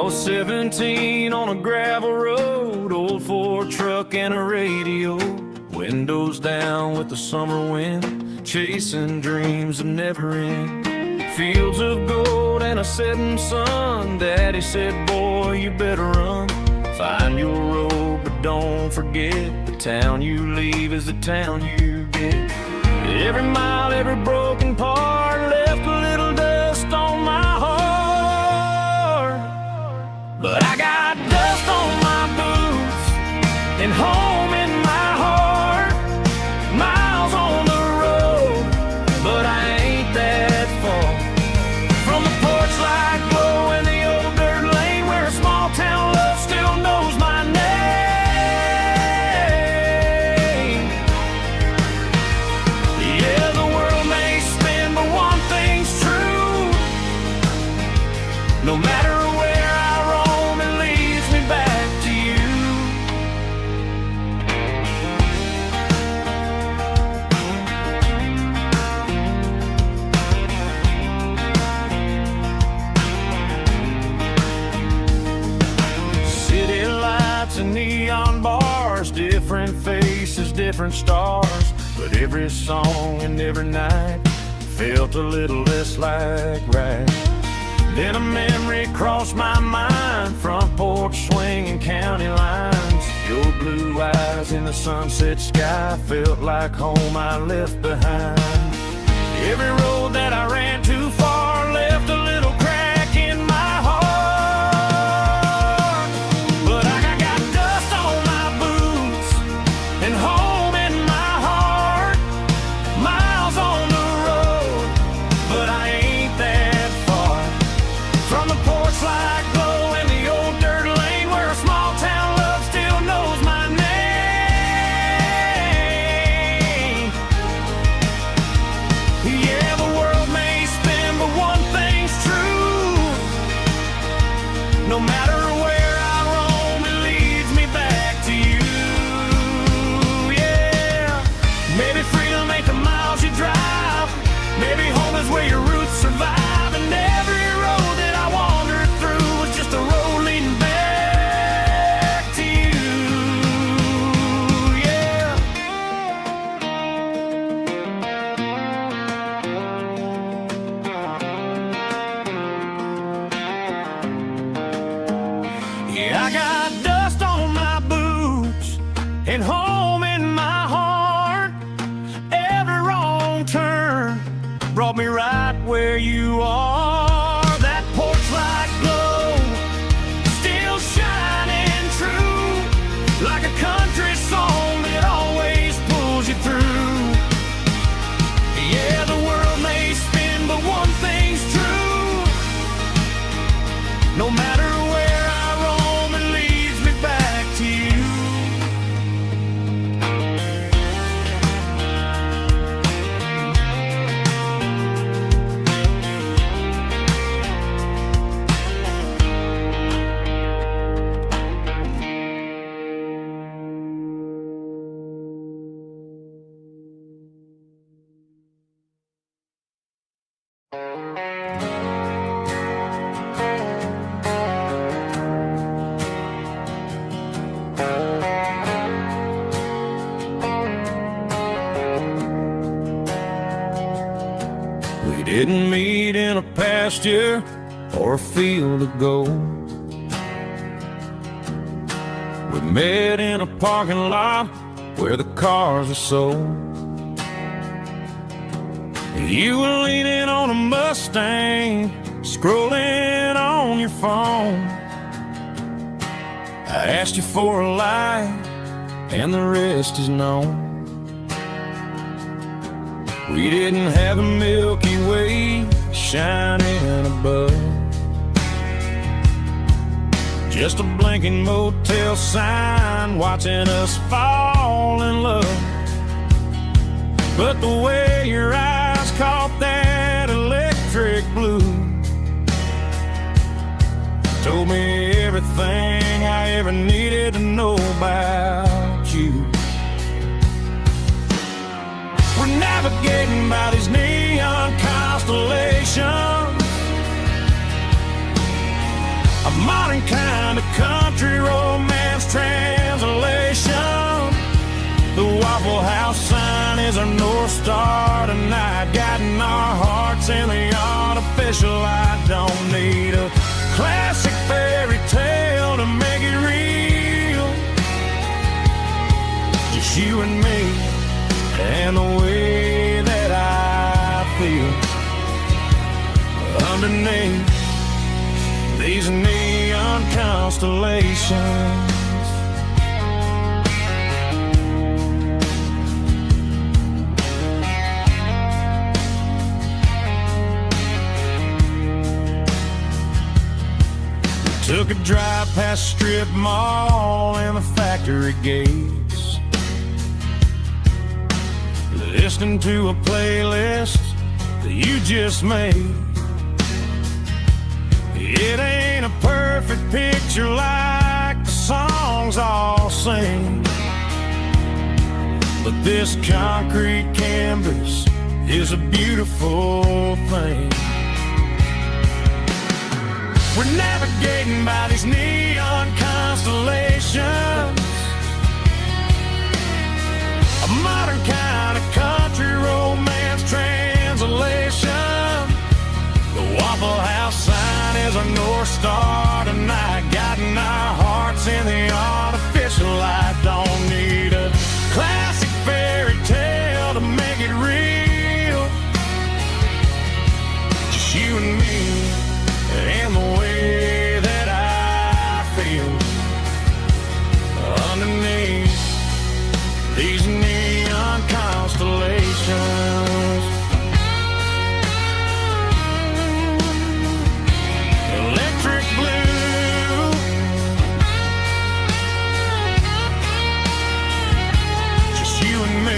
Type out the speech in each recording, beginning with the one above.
was 17 on a gravel road, old Ford truck and a radio, windows down with the summer wind, chasing dreams that never end. Fields of gold and a setting sun. Daddy said, boy, you better run. Find your road, but don't forget, the town you leave is the town you get. Every mile, every broken part left a little dust on my heart. But I got dust on my boots and home in my heart. Miles on the road, but I ain't that far from the porch light glow in the old dirt lane where a small town love still knows my name. Yeah, the world may spin, but one thing's true. No matter where I roam, it leads me back to you. City lights and neon bars, different faces, different stars, but every song and every night felt a little less like right. Then a memory crossed my mind, front porch swinging county lines. Your blue eyes in the sunset sky felt like home I left behind. Every road that I ran too far left a little crack in my heart. But I got dust on my boots and home in my heart. Miles on the road, but I ain't that far from the porch light glow in the old dirt lane where a small town love still knows my name. Yeah, the world may spin, but one thing's true. No matter where I roam, it leads me back to you. Yeah, maybe freedom ain't the miles you drive. Maybe home is where your roots survive. And every road that I wandered through was just a road leading back to you. Yeah. Yeah, I got dust on my boots and home in my heart. Every wrong turn brought me right where you are. That porch light glow still shining true, like a country song that always pulls you through. Yeah, the world may spin, but one thing's true. No matter where I roam, it leads me back to you. We didn't meet in a pasture or a field of gold. We met in a parking lot where the cars are sold. You were leaning on a Mustang, scrolling on your phone. I asked you for a light, and the rest is known. We didn't have a Milky Way shining above, just a blinking motel sign watching us fall in love. But the way your eyes caught that electric blue told me everything I ever needed to know about you. We're navigating by these neon constellations, a modern kind of country romance translation. The Waffle House sign is our North Star tonight, guiding our hearts in the artificial light. Don't need a classic fairy tale to make it real. Just you and me and the way that I feel underneath these neon constellations. Took a drive past strip mall and the factory gates, listening to a playlist that you just made. It ain't a perfect picture like the songs all sing, but this concrete canvas is a beautiful thing. We're navigating by these neon constellations, a modern kind of country romance translation. The Waffle House sign is our North Star tonight, guiding our hearts in the artificial light. Don't need a classic fairy tale to make it real. Just you and me and the way that I feel underneath these neon constellations. Electric blue, just you and me.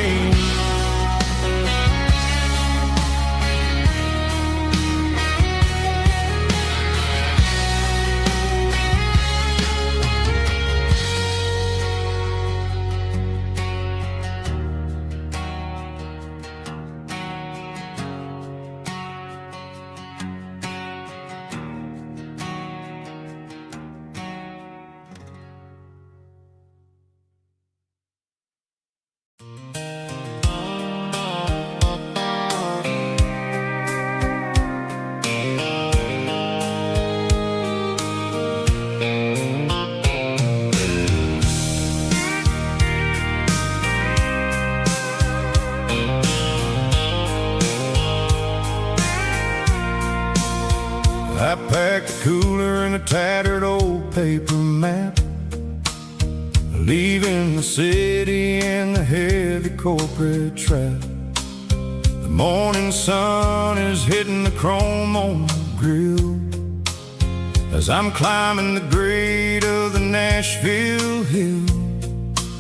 I packed a cooler and a tattered old paper map, leaving the city and the heavy corporate trap. The morning sun is hitting the chrome on the grill as I'm climbing the grade of the Nashville hill.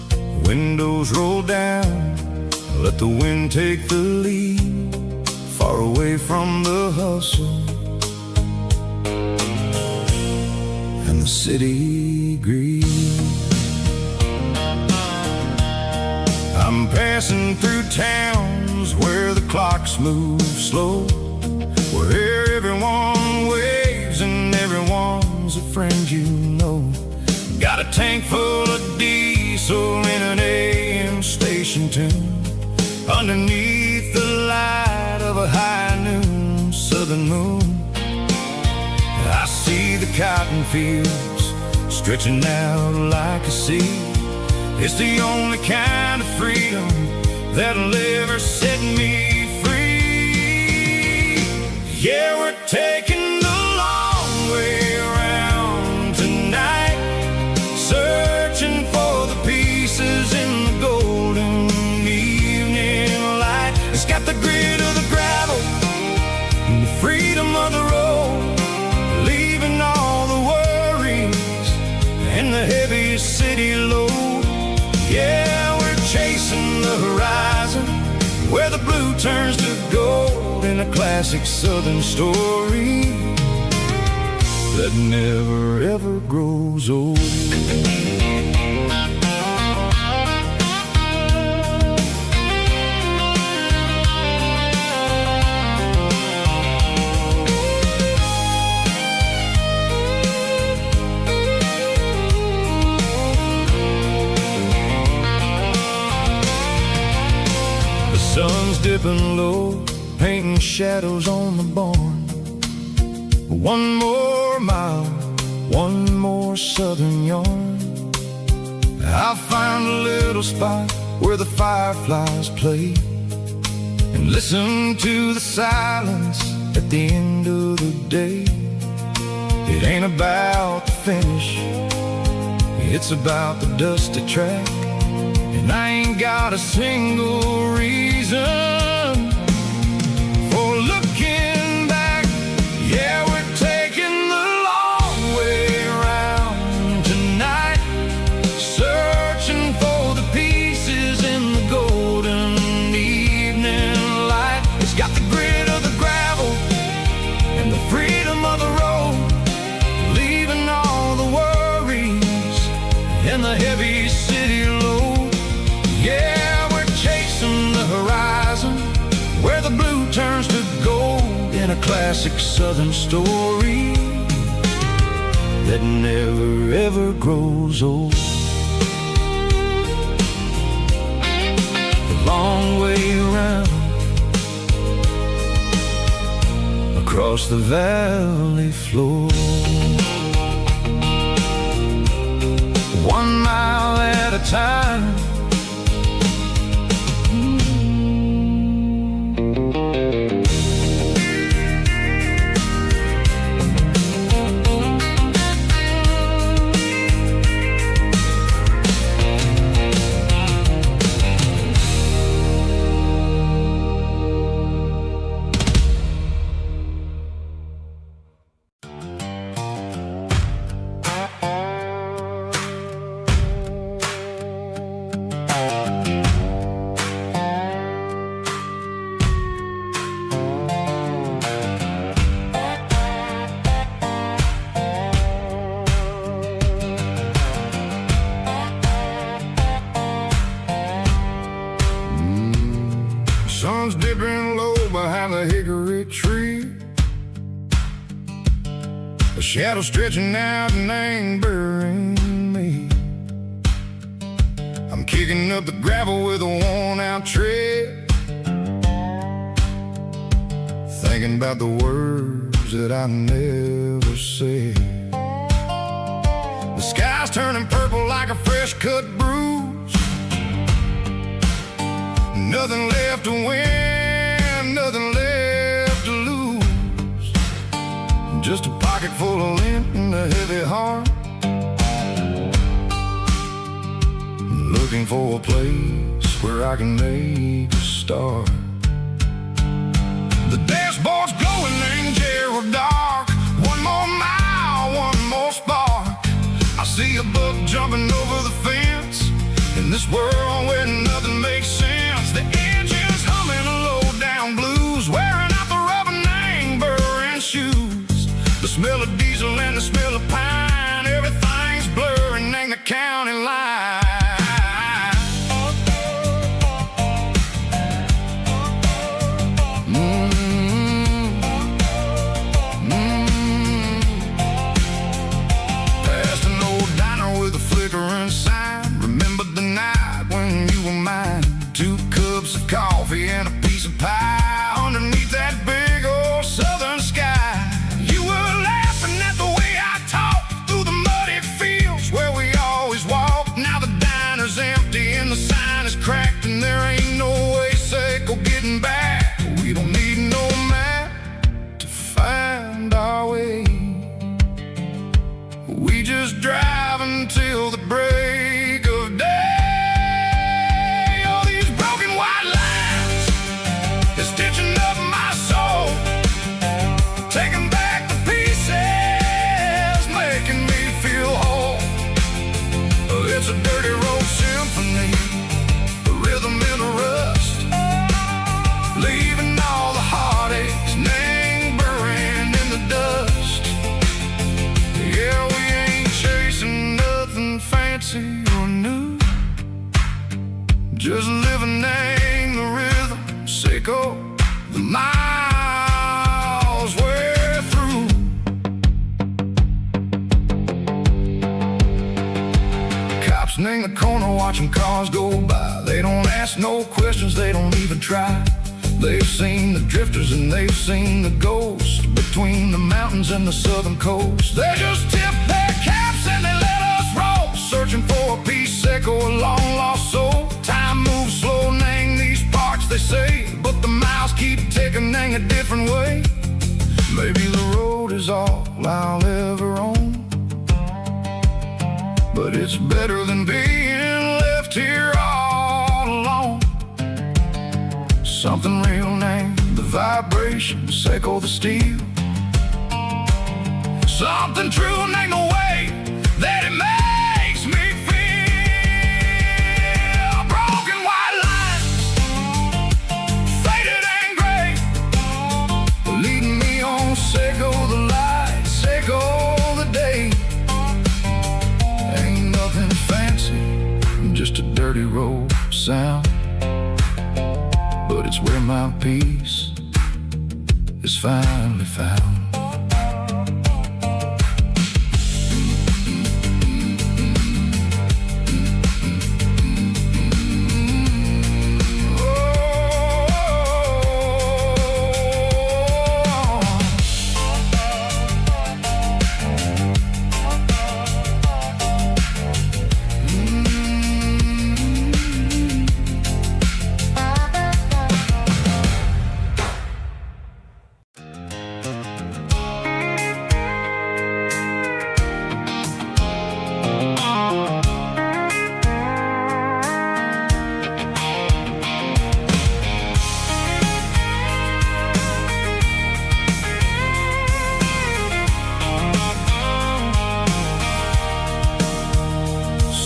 The windows roll down, let the wind take the lead, far away from the hustle and the city greed. I'm passing through towns where the clocks move slow, where everyone waves and everyone's a friend you know. Got a tank full of diesel in an AM station tune, underneath the light of a high noon southern moon. I see the cotton fields stretching out like a sea. It's the only kind of freedom that'll ever set me free. Yeah, we're taking the long way around tonight, searching for the pieces in the golden evening light. It's got the grit of the gravel and the freedom of the road, leaving all the worries and the heavy city load. Yeah, we're chasing the horizon, where the blue turns to gold, in a classic southern story that never ever grows old. shadows on the barn. One more mile, one more southern yarn. I'll find a little spot where the fireflies play, and listen to the silence at the end of the day. It ain't about the finish, it's about the dusty track. And I ain't got a single reason for looking back. Yeah, we're taking the long way around tonight, searching for the pieces in the golden evening light. It's got the grit of the gravel and the freedom of the road, leaving all the worries and the heavy city load. Yeah, we're chasing the horizon, where the blue turns to gold, in a classic southern story that never ever grows old. The long way around, across the valley floor. 1 mile at a time. Sun's dipping low behind the hickory tree, a shadow stretching out and angering me. I'm kicking up the gravel with a worn-out tread, thinking about the words that I never said. The sky's turning purple like a fresh-cut bruise. Nothing left to win, nothing left to lose. Just a pocket full of lint and a heavy heart, looking for a place where I can make a start. The dashboard's glowing in Gerald dark. 1 more mile, 1 more spark. I see a buck jumping over the fence, in this world where nothing makes sense. The engine's humming a low-down blues, wearing out the rubber-name burring shoes. The smell of diesel and the smell of pine, everything's blurring, ain't the county line. Past an old diner with a flickering sign, remember the night when you were mine. 2 cups of coffee and a piece of pie underneath that big old southern sky. You were laughing at the way I talked through the muddy fields where we always walked. Now the diner's empty and the sign is cracked, and there ain't no way safe or getting back. We don't need no map to find our way. We just drive until the break of day. Stitching up my soul, taking back the pieces, making me feel whole. It's a dirty road symphony, a rhythm in a rust, leaving all the heartaches lingering in the dust. Yeah, we ain't chasing nothing fancy or new, just living in the rhythm, sicko. The miles we're through. Cops in the corner watching cars go by. They don't ask no questions, they don't even try. They've seen the drifters and they've seen the ghosts between the mountains and the southern coast. They just tip their caps and they let us roll, searching for a piece echo, a long lost soul. Time moves slow, Nang, these parts they say, but the miles keep ticking, Nang, a different way. Maybe the road is all I'll ever own, but it's better than being left here all alone. Something real, Nang, the vibrations echo the steel. Something true, Nang, the way that it makes me feel. Broken white lines, faded and gray, leading me on, Seiko the light, Seiko the day. Ain't nothing fancy, just a dirty road sound, but it's where my peace is finally found.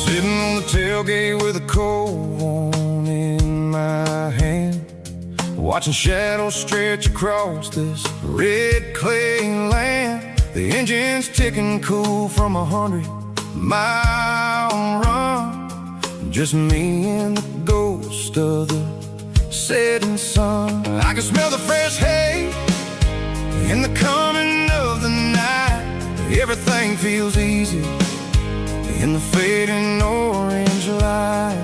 Sitting on the tailgate with a cold one in my hand, watching shadows stretch across this red clay land. The engine's ticking cool from 100-mile run, just me and the ghost of the setting sun. I can smell the fresh hay in the coming of the night. Everything feels easy in the fading orange light.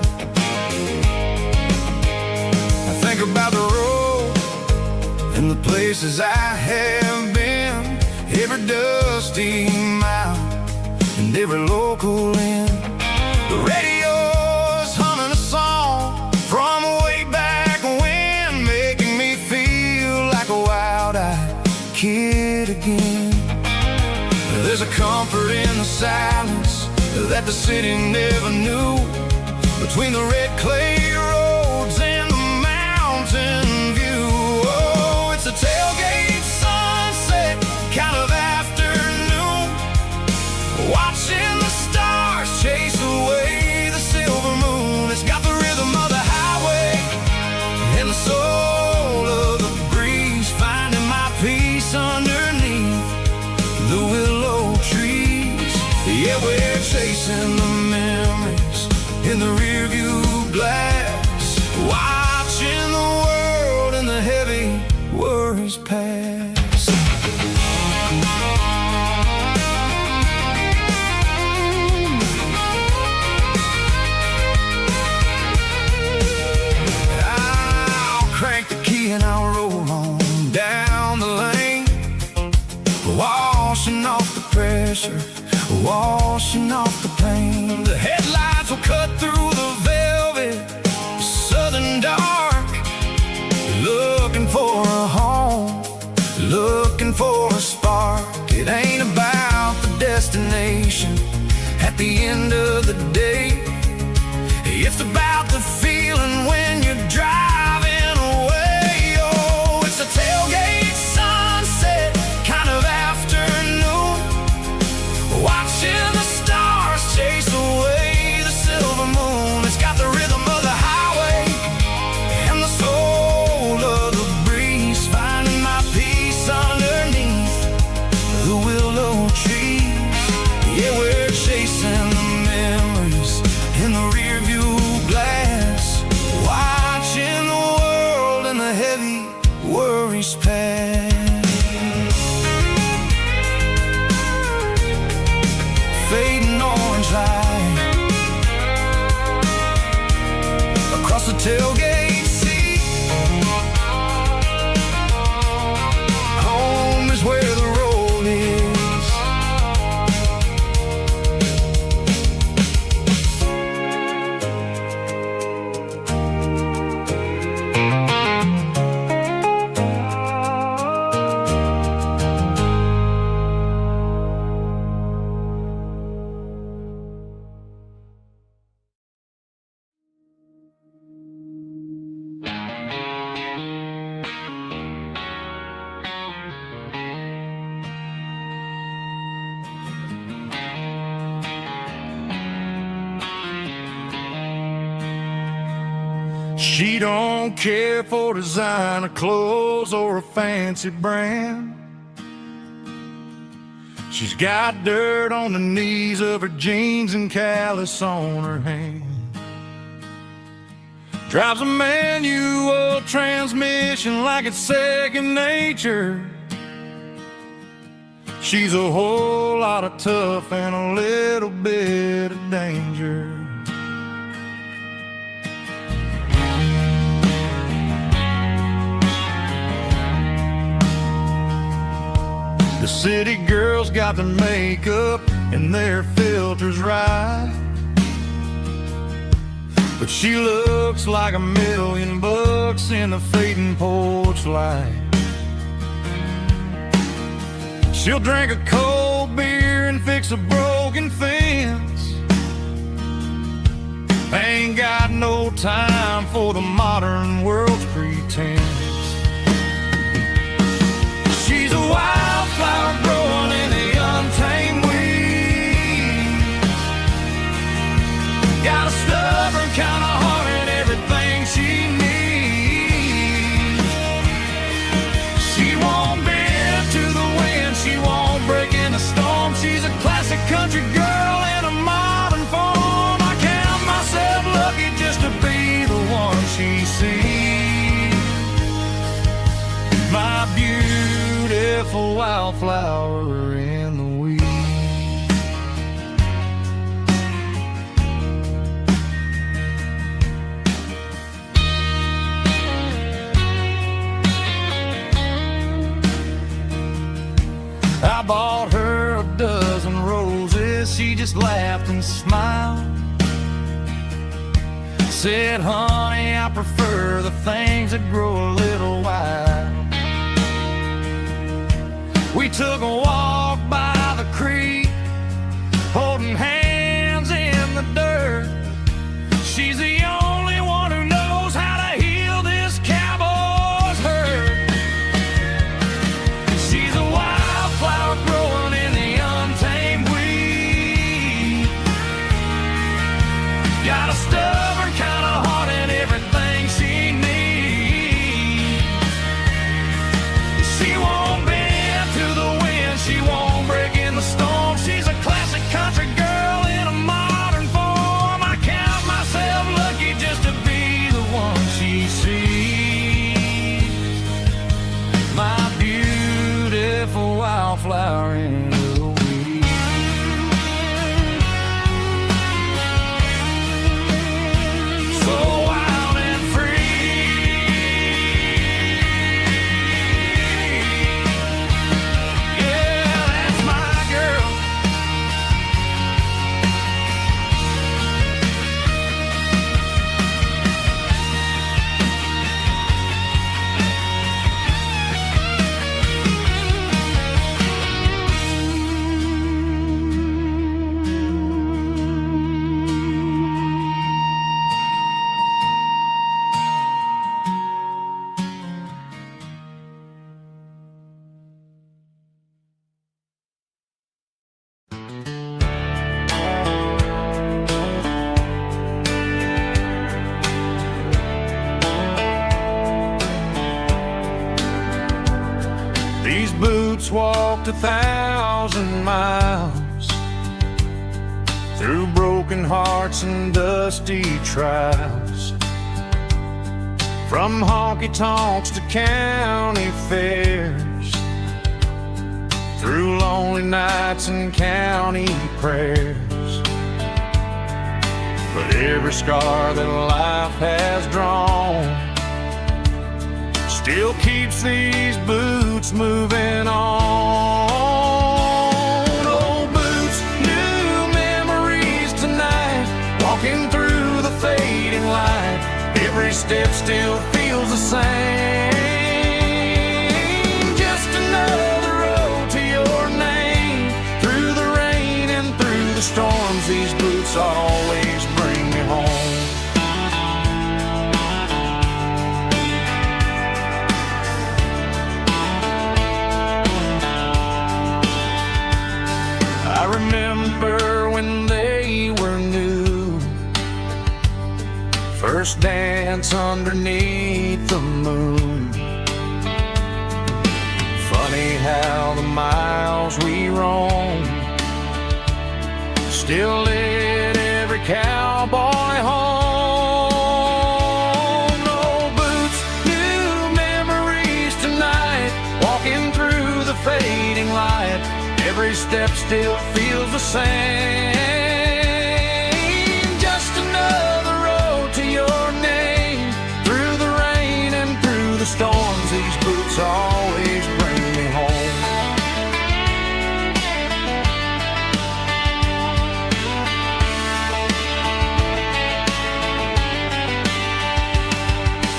I think about the road and the places I have been, every dusty mile and every local inn. The radio's humming a song from way back when, making me feel like a wild-eyed kid again. There's a comfort in the silence that the city never knew, between the red clay roads and the mountain view. Oh, it's a tailgate sunset kind of afternoon, watching the stars chase away the silver moon. It's got the rhythm of the highway and the soul of the breeze, finding my peace underneath the willow trees. Yeah, we're chasing the memories in the rearview glass, watching the world and the heavy worries pass. I'll crank the key and I'll roll on down the lane, washing off the pressure, washing off the pain. The headlights will cut through the velvet southern dark, looking for a home, looking for a spark. It ain't about the destination at the end of the day, it's about the feeling when you're driving away. Oh, it's a tailgate sunset kind of afternoon, watching the stars chase away the silver moon. It's got the rhythm of the highway and the soul of the breeze, finding my peace underneath the willow trees. Yeah, we're chasing the memories in the rearview glass, watching the world and the heavy worries pass. Fading orange light across the tailgate seat, She don't care for designer clothes or a fancy brand. She's got dirt on the knees of her jeans and callus on her hand. Drives a manual transmission like it's second nature. She's a whole lot of tough and a little bit of danger. The city girls got their makeup and their filters right, but she looks like $1,000,000 in the fading porch light. She'll drink a cold beer and fix a broken fence. Ain't got no time for the modern world's pretense. She's a wildflower growing in the untamed weeds. Got a stubborn kind of heart and everything she needs. She won't bend to the wind, she won't break in the storm. She's a classic country girl in a modern form. I count myself lucky just to be the one she sees. My beautiful wildflower in the weeds. I bought her a dozen roses, she just laughed and smiled. Said, honey, I prefer the things that grow a little wild. We took a walk by the creek, holding hands in the dirt. She's the only one who knows how to heal this cowboy's hurt. She's a wildflower growing in the untamed weed. Got a stubborn kind of heart and everything she needs. She won't bend to the wind, she won't break in the storm. She's a classic country girl in a modern form. I count myself lucky just to be the one she sees. My beautiful wildflower in the weeds. So wild and free. Yeah, that's my girl. These boots walked 1,000 miles through broken hearts and dusty trials, from honky-tonks to county fairs, through lonely nights and county prayers. But every scar that life has drawn still keeps these boots moving on. Old boots, new memories tonight, walking through the fading light. Every step still feels the same. Just another road to your name. Through the rain and through the storms, these boots always bring me home. I remember when they were new, first dance underneath the moon. Funny how the miles we roam still lit every cowboy home. No boots, new memories tonight, walking through the fading light. Every step still feels the same. Just another road to your name. Through the rain and through the storms, these boots always bring me home.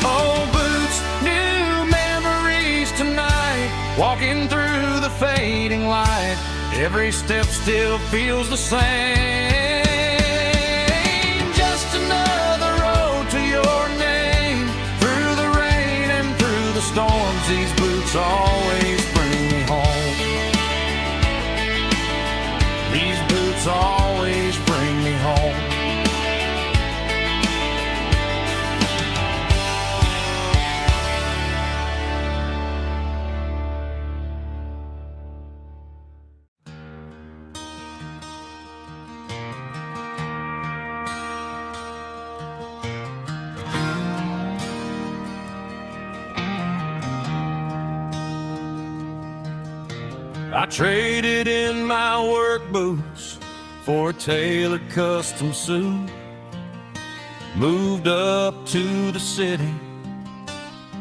Oh, boots, new memories tonight, walking through the fading light. Every step still feels the same. Just another road to your name. Through the rain and through the storms, these boots always bring me home. These boots always bring me home. I traded in my work boots for a tailored custom suit. Moved up to the city,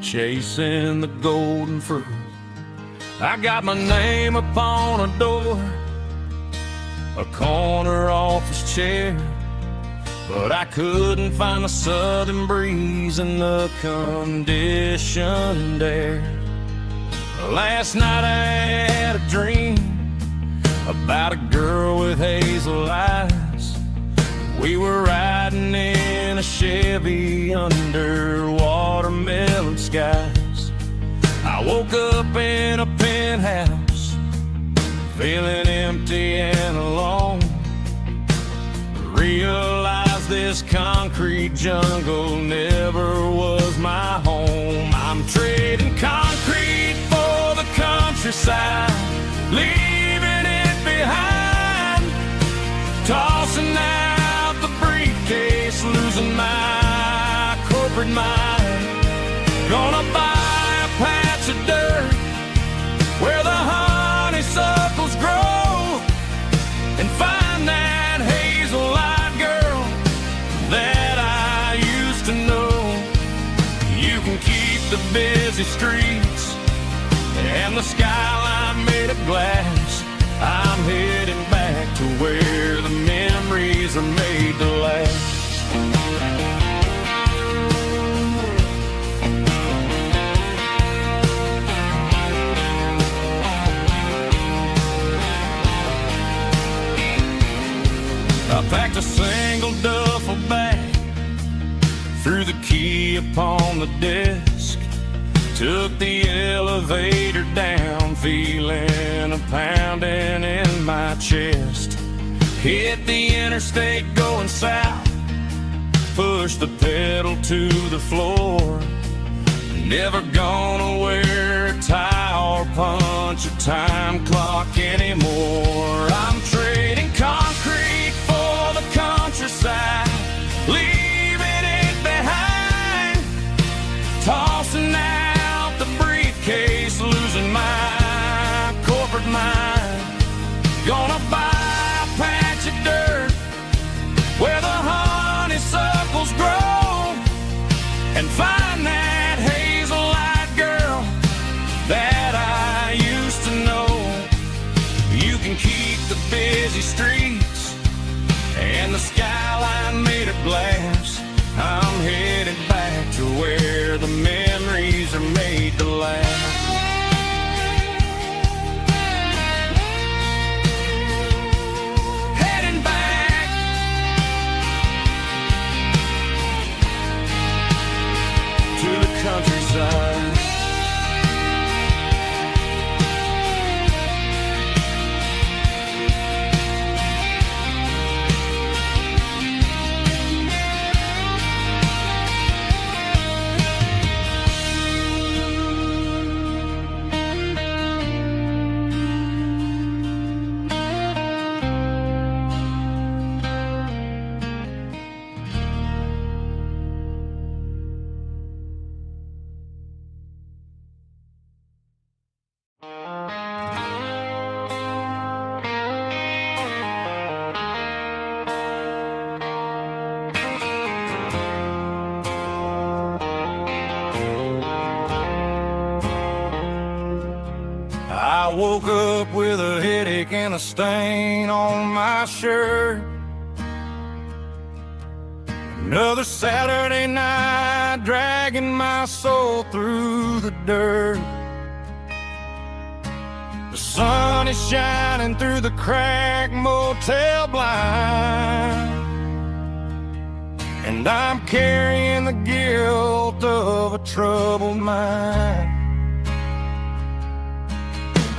chasing the golden fruit. I got my name upon a door, a corner office chair, but I couldn't find the southern breeze in the conditioned air. Last night I had a dream about a girl with hazel eyes. We were riding in a Chevy under watermelon skies. I woke up in a penthouse, feeling empty and alone. Realized this concrete jungle never was my home. I'm trading concrete for the countryside, leaving it behind. Tossing out the briefcase, losing my corporate mind. Gonna buy a patch of dirt where the honeysuckles grow, and find that hazel-eyed girl that I used to know. You can keep the busy streets and the skyline made of glass. I'm heading back to where the memories are made to last. I packed a single duffel bag, threw the key upon the desk, took the elevator down, feeling a pounding in my chest. Hit the interstate going south, pushed the pedal to the floor. Never gonna wear a tie or punch a time clock anymore. I'm trading concrete for the countryside, leaving it behind. Tossing out the briefcase, losing my corporate mind. Gonna buy a patch of dirt where the honeysuckles grow, and find that hazel-eyed girl that I used to know. You can keep the busy streets and the skyline made of glass. I'm headed back to where the memories are made to last. Heading back to the countryside. I woke up with a headache and a stain on my shirt. Another Saturday night, dragging my soul through the dirt. The sun is shining through the cracked motel blind, and I'm carrying the guilt of a troubled mind.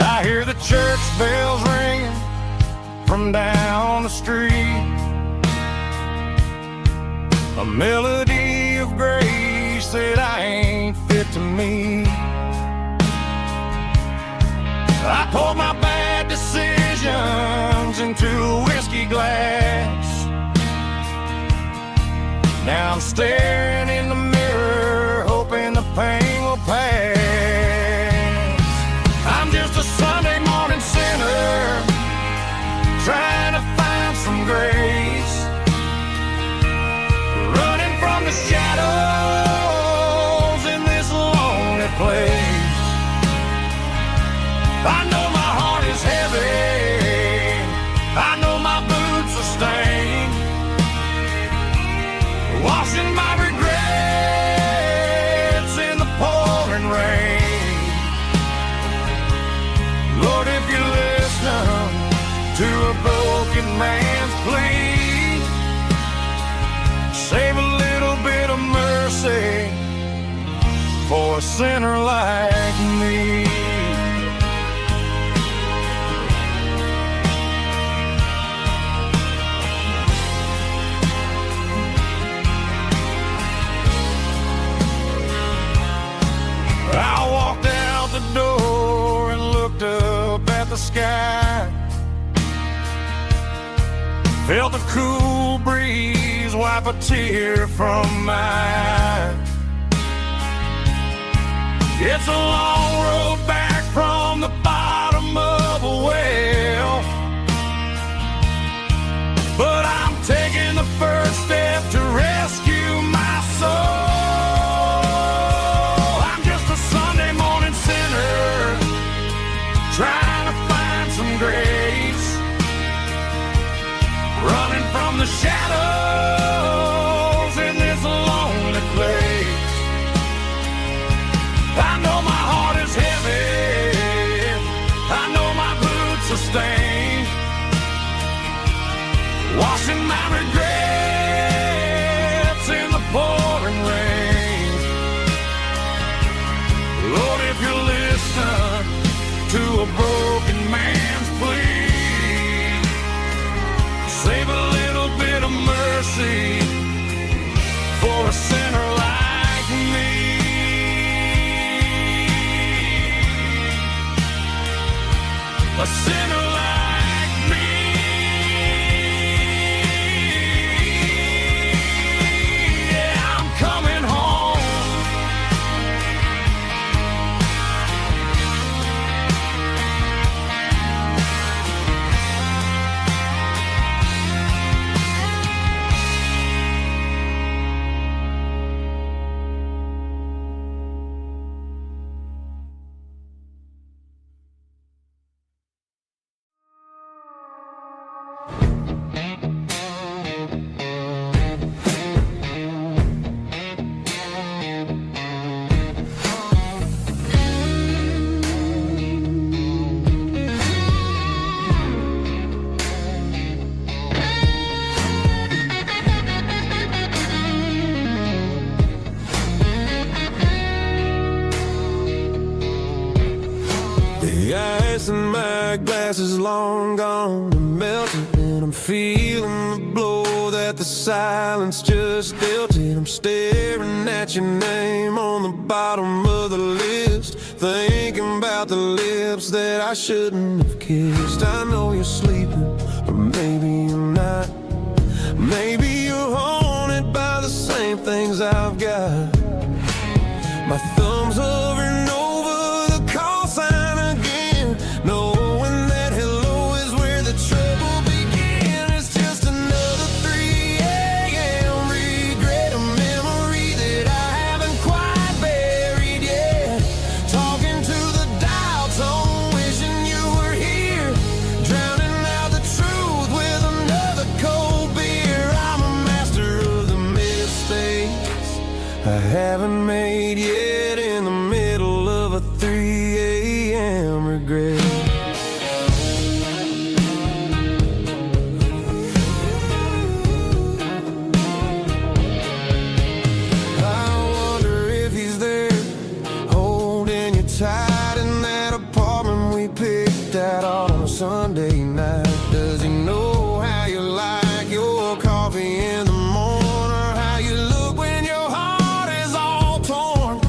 I hear the church bells ringing from down the street, a melody of grace that I ain't fit to meet. I poured my bad decisions into a whiskey glass. Now I'm staring in the mirror, hoping the pain will pass. I'm just a Sunday morning sinner, trying to find some grace, running from the shadows in this lonely place. I know my heart is heavy, I know my boots are stained, washing my regrets in the pouring rain. Lord, if you listen to a broken man's plea, save a little bit of mercy for a sinner like me. I walked out the door and looked up at the sky, felt the cool breeze wipe a tear from my eye. It's a long road back from the bottom of a well, but I'm taking the first step to rescue my soul. Trying to find some grace, running from the shadows in this lonely place. I know my heart is heavy, I know my boots are stained, washing my regrets in the pouring rain. Lord, if you listen to a broken man's plea, save a little bit of mercy for a sinner like me. A sinner like me. Yeah, I'm coming home. The ice in my glass is long gone and melted, and I'm feeling the blow that the silence just dealt it. I'm staring at your name on the bottom of the list, thinking about the lips that I shouldn't have kissed. I know you're sleeping, but maybe you're not. Maybe you're haunted by the same things I've got. My thumb's hovering over the call sign again, knowing that hello is where the trouble began. It's just another 3 a.m. regret, a memory that I haven't quite buried yet. Talking to the dial tone, wishing haven't made yet, in the middle of a 3 a.m. regret. I wonder if he's there, holding you tight in that apartment we picked out on a Sunday night. Does he know how you like your coffee in the morning, or how you look when your heart is all torn?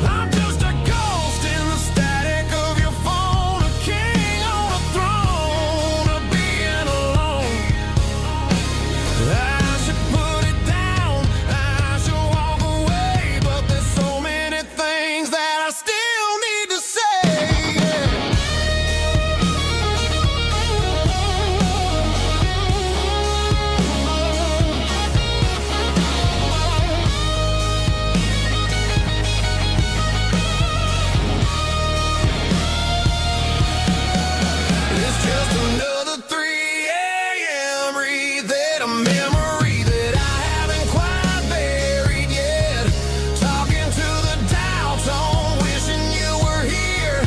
I'm just a ghost in the static of your phone, a king on a throne of being alone. I should put it down, I should walk away, but there's so many things that I still need to say. It's just another 3 a.m. read a memory that I haven't quite buried yet. Talking to the dial tone, wishing you were here,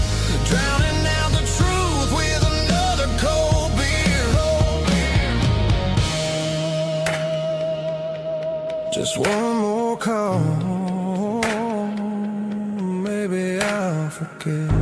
drowning out the truth with another cold beer. Just one more call, maybe I'll forget.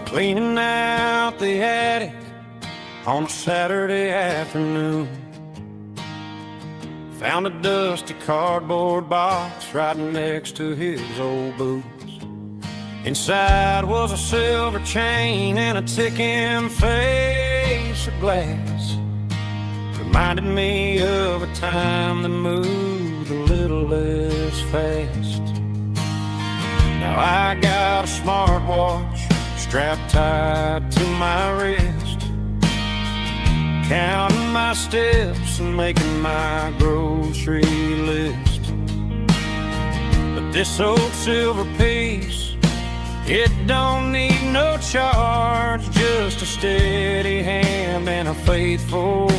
Cleaning out the attic on a Saturday afternoon. Found a dusty cardboard box right next to his old boots. Inside was a silver chain and a ticking face of glass. Reminded me of a time that moved a little less fast. Now I got a smartwatch strapped tight to my wrist, counting my steps and making my grocery list. But this old silver piece, it don't need no charge, just a steady hand and a faithful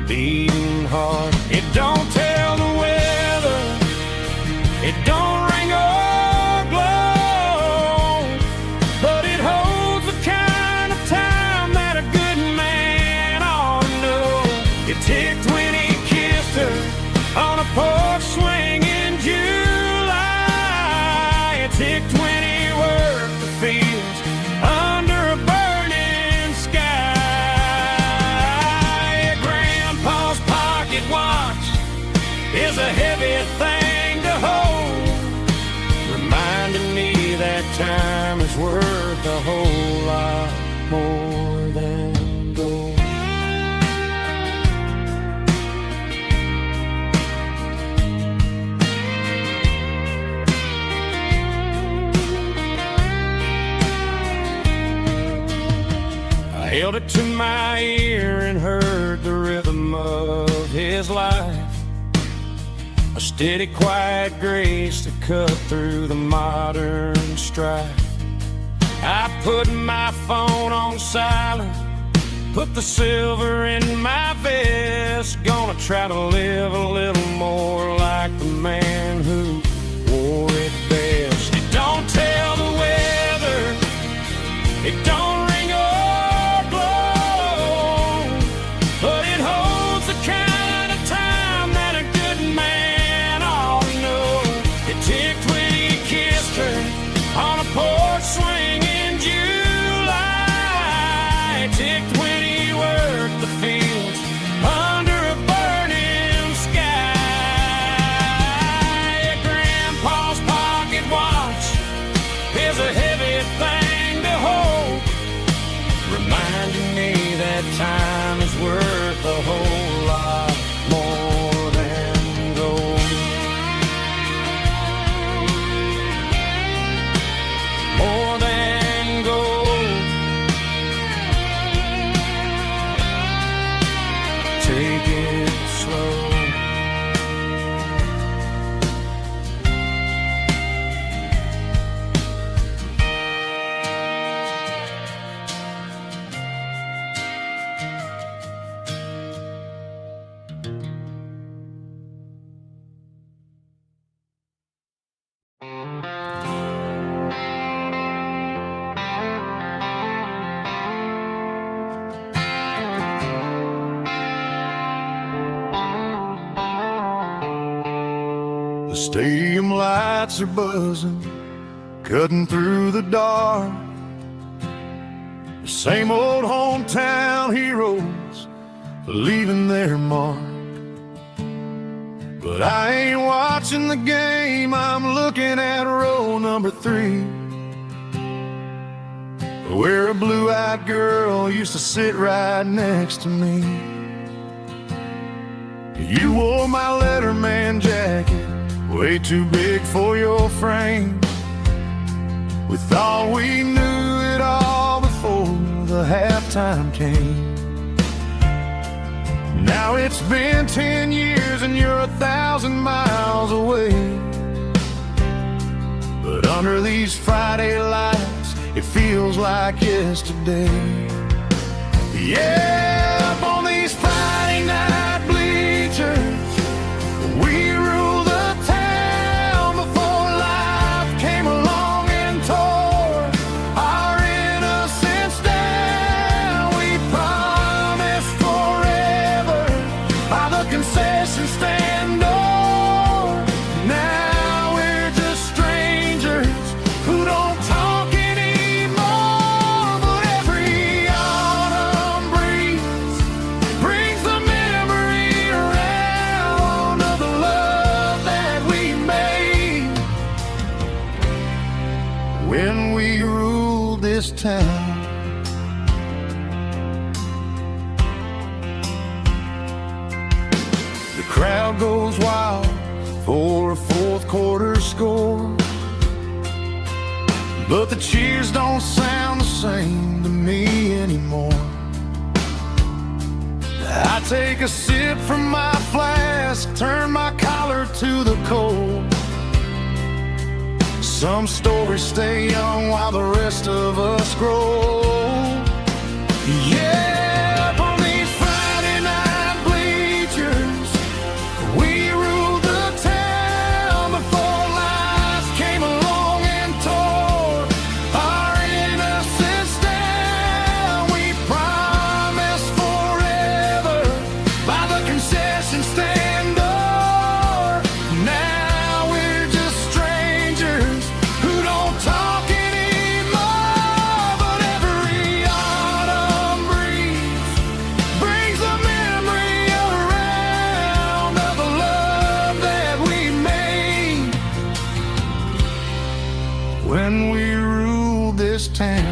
beating heart. It don't tell the weather, it don't ring or glow, but it holds the kind of time that a good man ought to know. It ticked when he kissed her on a porch swing in July. It ticked when he worked the fields under a burning sky. Grandpa's pocket watch is a heavy thing to hold, reminding me that time is worth a whole lot more than gold. I held it to my ear and heard the rhythm of his life, a steady, quiet grace that cut through the modern strife. I put my phone on silent, put the silver in my vest. Gonna try to live a little more like the man who wore it best. It don't tell the weather, it don't ring or blow, but it holds the kind of time that a good man ought to know. It ticked when he kissed her on a porch swing in July. It ticked when he worked the fields Stadium lights are buzzing, cutting through the dark. The same old hometown heroes leaving their mark. But I ain't watching the game, I'm looking at row number 3, where a blue-eyed girl used to sit right next to me. You wore my Letterman jacket, way too big for your frame. We thought we knew it all before the halftime came. Now it's been 10 years and you're 1,000 miles away. But under these Friday lights, it feels like yesterday. Yeah, up on these Friday night bleachers, we rule the town before life came along and tore our innocence down. We promised forever by the concession stand door. Now we're just strangers who don't talk anymore. But every autumn breeze brings the memory around of the love that we made when we ruled this town. The crowd goes wild for a fourth quarter score, but the cheers don't sound the same to me anymore. I take a sip from my flask, turn my collar to the cold. Some stories stay young while the rest of us grow. Yeah, up on these Friday night bleachers, we ruled the town before life came along and tore our innocence down. We promised forever by the concession stand door. Now we're just strangers who don't talk anymore. But every autumn breeze brings the memory around of the love that we made when we ruled this town.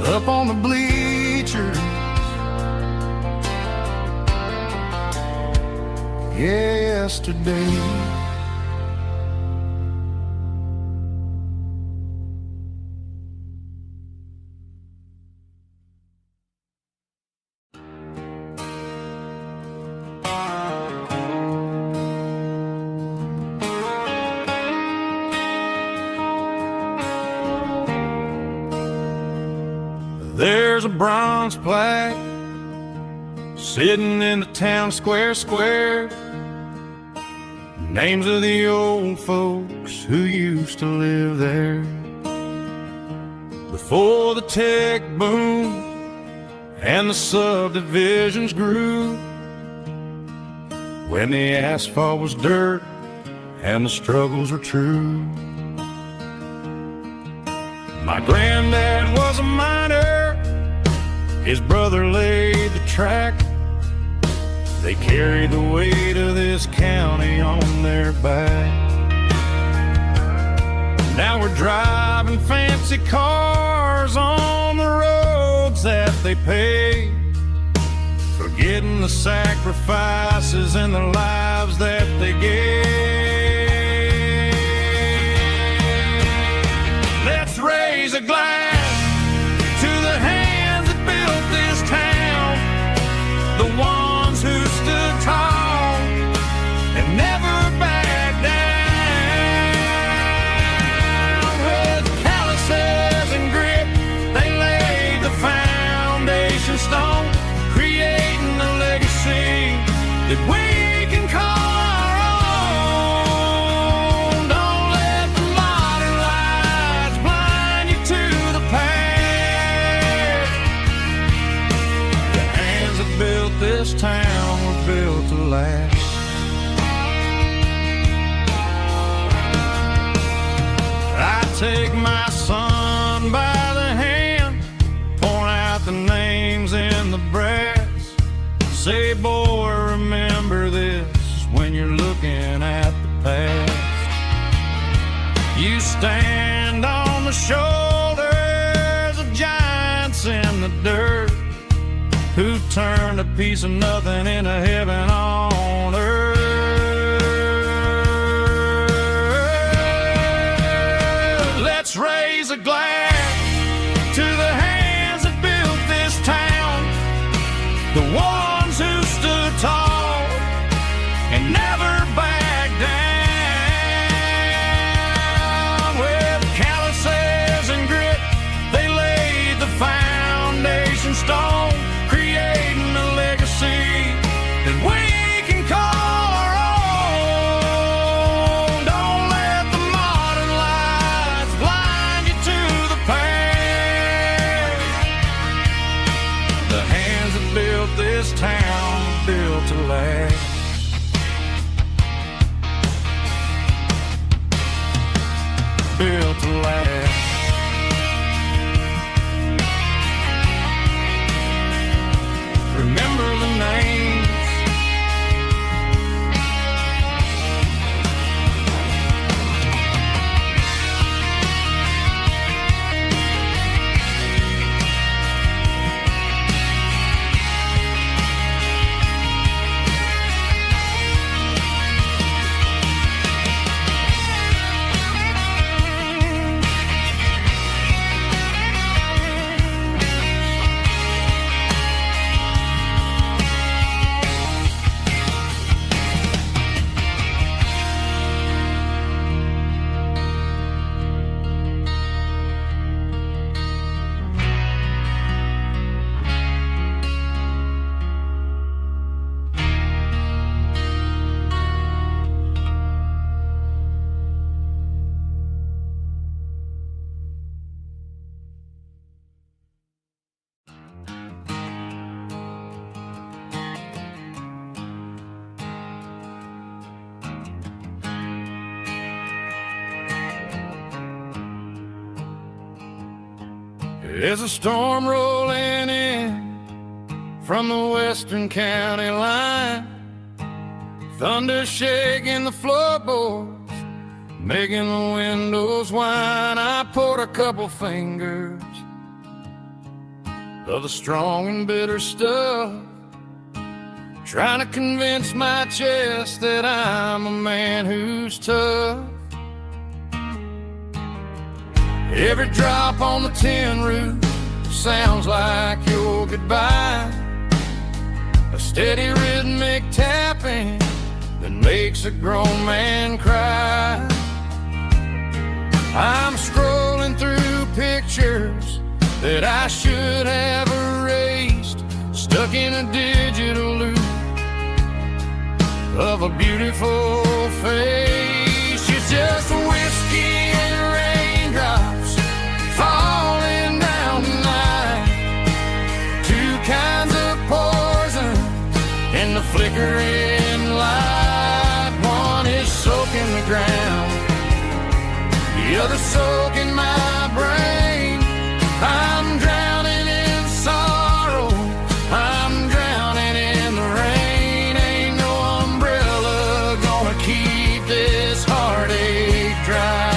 Up on the bleachers, yesterday. There's a bronze plaque sitting in the town square. Names of the old folks who used to live there. Before the tech boom and the subdivisions grew, when the asphalt was dirt and the struggles were true. My granddad was a miner, his brother laid the track. They carried the weight of this county on their back. Now we're driving fancy cars on the roads that they paved, forgetting the sacrifices and the lives that they gave. Let's raise a glass to the hands that built this town, the ones who stood tall and never backed down. With calluses and grit, they laid the foundation stone, creating a legacy that we can call take my son by the hand, point out the names in the brass, say, boy, remember this when you're looking at the past. You stand on the shoulders of giants in the dirt, who turned a piece of nothing into heaven on earth. Let's raise a glass to the hands that built this town, the ones who stood tall and never backed down. With calluses and grit, they laid the foundation stone, creating a legacy that we can call our own. Don't let the modern lights blind you to the past. The hands that built this town built to last. Built to last. Remember the names. There's a storm rolling in from the western county line, thunder shaking the floorboards, making the windows whine. I poured a couple fingers of the strong and bitter stuff, trying to convince my chest that I'm a man who's tough. Every drop on the tin roof sounds like your goodbye, a steady rhythmic tapping that makes a grown man cry. I'm scrolling through pictures that I should have erased, stuck in a digital loop of a beautiful face. It's just whiskey and raindrops falling down tonight, two kinds of poison in the flickering light. One is soaking the ground, the other soaking my brain. I'm drowning in sorrow, I'm drowning in the rain. Ain't no umbrella gonna keep this heartache dry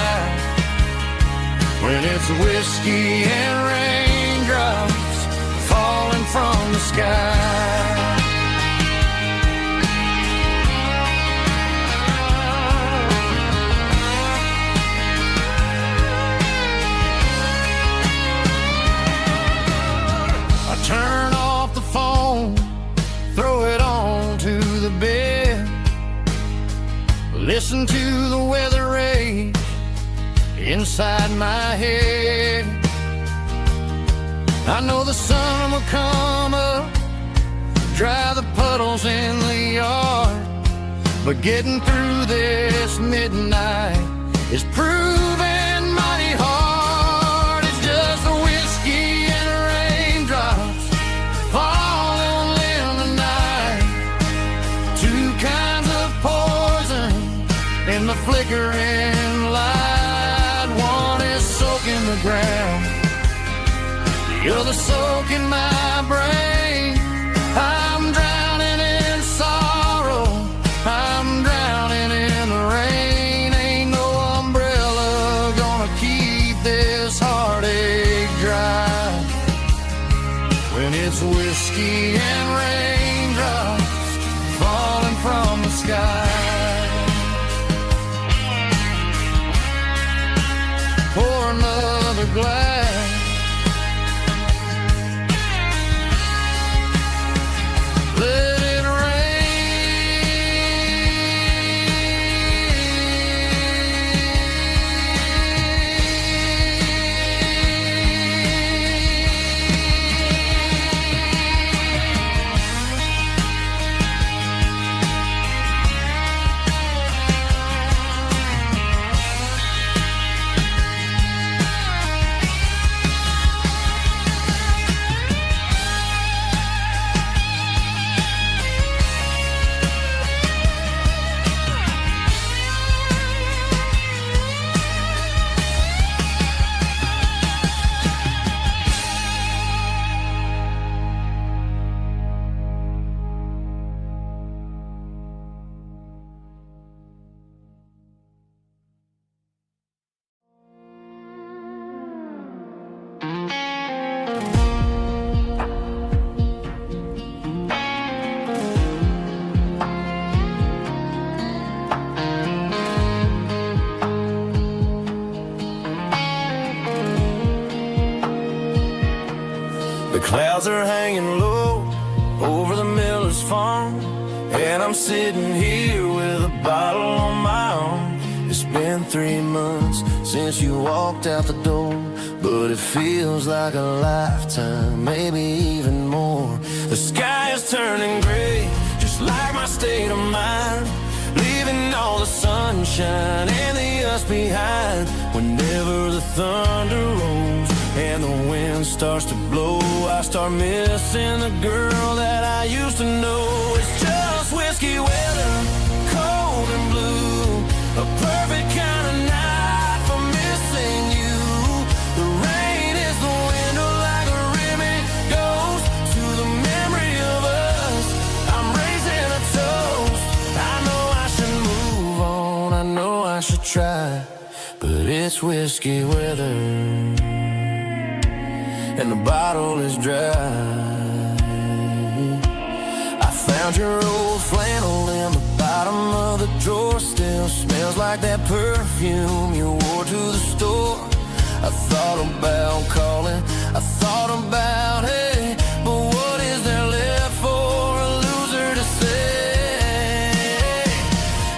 when it's whiskey and raindrops falling from the sky. Turn off the phone, throw it on to the bed, listen to the weather rage inside my head. I know the sun will come up, dry the puddles in the yard, but getting through this midnight is proving mighty hard. It's just the whiskey and raindrops falling in the night, two kinds of poison in the flickering light. One is the ground. The other soaking my brain. I'm drowning in sorrow, I'm drowning in the rain. Ain't no umbrella gonna keep this heartache dry when it's whiskey and raindrops falling from the sky. Pour another glass. Let it The clouds are hanging low over the miller's farm, and I'm sitting here with a bottle on my arm. It's been 3 months since you walked out the door, but it feels like a lifetime, maybe even more. The sky is turning gray, just like my state of mind, leaving all the sunshine and the us behind. Whenever the thunder rolls and the wind starts to blow, I start missing the girl that I used to know. It's just whiskey weather, cold and blue, a perfect kind of night for missing you. The rain is the window like a ribbon goes to the memory of us. I'm raising a toast. I know I should move on, I know I should try, but it's whiskey weather and the bottle is dry. I found your old flannel in the bottom of the drawer. Still smells like that perfume you wore to the store. I thought about calling, I thought about, hey, but what is there left for a loser to say?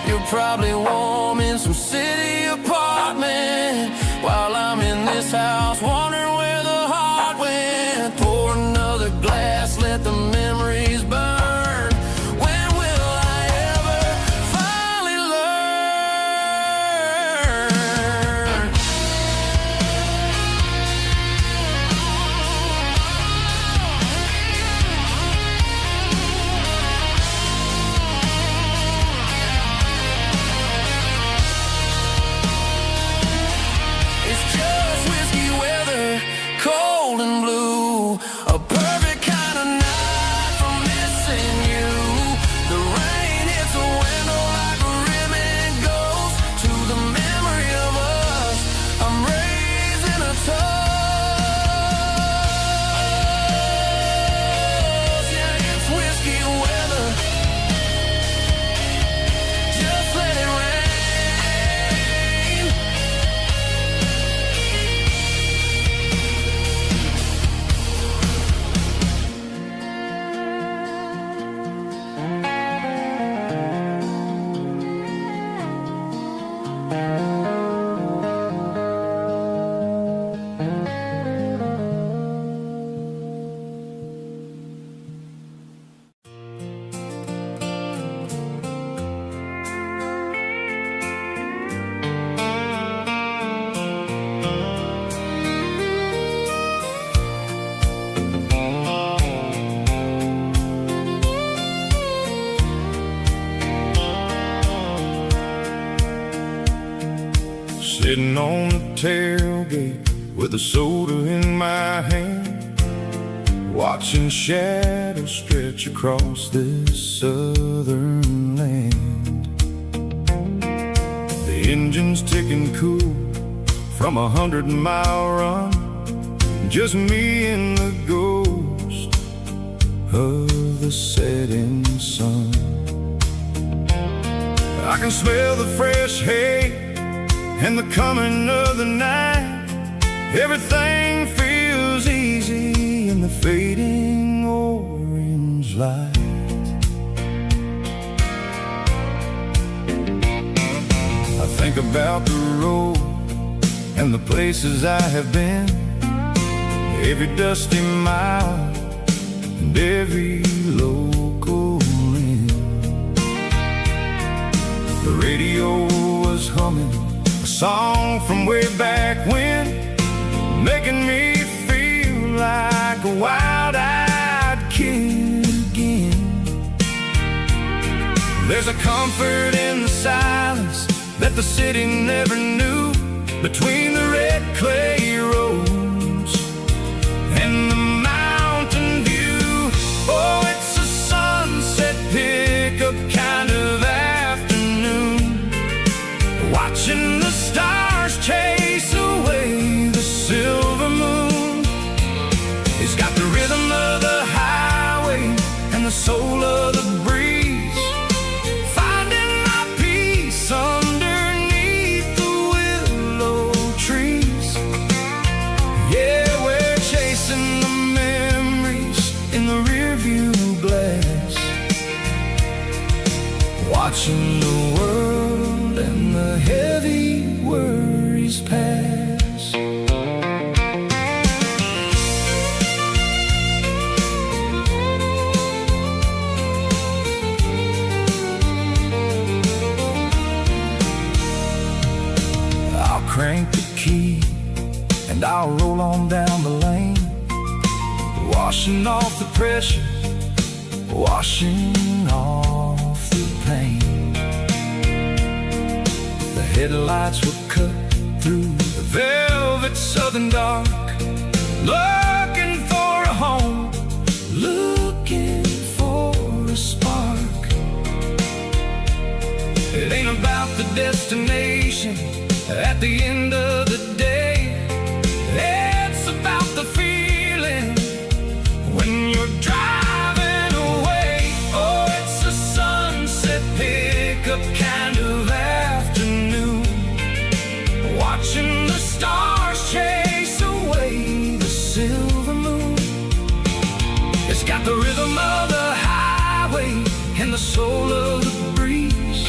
You're probably warm in some city apartment while I'm in this house wondering where the heart went. Pour another glass, let the memories burn. When will I ever finally learn? It's just whiskey weather, cold and blue, a perfect kind of night for missing you. The rain hits the window like a ribbon goes to the memory of us. I'm raising a toast. Yeah, it's whiskey weather. Just let it rain. Sitting on the tailgate with a soda in my hand, watching shadows stretch across this southern land. The engine's ticking cool from 100-mile run, just me and the ghost of the setting sun. I can smell the fresh hay and the coming of the night. Everything feels easy in the fading orange light. I think about the road and the places I have been, every dusty mile and every local inn. The radio was humming a song from way back when, making me feel like a wild-eyed kid again. There's a comfort in the silence that the city never knew, between the red clay roads and the mountain view. Oh, it's a sunset pickup kind of afternoon, watching the stars chase away the silver moon. It's got the rhythm of the highway and the soul of the breeze, finding my peace underneath the willow trees. Yeah, we're chasing the memories in the rearview glass, watching the world and the heavy worries pass. I'll crank the key and I'll roll on down the lane, washing off the pressure, washing off the pain. The headlights will cut through the velvet southern dark, looking for a home, looking for a spark. It ain't about the destination at the end of the day, it's about the feeling when you're driving away. Oh, it's a sunset pickup kind of afternoon, watching the stars chase away the silver moon. It's got the rhythm of the highway and the soul of the breeze,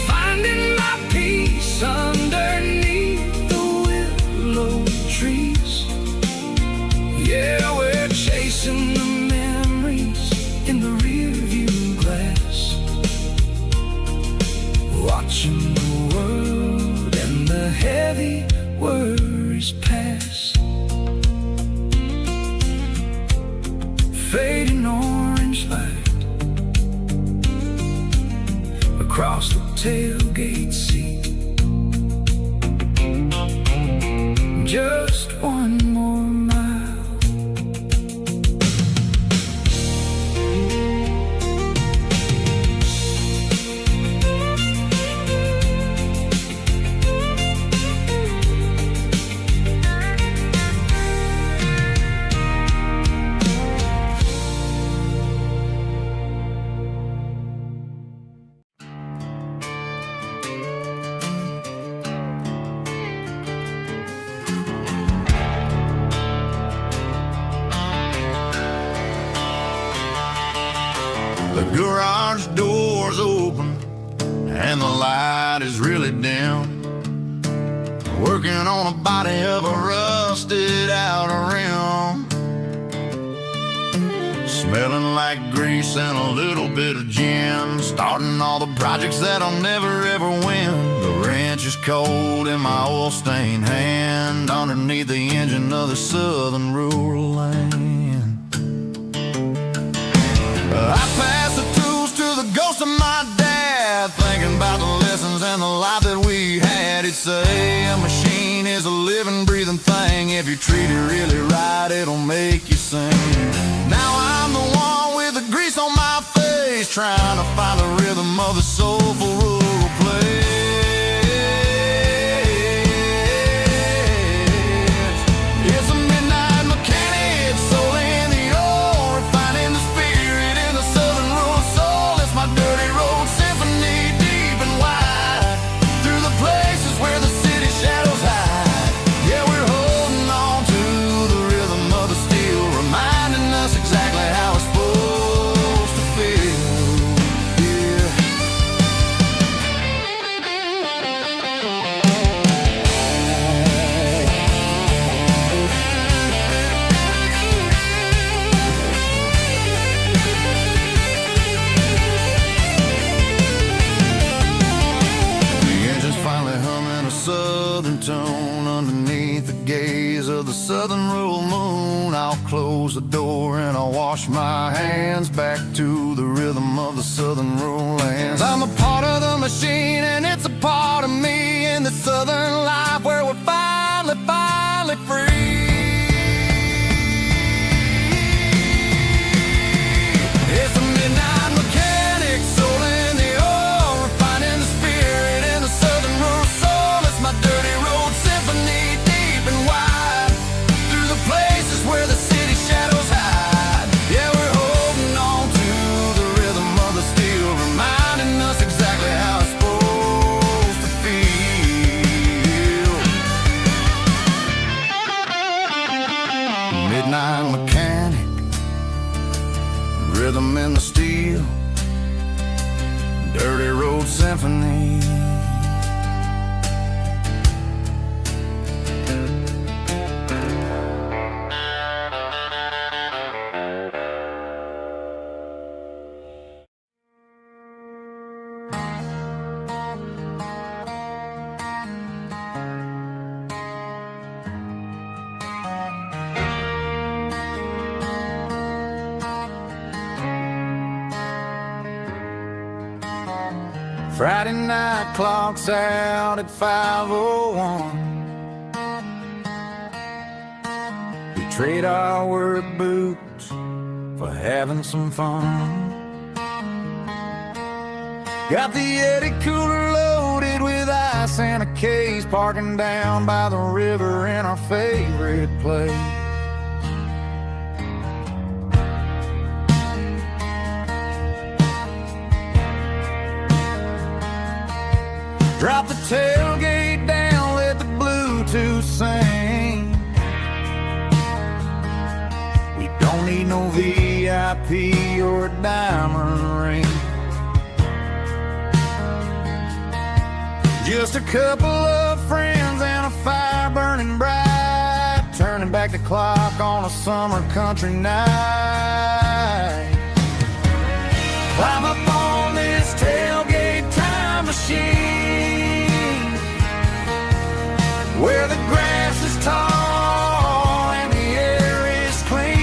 finding my peace underneath the willow trees. Yeah, we're chasing the memories in the rearview glass, watching the world and the heavy worries pass. Fading orange light across the tailgate seat, just one more mile. The garage door's open and the light is really dim, working on a body of a rusted out rim, smelling like grease and a little bit of gin, starting all the projects that I'll never ever win. The wrench is cold in my oil-stained hand, underneath the engine of the southern rural land. I pass the tools to the ghost of my dad, thinking about the lessons and the life that we had. He'd say a machine is a living, breathing thing, If you treat it really right, it'll make you sing. Now I'm the one with the grease on my face, trying to find the rhythm of a soulful rural place. It's a midnight mechanic, soul in the ore, refining the spirit in the southern rural soul. It's my dirty road symphony, deep and wide, through the places where the city shadows hide. Yeah, we're holding on to the rhythm of the steel, reminding us exactly how it's supposed to feel. Yeah. The engine's finally humming a southern tone underneath the gaze of the southern rural moon. I'll close the door and I'll wash my hands back to the rhythm of the southern rural lands. I'm a part of the machine and it's a part of me in the southern life where we're finally free. It's a midnight mechanic, soul in the ore, refining the spirit in the southern rural soul. It's my dirty road symphony, deep and wide, through the places where the city shadows hide. Yeah, we're holding on to the rhythm of the steel, reminding us exactly how it's supposed to feel. Midnight mechanic, rhythm in the steel, dirty road symphony. Friday night clock's out at 5:01. We trade our work boots for having some fun. Got the Yeti cooler loaded with ice and a case, parking down by the river in our favorite place. Drop the tailgate down, let the Bluetooth sing. We don't need no VIP or a diamond ring. Just a couple of friends and a fire burning bright, turning back the clock on a summer country night. Climb up on this tailgate time machine, where the grass is tall and the air is clean.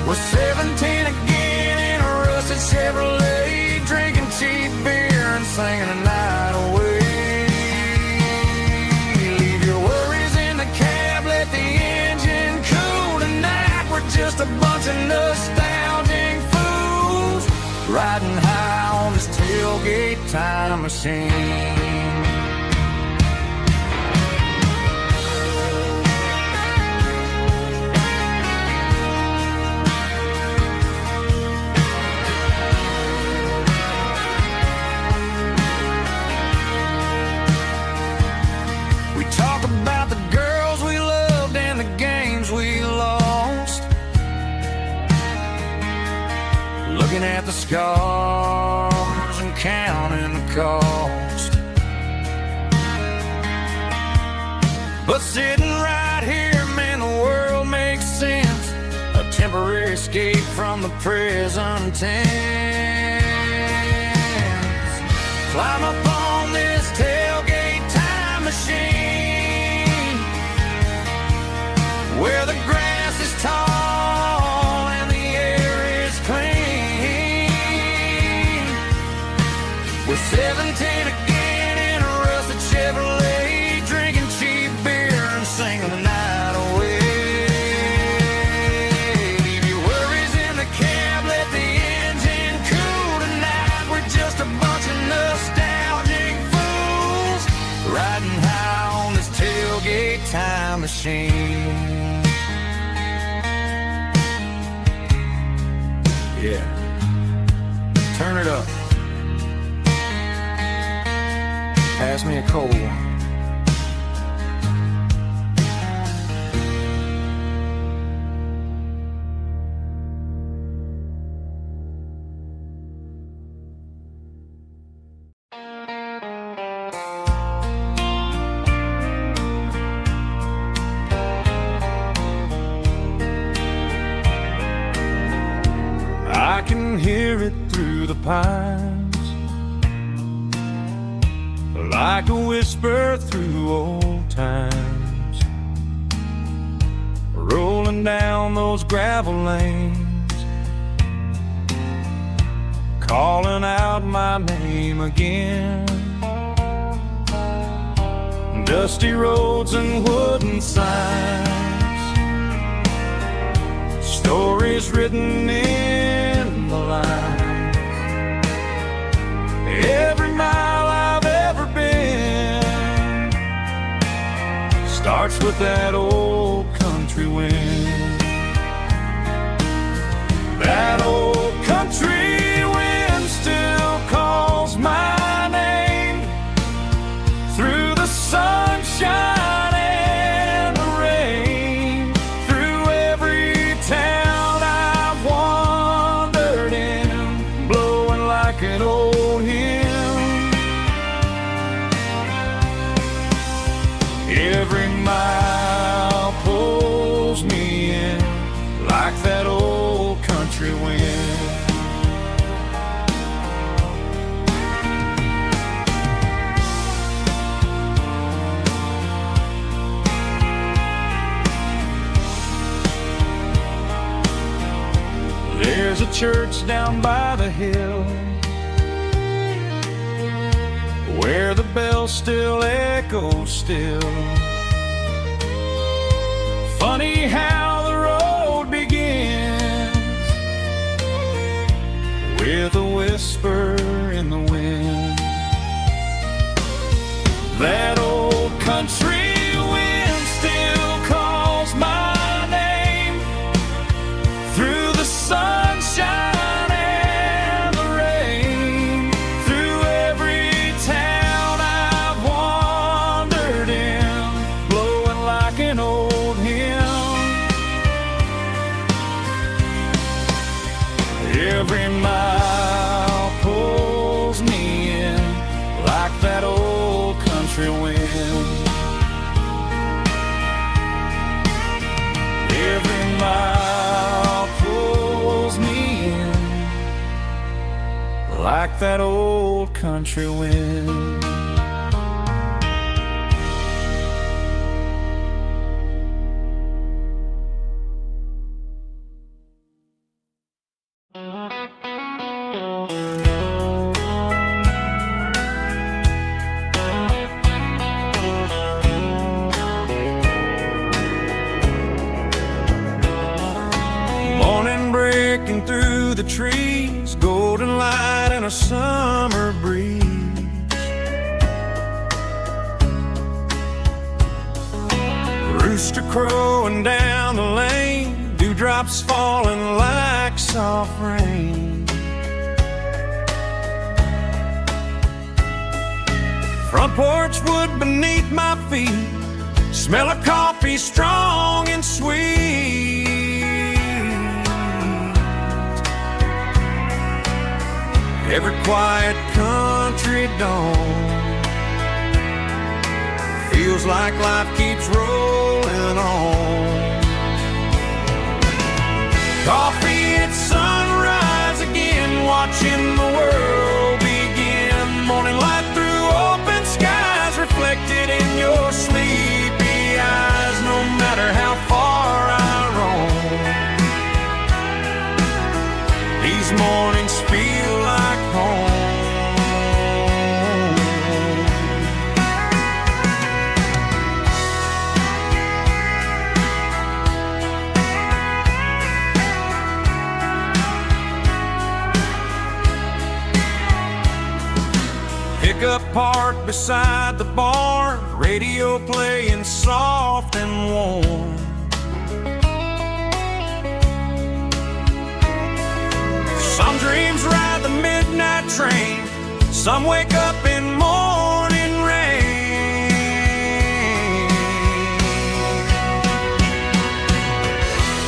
We're 17 again in a rusted Chevrolet, drinking cheap beer and singing the night away. Leave your worries in the cab, let the engine cool tonight. We're just a bunch of nostalgic fools, riding high on this tailgate time machine. We talk about the girls we loved and the games we lost, looking at the scars and counting the cost. But sitting right here, man, the world makes sense, a temporary escape from the present tense. Climb up on this tailgate time machine, where the grass is tall and the air is clean. We're 17 again in a rusted Chevrolet, drinking machine. Yeah, turn it up. Pass me a cold one. I can hear it through the pines, like a whisper through old times, rolling down those gravel lanes, calling out my name again. Dusty roads and wooden signs, stories written in the lines. Every mile I've ever been starts with that old country wind. That old country wind still calls my name through the sunshine and the rain, through every town I've wandered in, blowing like an old hymn. Every mile pulls me in like that old country wind. There's a church down by the hill where the bells still echo still. Funny how the road begins with a whisper in the wind. That old country wind still calls my name through the sunshine and the rain, through every town I've wandered in, blowing like an old hymn. Every mile pulls me in like that old country wind. Every mile pulls me in like that old country wind. Morning breaking through the trees, golden light and a summer breeze. Rooster crowing down the lane, dewdrops falling like soft rain. Front porch wood beneath my feet, smell of coffee strong and sweet. Every quiet country dawn feels like life keeps rolling on. Coffee at sunrise again, watching the world begin. Morning light through open skies, reflected in your sleepy eyes. No matter how far I roam, these mornings feel like home. pickup parked beside the barn, radio playing soft and warm. Some dreams ride the midnight train, some wake up in morning rain.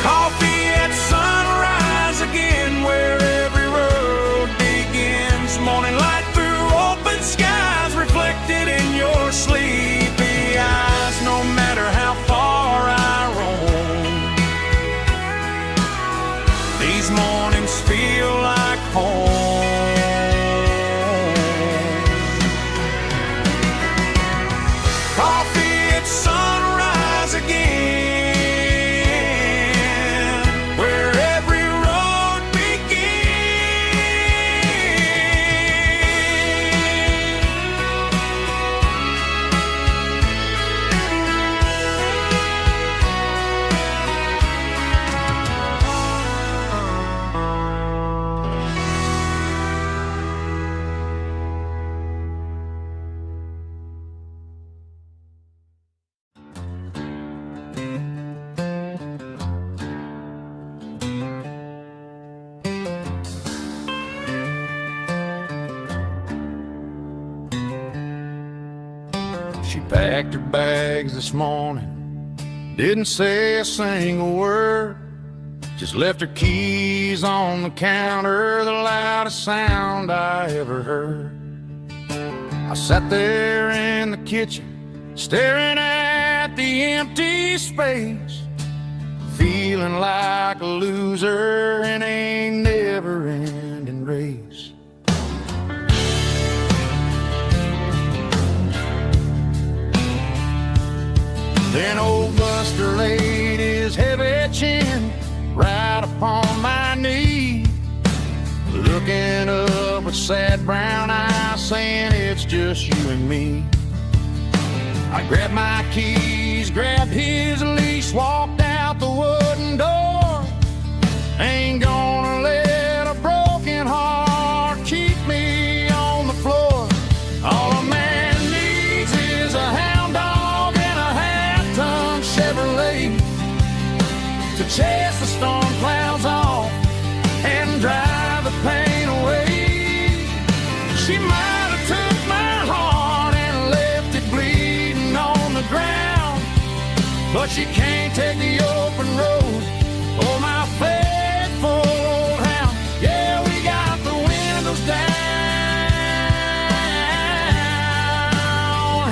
Coffee at sunrise again, where every road begins. Morning light through open skies, reflected in your sleepy eyes. No matter how far I roam, these mornings feel like home. Coffee at sunrise again, where every road She packed her bags this morning, didn't say a single word, just left her keys on the counter, the loudest sound I ever heard. I sat there in the kitchen, staring at the empty space, feeling like a loser in a never-ending race. Then old Buster laid his heavy chin right upon my knee, looking up with sad brown eyes, saying it's just you and me. I grabbed my keys, grabbed his leash, walked out the wooden door. Ain't gonna let a broken heart keep me on the floor. All a man needs is a hound dog and a half-ton Chevrolet to chase the storm clouds off and drive the pain away. She might have took my heart and left it bleeding on the ground, but she can't take the open road or my faithful old hound. Yeah, we got the windows down,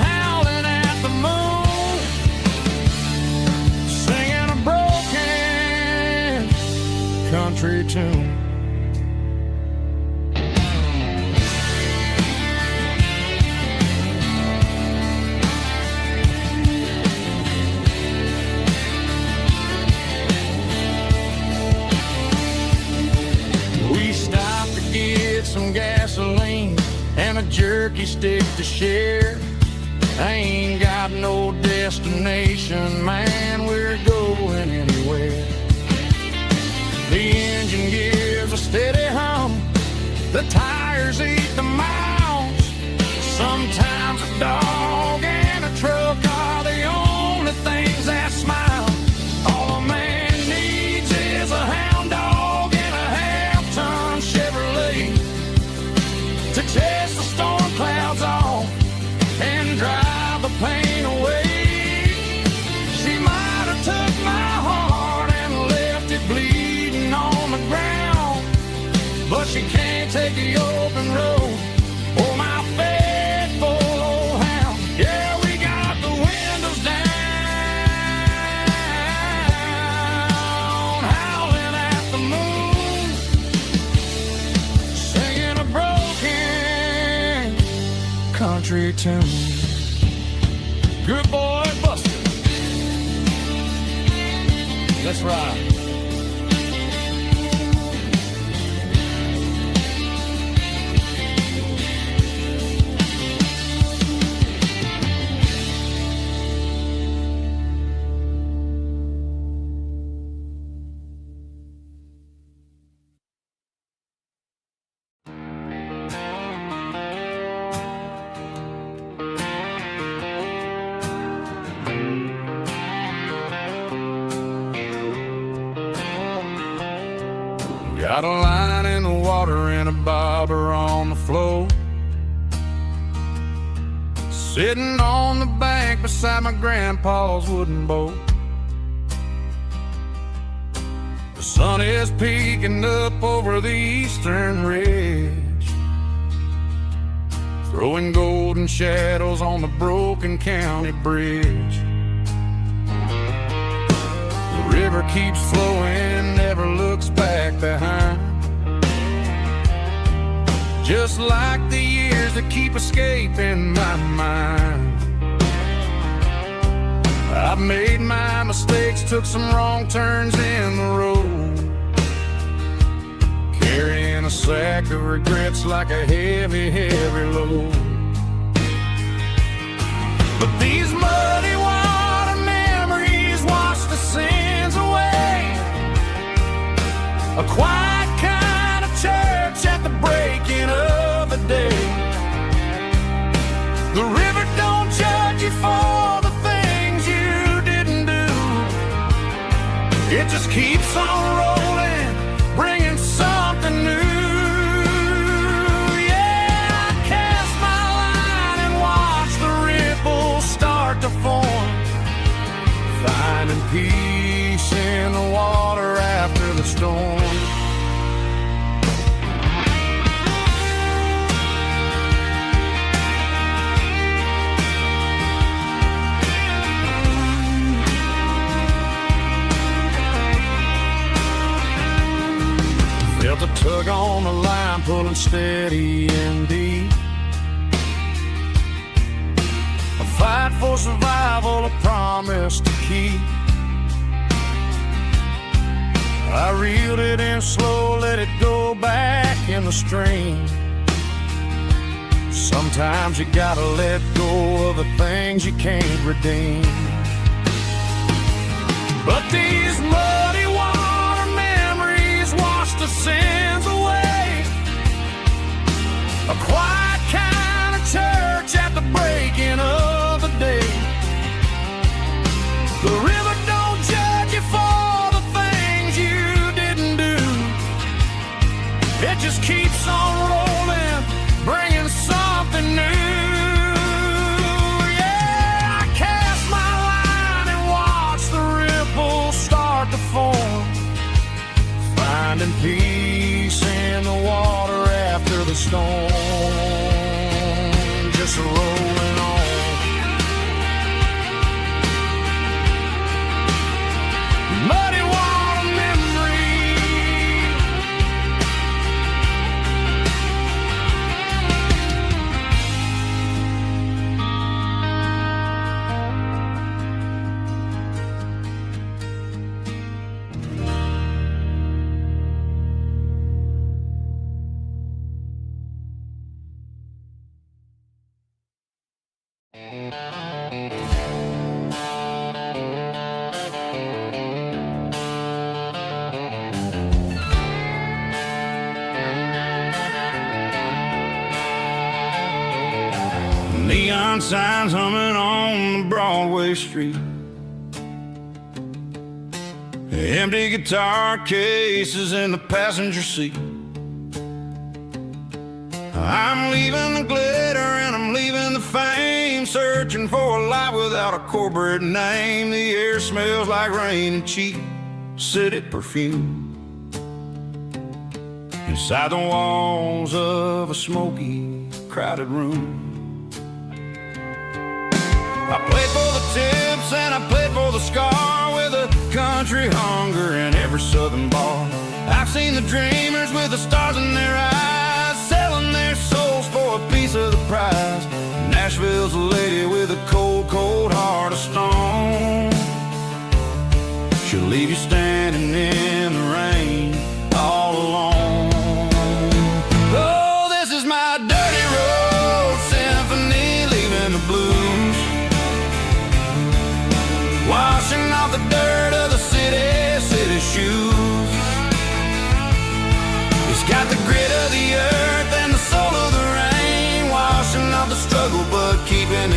howling at the moon, singing a broken country tune. Some gasoline and a jerky stick to share. I ain't got no destination, man, we're going anywhere. The engine gives a steady hum, the tires eat the miles. Sometimes a dog and a truck are the only things that smile. All a man needs is a hound dog and a half-ton Chevrolet to chase the storm clouds off and drive the pain away. She might have took my heart and left it bleeding on the ground, but she can't take the open road or my faithful old hound. Yeah, we got the windows down, howling at the moon, singing a broken country tune. Good boy, Buster. Let's ride. Got a line in the water and a bobber on the floor. Sitting on the bank beside my grandpa's wooden boat. The sun is peeking up over the eastern ridge, throwing golden shadows on the broken county bridge. The river keeps flowing, never looks back behind, just like the years that keep escaping my mind. I've made my mistakes, took some wrong turns in the road, carrying a sack of regrets like a heavy, heavy load. But these muddy water memories wash the sins away. A quiet kind of church at the breaking of the day. The river don't judge you for the things you didn't do. It just keeps on rolling, bringing something new. Yeah, I cast my line and watch the ripples start to form, finding peace in the water after the storm. Felt a tug on the line, pulling steady and deep. A fight for survival, a promise to keep. I reeled it in slow, let it go back in the stream. Sometimes you gotta let go of the things you can't redeem. But these muddy water memories wash the sins away. A quiet kind of church at the breaking of the day. The river don't judge you for the things you didn't do. It just keeps on rolling, bringing something new. Yeah, I cast my line and watch the ripples start to form, finding peace in the water after the storm. Just rolling on. Muddy water memory. Neon signs humming on Broadway Street. Empty guitar cases in the passenger seat. I'm leaving the glitter and I'm leaving the fame, searching for a life without a corporate name. The air smells like rain and cheap city perfume. Inside the walls of a smoky, crowded room. I played for the tips and I played for the scar, with a country hunger in every southern bar. I've seen the dreamers with the stars in their eyes, selling their souls for a piece of the prize. Nashville's a lady with a cold, cold heart of stone. She'll leave you standing in the rain all alone. Oh, this is my dirty road symphony, leaving the blues, washing off the dirt of the city shoes. It's got the grit of the earth and the soul of the rain, washing off the struggle but keeping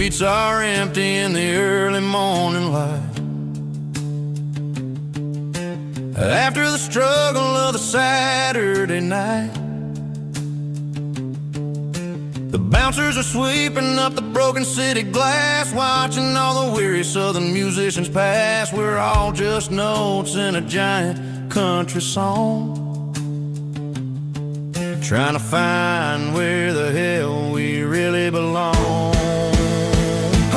streets are empty in the early morning light. After the struggle of the Saturday night, the bouncers are sweeping up the broken city glass, watching all the weary southern musicians pass. We're all just notes in a giant country song, trying to find where the hell we really belong.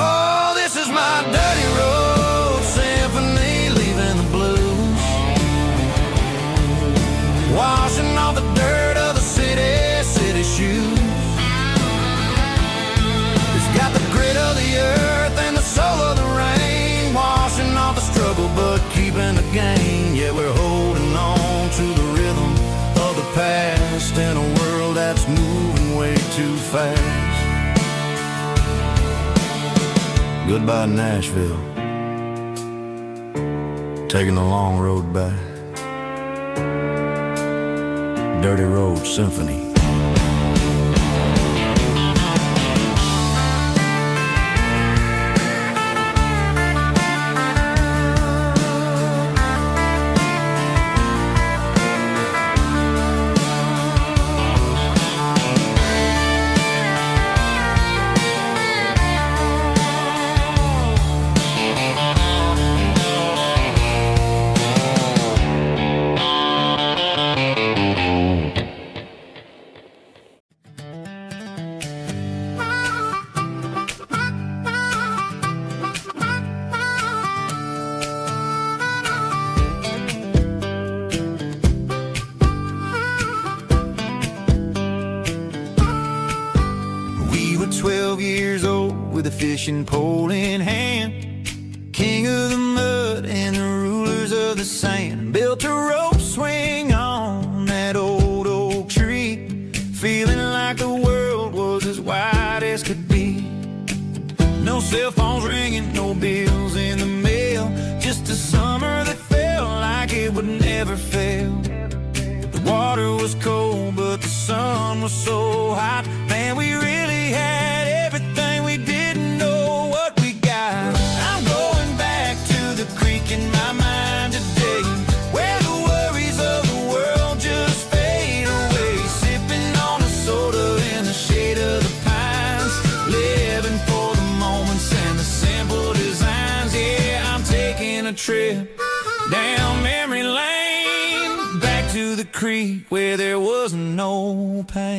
Oh, this is my dirty road symphony, leaving the blues, washing off the dirt of the city shoes. It's got the grit of the earth and the soul of the rain, washing off the struggle but keeping the gain. Yeah, we're holding on to the rhythm of the past in a world that's moving way too fast. Goodbye Nashville, taking the long road back. Dirty Road Symphony. We were 12 years old with a fishing pole in hand, king of the mud and the rulers of the sand. Built a rope swing on that old oak tree, feeling like the world was as wide as could be. No cell phones ringing, no bills in the mail, just a summer that felt like it would never fail. The water was cold, but the sun was so hot. Man, we really had everything, we didn't know what we got. I'm going back to the creek in my mind today, where the worries of the world just fade away. Sipping on a soda in the shade of the pines, living for the moments and the simple designs. Yeah, I'm taking a trip down memory lane, back to the creek where there was no pain.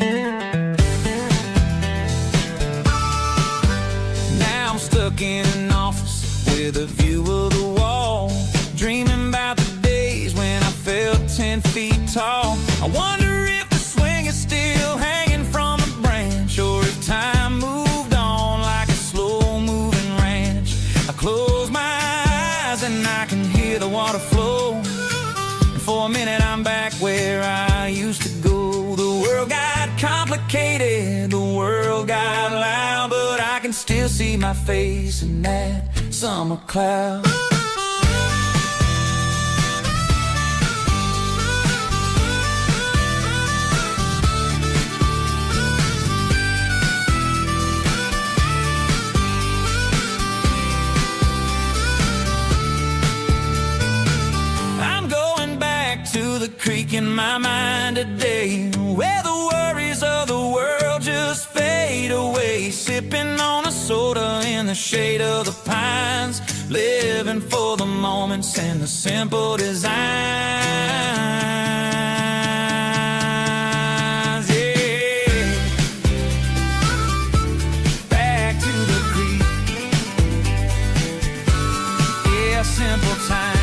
Now I'm stuck in an office with a view of the wall, dreaming about the days when I felt 10 feet tall. I wonder if the swing is still hanging from a branch, or if time moved on like a slow-moving ranch. I close my eyes and I can hear the water flow, and for a minute I'm back where I used to go. The world got complicated, the world got loud, but I can still see my face in that summer cloud. I'm going back to the creek in my mind today, where the worries of the world just fade away. Sipping on a soda in the shade of the pines, living for the moments and the simple designs. Yeah, back to the creek. Yeah, simple times.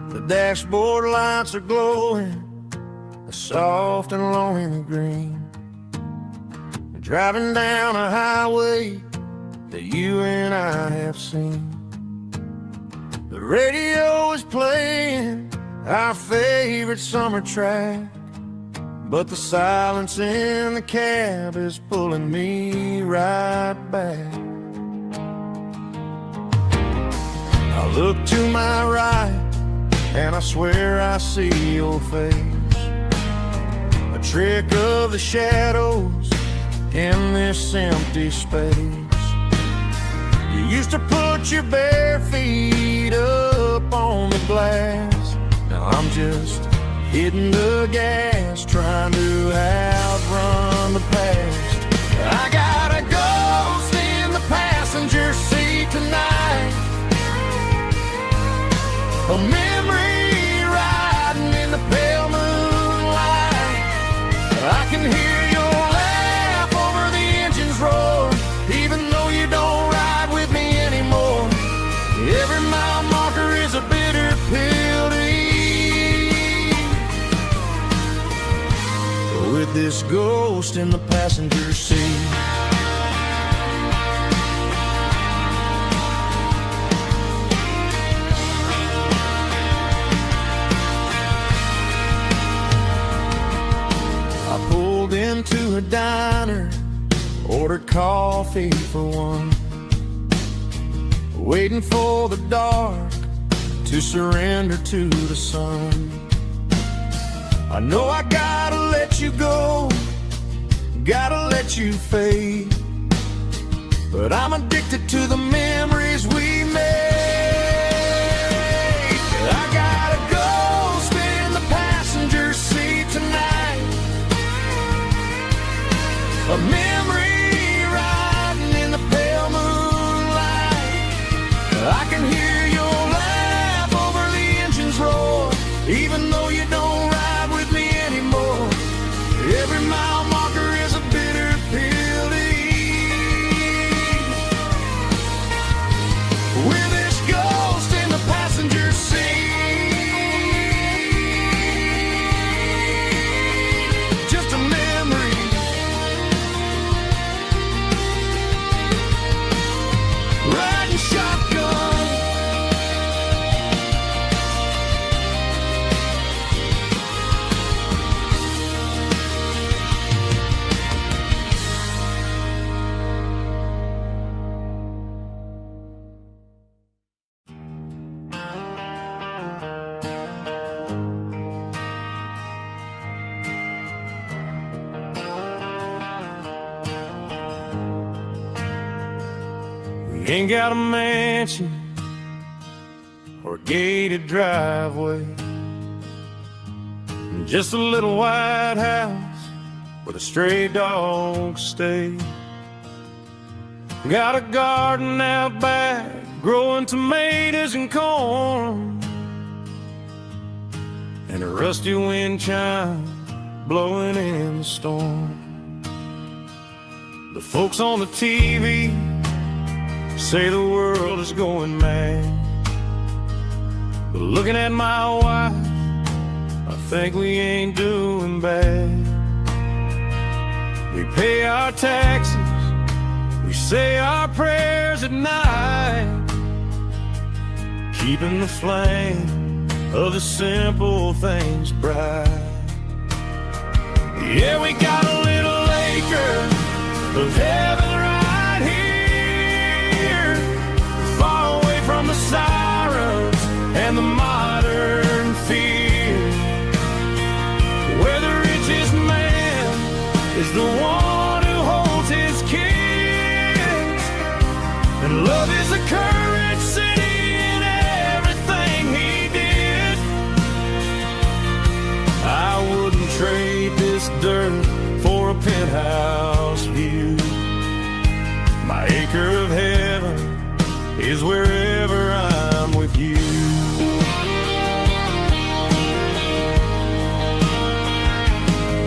The dashboard lights are glowing, a soft and lonely green. You're driving down a highway that you and I have seen. The radio is playing our favorite summer track, but the silence in the cab is pulling me right back. I look to my right and I swear I see your face, a trick of the shadows in this empty space. You used to put your bare feet up on the glass. Now I'm just hitting the gas, trying to outrun the past. I got a ghost in the passenger seat tonight, a memory riding in the pale moonlight. I can hear your laugh over the engine's roar, even though you don't ride with me anymore. Every mile marker is a bitter pill to eat, with this ghost in the passenger seat. I pulled into a diner, ordered coffee for one, waiting for the dark to surrender to the sun. I know I gotta let you go, gotta let you fade, but I'm addicted to the memories we made. I got a ghost in the passenger seat tonight, a memory riding in the pale moonlight. I can hear your laugh over the engine's roar, even though you don't ride with me anymore. Every mile marker is a bitter pill to eat, with this ghost in the passenger seat. Just a memory, riding shotgun. We ain't got a mansion or a gated driveway, just a little white house where the stray dogs stay. Got a garden out back, growing tomatoes and corn, and a rusty wind chime blowing in the storm. The folks on the TV say the world is going mad, but looking at my wife, I think we ain't doing bad. We pay our taxes, we say our prayers at night, keeping the flame of the simple things bright. Yeah, we got a little acre of heaven right here, far away from the sirens and the modern fear, where the richest man is the one who holds his kids, and love is a courage city in everything he did. I wouldn't trade this dirt for a penthouse view. My acre of heaven is wherever I'm with you.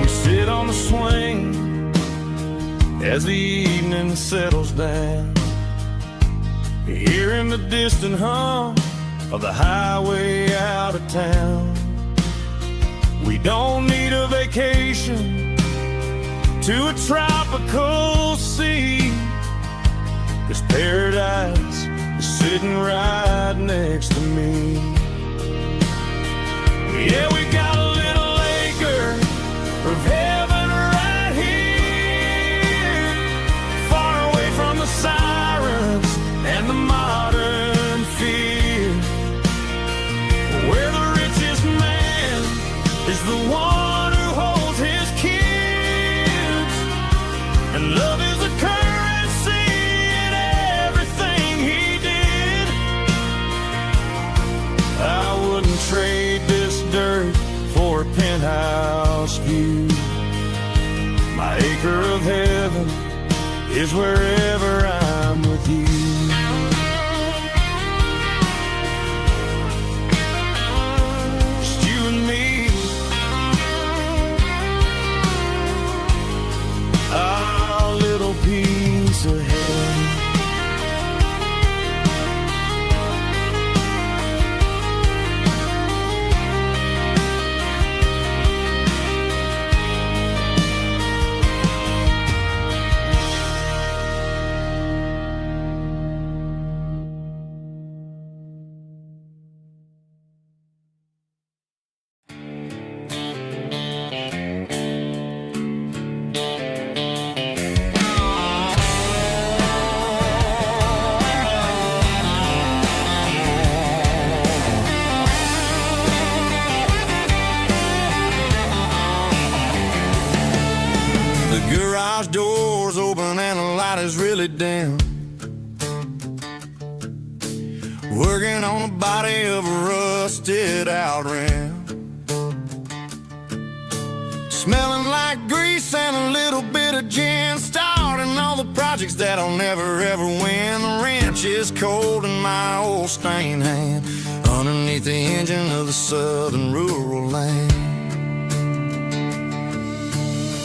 We sit on the swing as the evening settles down, hearing the distant hum of the highway out of town. We don't need a vacation to a tropical sea, 'cause paradise is sitting right next to me. Yeah, we got a little acre of heaven right here, far away from the sirens and the modern fear, where the richest man is the one who holds his kids, and love is the currency in everything he did. I wouldn't trade this dirt for a penthouse view. My acre of heaven is wherever I'm with you. Just you and me, our little piece of heaven. The garage door's open and the light is really dim. Working on the body of a rusted out rim. Smelling like grease and a little bit of gin. Starting all the projects that I'll never ever win. The wrench is cold in my old stained hand, underneath the engine of the southern rural land.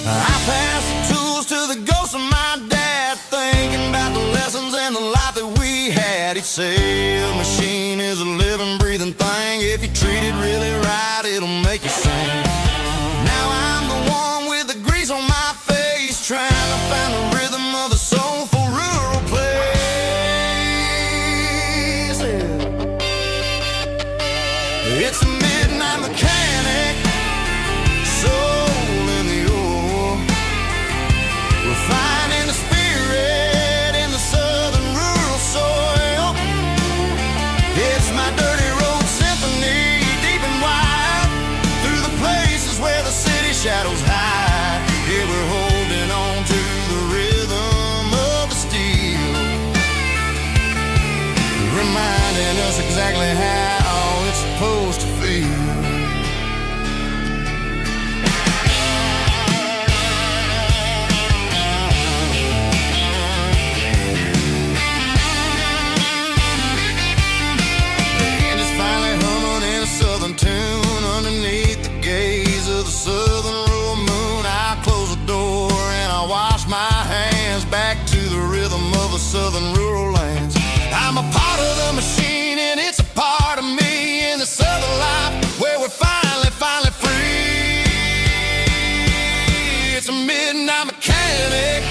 I pass the tools to the ghost of my dad, thinking about the lessons and the life that we had. He'd say a machine is a living, breathing thing. If you treat it really right, it'll make you sing. Now I'm the one with the grease on my face, trying to find the rhythm of the soulful rural place. It's a midnight mechanic, soul in the ore, refining the spirit in the southern rural soil. It's my dirty road symphony, deep and wide, through the places where the city shadows hide. Yeah, we're holding on to the rhythm of the steel, reminding us exactly how it's supposed to feel. Tune underneath the gaze of the southern rural moon. I close the door and I wash my hands, back to the rhythm of the southern rural lands. I'm a part of the machine and it's a part of me, in the southern life where we're finally free. It's a midnight mechanic,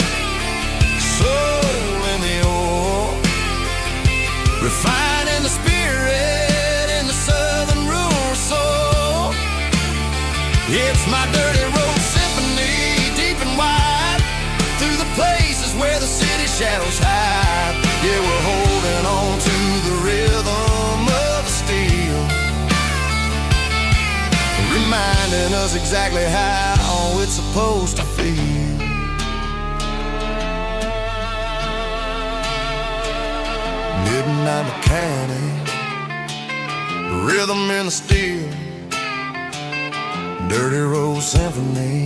soul in the ore, refining the spirit in the southern rural soul. It's my dirty road symphony, deep and wide, through the places where the city shadows hide. Yeah, we're holding on to the rhythm of the steel, reminding us exactly how it's supposed to feel. Midnight mechanic, rhythm in the steel, dirty road symphony.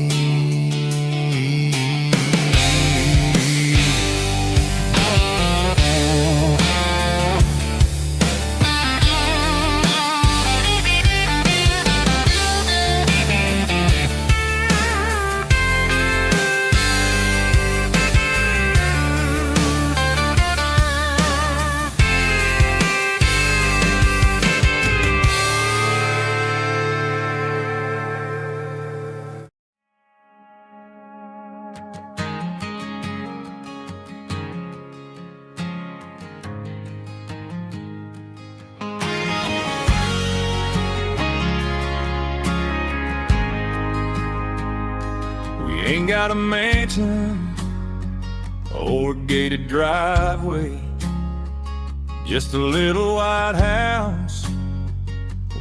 Ain't got a mansion or a gated driveway, just a little white house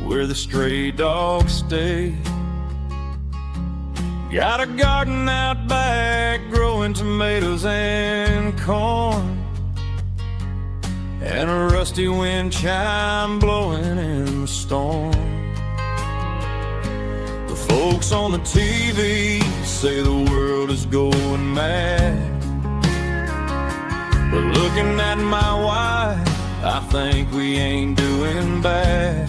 where the stray dogs stay. Got a garden out back growing tomatoes and corn, and a rusty wind chime blowing in the storm. The folks on the TV say the world is going mad, but looking at my wife, I think we ain't doing bad.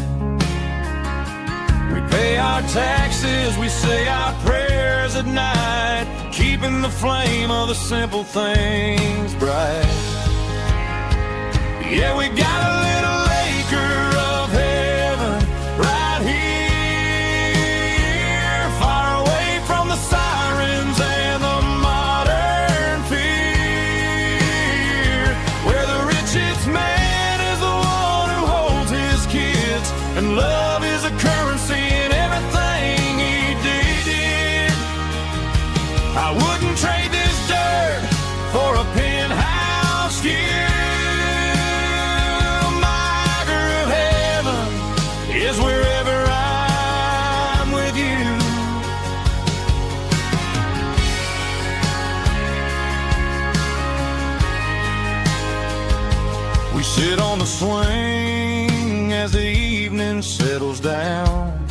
We pay our taxes, we say our prayers at night, keeping the flame of the simple things bright. Yeah, we got a little acre of heaven right here, far away from the sirens and the modern fear, where the richest man is the one who holds his kids, and love is a currency in everything he did. I wouldn't trade this dirt for a penthouse view. Is wherever I'm with you. We sit on the swing as the evening settles down,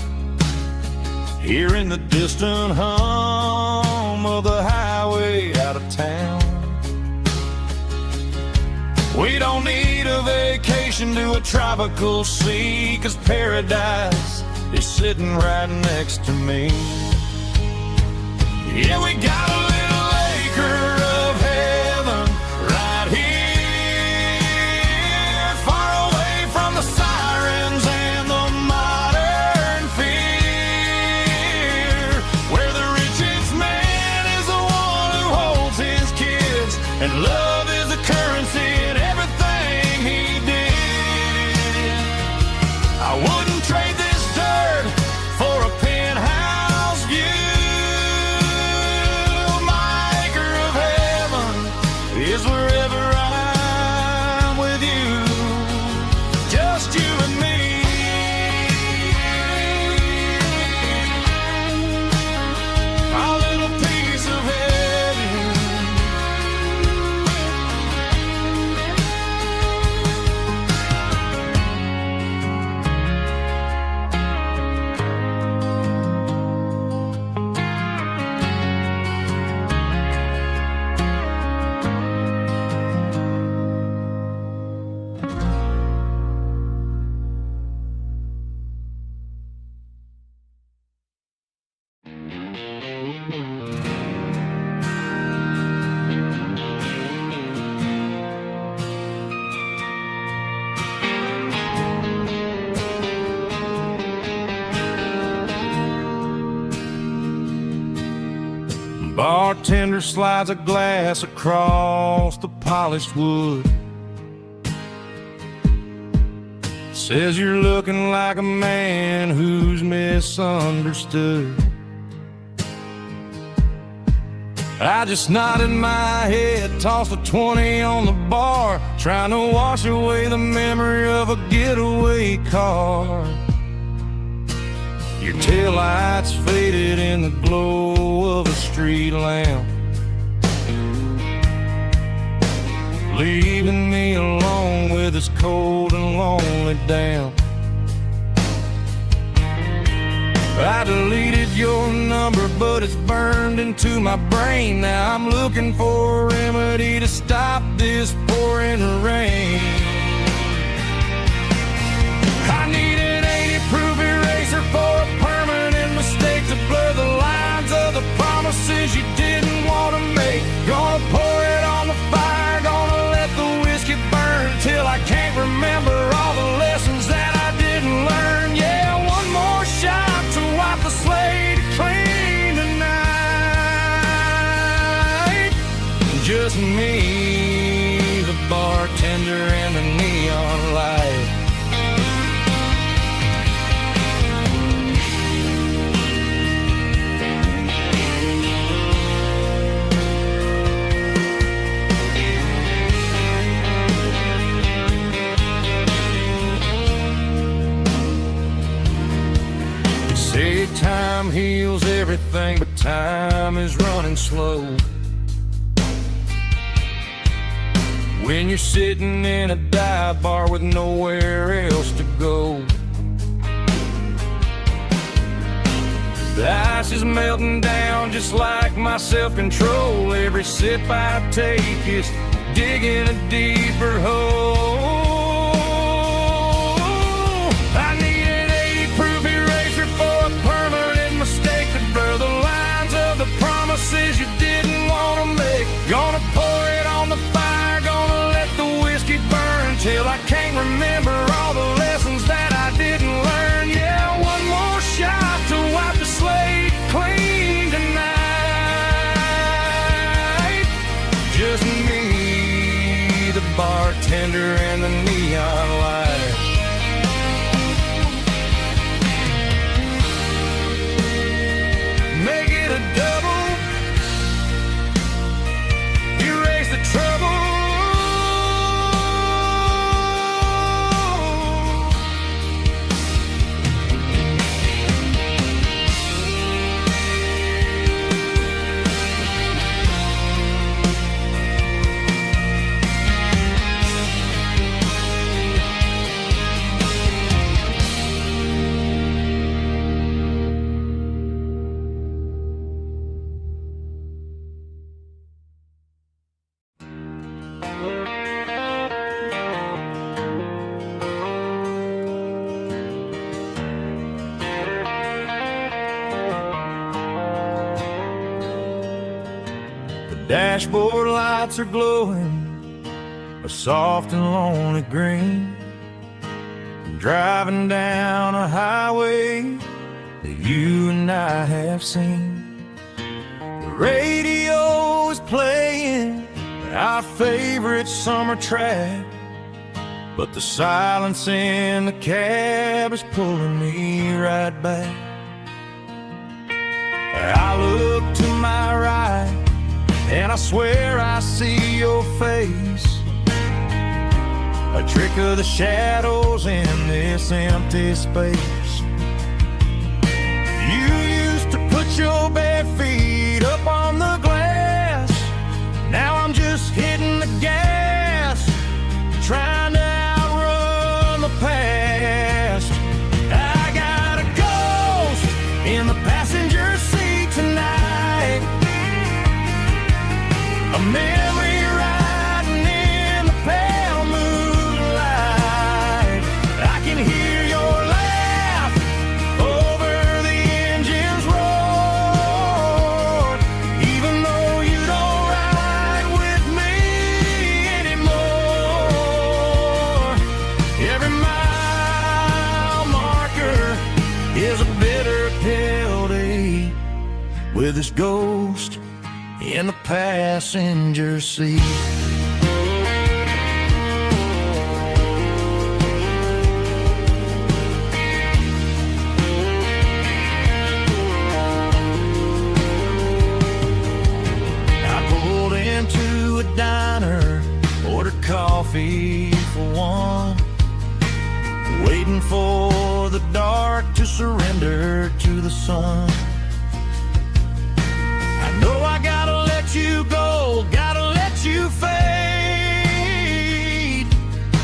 hearing the distant hum of the highway out of town. We don't need a vacation to a tropical sea, 'cause paradise is sitting right next to me. Yeah, we got a little acre of heaven right here, far away from the sirens and the modern fear, where the richest man is the one who holds his kids, and love is a currency in everything he did. I wouldn't trade this dirt for a penthouse view. My acre of heaven is wherever I'm with you, just you and me. A little piece of heaven. Bartender slides a glass across the polished wood, says you're looking like a man who's misunderstood. I just nodded my head, tossed a 20 on the bar, trying to wash away the memory of a getaway car. Your taillights faded in the glow of a street lamp, leaving me alone with this cold and lonely damp. I deleted your number, but it's burned into my brain. Now I'm looking for a remedy to stop this pouring rain. I need an 80-proof eraser for a permanent mistake, to blur the lines of the promises you didn't want to make. Gonna pour it on the fire, gonna let the whiskey burn till I can't remember all the lessons that I didn't learn. Yeah, one more shot to wipe the slate clean tonight. Just me, the bartender, and the neon light. time heals everything, but time is running slow. When you're sitting in a dive bar with nowhere else to go, the ice is melting down just like my self-control. Every sip I take is digging a deeper hole. I need an 80-proof eraser for a permanent mistake to blur the lines of the promises you didn't want to make. Gonna pour it on the fire, gonna let the whiskey burn till I can't remember all the lessons that I didn't learn. Yeah, one more shot to wipe the slate clean tonight. Just me, the bartender, and the neon light. Make it a double, erase the trouble. Dashboard lights are glowing a soft and lonely green. I'm driving down a highway that you and I have seen. The radio is playing our favorite summer track, but the silence in the cab is pulling me right back. I look to my right and I swear I see your face, a trick of the shadows in this empty space. You used to put your bare feet up on the glass. Now I'm just hitting the gas, trying to outrun the past. I got a ghost in the passenger seat tonight, a memory riding in the pale moonlight. I can hear your laugh over the engine's roar, even though you don't ride with me anymore. Every mile marker is a bitter pill to eat, with this ghost in the passenger seat. I pulled into a diner, ordered coffee for one, waiting for the dark to surrender to the sun. I know I gotta let you go, gotta let you fade,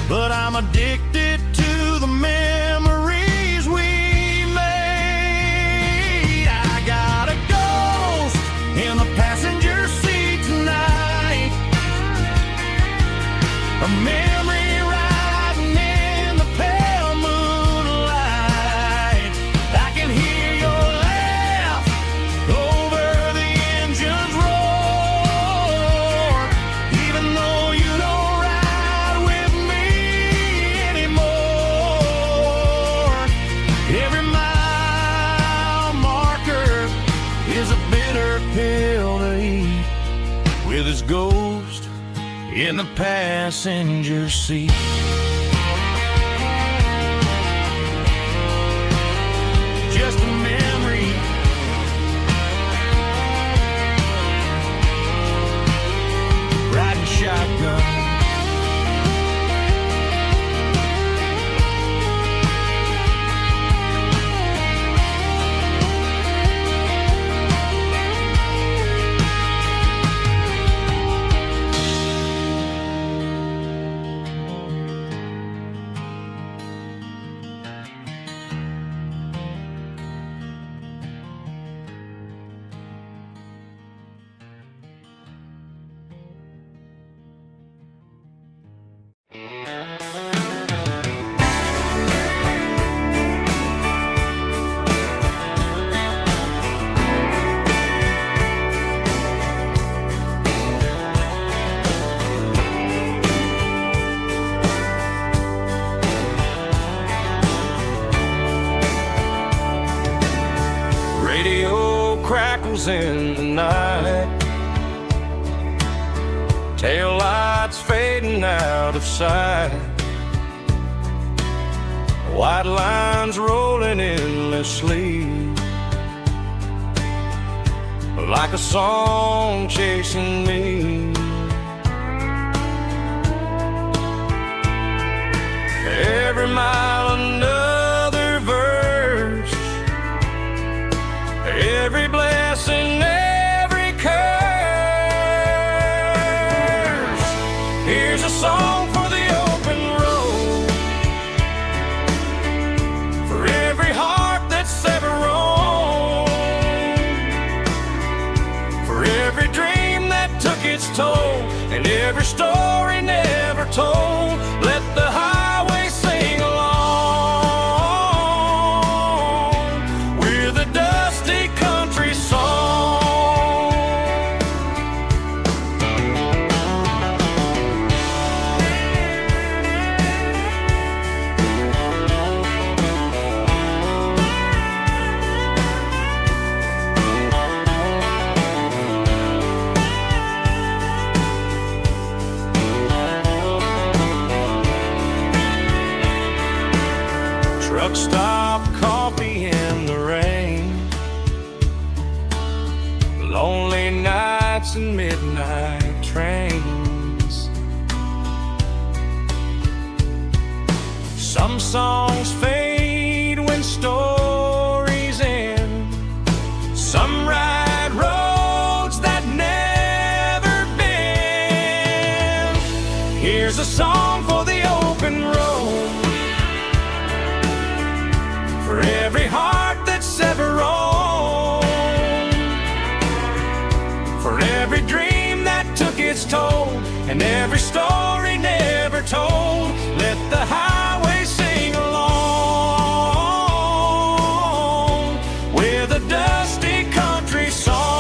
but I'm addicted to the memories we made. I got a ghost in the passenger seat tonight, a memory riding in the pale moonlight. I can hear your laugh over the engine's roar, even though you don't ride with me anymore. Every mile marker is a bitter pill to eat, with his ghost in the passenger seat. Just a memory, riding shotgun. flashes in the night, tail lights fading out of sight, white lines rolling endlessly, like a song chasing me. Every mile another verse, every blessing, every curse. Here's a song for the open road, for every heart that's ever roamed, for every dream that took its toll, and every story never told. Let the highway sing along with a dusty country song. Truck stop, coffee in the rain, lonely nights and midnight trains. Some songs fade when stories end, some ride roads that never bend. Here's a song for the open road, for every heart that's ever roamed, for every dream that took its toll, and every story never told. Let the highway sing along with a dusty country song.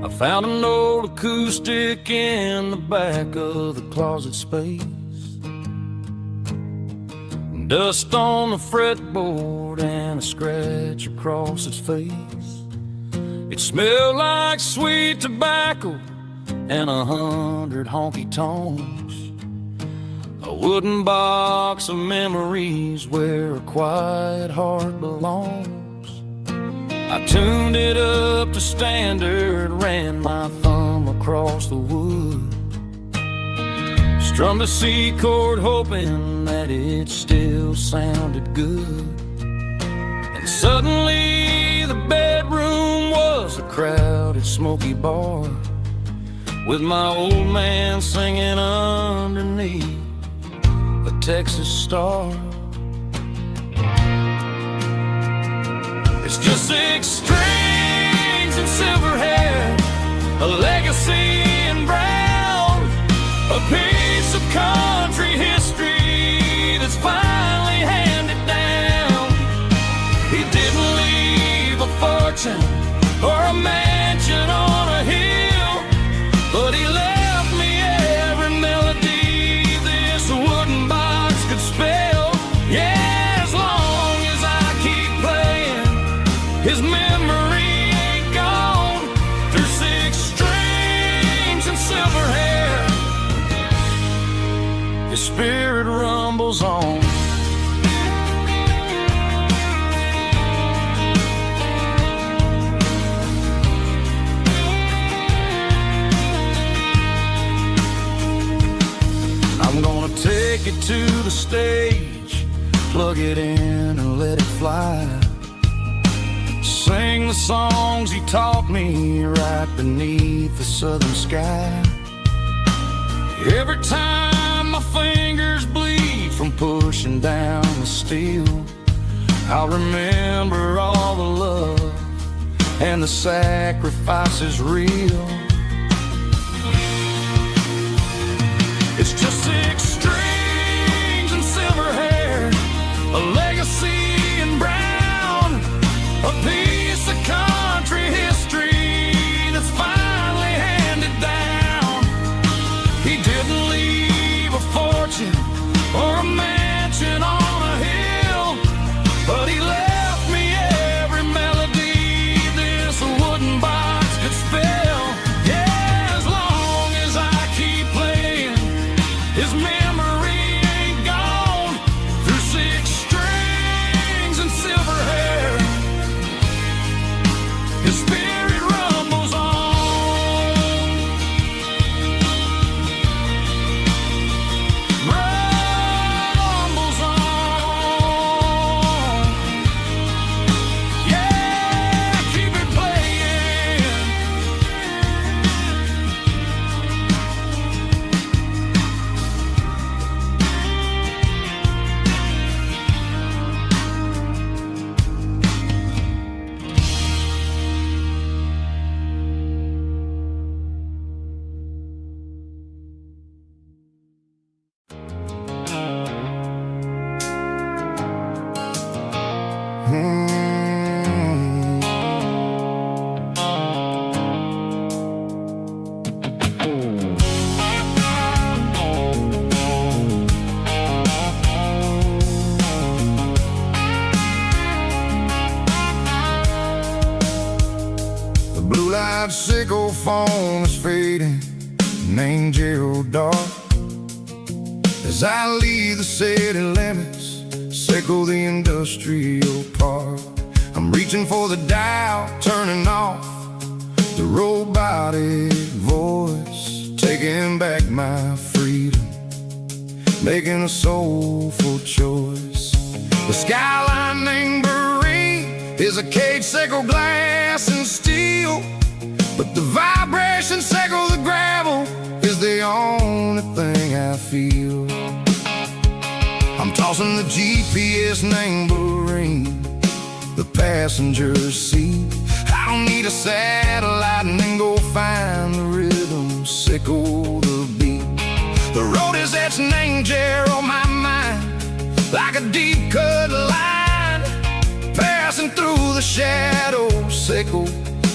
I found an old acoustic in the back of the closet space, dust on the fretboard and a scratch across its face. It smelled like sweet tobacco and 100 honky tonks, a wooden box of memories where a quiet heart belongs. I tuned it up to standard, ran my thumb across the wood, strummed a C chord hoping that it still sounded good. And suddenly the bedroom was a crowded smoky bar, with my old man singing underneath the Texas star. It's just 6 strings and silver hair, a legacy in brown, a piece of country history that's finally handed down. He didn't leave a fortune or a mansion on a hill, but he left me every melody this wooden box could spell. Yeah, as long as I keep playing, his memory ain't gone. Through 6 strings and silver hair, it to the stage, plug it in and let it fly. Sing the songs he taught me right beneath the southern sky. Every time my fingers bleed from pushing down the steel, I'll remember all the love and the sacrifice is real. It's just 6 strings and silver hair, a legacy in brown, a piece of country history that's finally handed down. He didn't leave a fortune or a mansion on a hill, but he left me every melody this wooden box could spell. Yeah, as long as I keep playing, his memory ain't gone. Through 6 strings and silver hair, his spirit rumbles on. Rumbles on. Yeah, keep it playing. The blue light sickle phone is fading, name Gerald dark. As I leave the city limits, sickle the industrial park. I'm reaching for the dial, turning off the robotic voice, taking back my freedom, making a soulful choice. The skyline named Marine is a cage, sickle glass and steel, but the vibration sickle the gravel is the only thing I feel. I'm tossing the GPS named Marine, the passenger seat. I don't need a satellite and then go find the rhythm, sickle the beat. The road is etched named Jer on my mind, like a deep cut line, passing through the shadows, sickle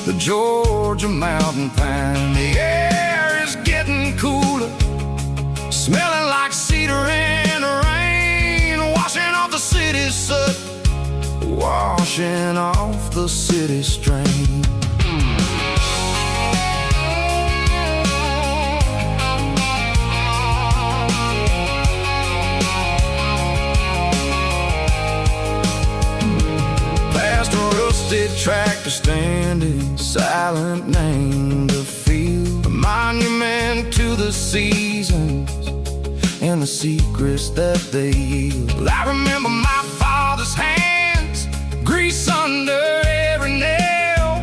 the Georgia mountain pine. The air is getting cooler, smelling like cedar in the rain, washing off the city's soot, washing off the city strain. Past a rusted tractor standing silent, named the field, a monument to the seasons and the secrets that they yield. I remember my father's hands, grease under every nail,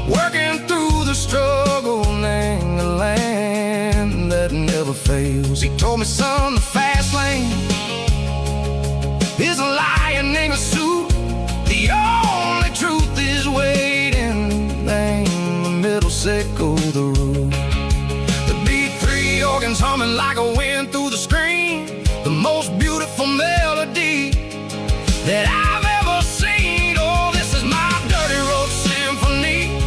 working through the struggle, name the land that never fails. He told me, son, the fast lane is a lion in a suit. The only truth is waiting, name the middle, sickle the root. The B3 organs humming like a wind through the screen, the most beautiful melody that I've ever seen. Oh, this is my dirty road symphony,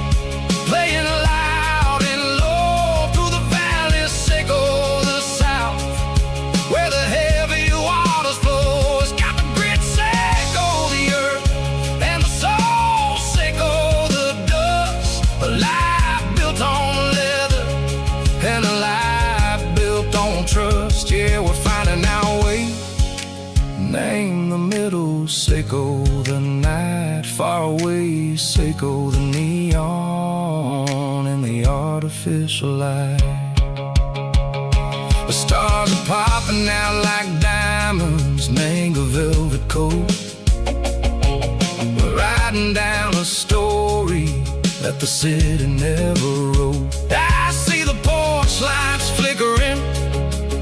playing loud and low through the valleys, sickle the south, where the heavy waters flow. It's got the grit, sickle the earth, and the soul, sickle the dust. A life built on leather and a life built on trust. Yeah, we're finding our way, name the middle, sickle the night, far away, sickle the neon and the artificial light. The stars are popping out like diamonds. that the city never wrote. I see the porch lights flickering,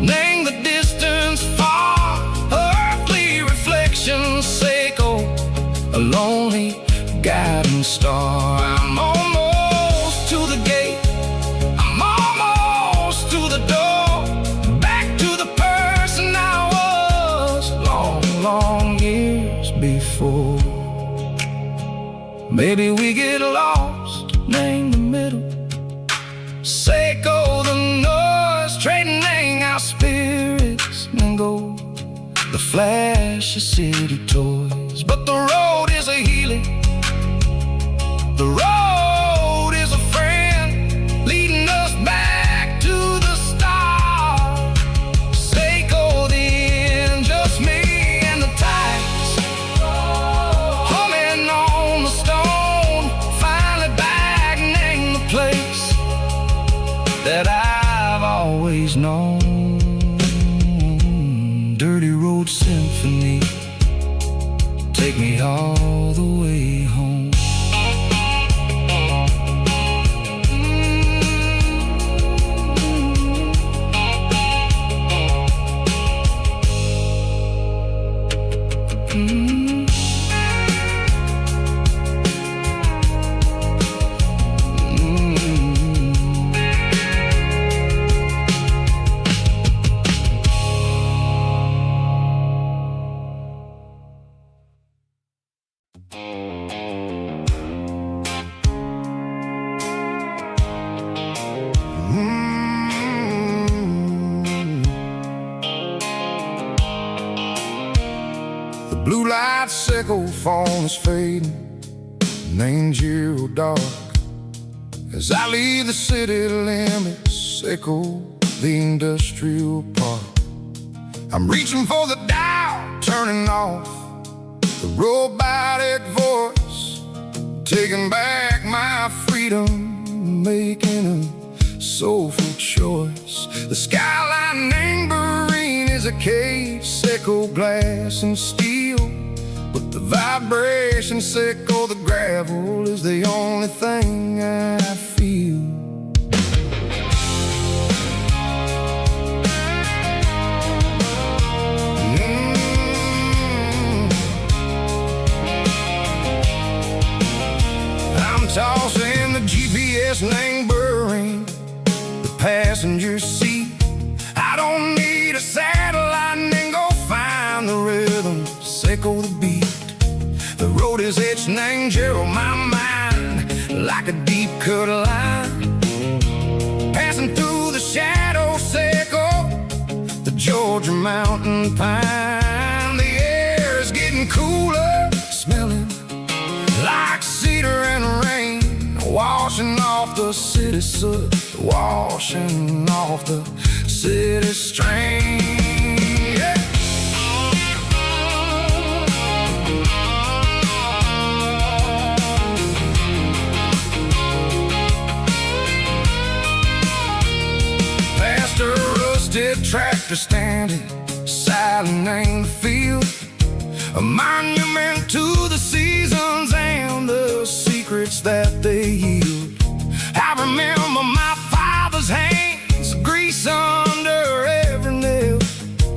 name the distance far, earthly reflections echo, a lonely guiding star. I'm almost to the gate, I'm almost to the door, back to the person I was long, long years before. Maybe we get lost, name the middle, Seiko the noise, trading our spirits and go the flash of city toys. But the road is a healing, the road is a friend, leading us back to the start. Seiko the end, just me and the tides, humming on the stone. Finally back, name the place that I've always known. Dirty Road Symphony, take me all the way home. Blue light sickle phone is fading, named you dark. As I leave the city limits, echo the industrial park. I'm reaching for the dial, turning off the robotic voice, taking back my freedom, making a soulful choice. The skyline named Marine is a case, echo glass and steel, but the vibration sickle, the gravel is the only thing I feel. I'm tossing the GPS named Burring, the passenger seat. I don't need a satellite and go find the rhythm, sickle the beat. The road is etched named Gerald, my mind, like a deep cut line. Passing through the shadow sickle, the Georgia mountain pine. The air is getting cooler, smelling like cedar and rain, washing off the city soot, washing off the city strain. Yeah. Past a rusted tractor standing silent in the field, a monument to the seasons and the secrets that they yield. I remember my father's hands, grease under every nail,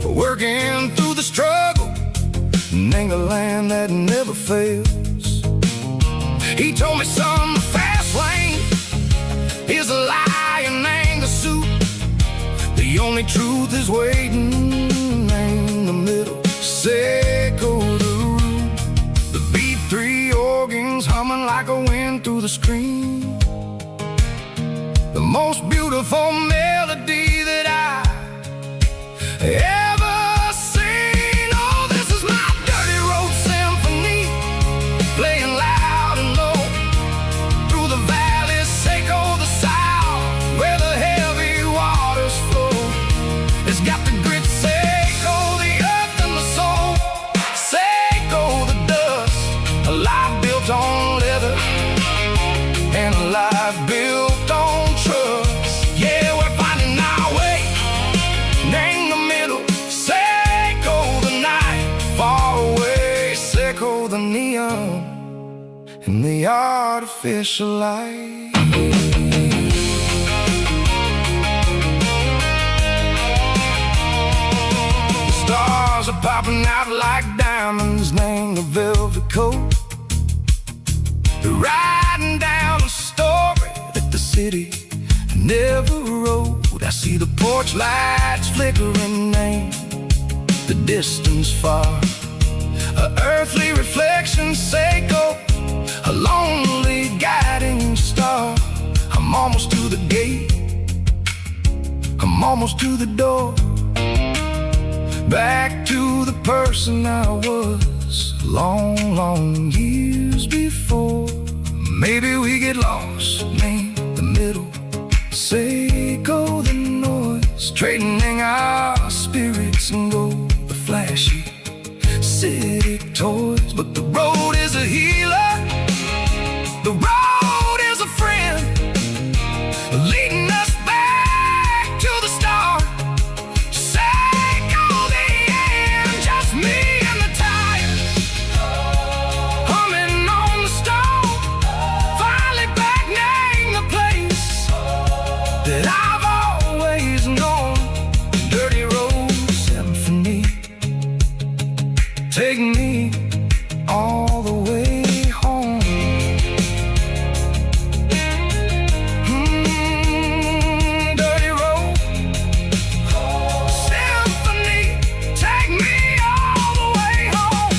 working through the struggle, name the land that never fails. He told me, son, the fast lane is a lie and ain't the suit. The only truth is waiting in the middle, sickle the root. The B3 organs humming like a wind through the screen, the most beautiful melody that I ever seen. Oh, this is my Dirty Road Symphony, playing loud and low through the valleys, Seiko the south, where the heavy waters flow. It's got the grit, Seiko the earth and the soul, Seiko the dust, a life built on leather and a life built on trust. Yeah, we're finding our way, name the middle, in the artificial light. The stars are popping out like diamonds, named the velvet coat. They're riding down a story that the city never wrote. I see the porch lights flickering, name the distance far. A earthly reflection, Seiko, a lonely guiding star. I'm almost to the gate, I'm almost to the door. Back to the person I was long, long years before. Maybe we get lost, name the middle, Seiko the noise, trading our spirits and go the flashy city toys. But the road is a healer, the road is a friend, leading us back to the start. Seiko the end, just me and the tires, humming on the stove. Finally back, name the place that I've always known. Dirty road symphony, take me all the way home. Dirty road symphony, take me all the way home.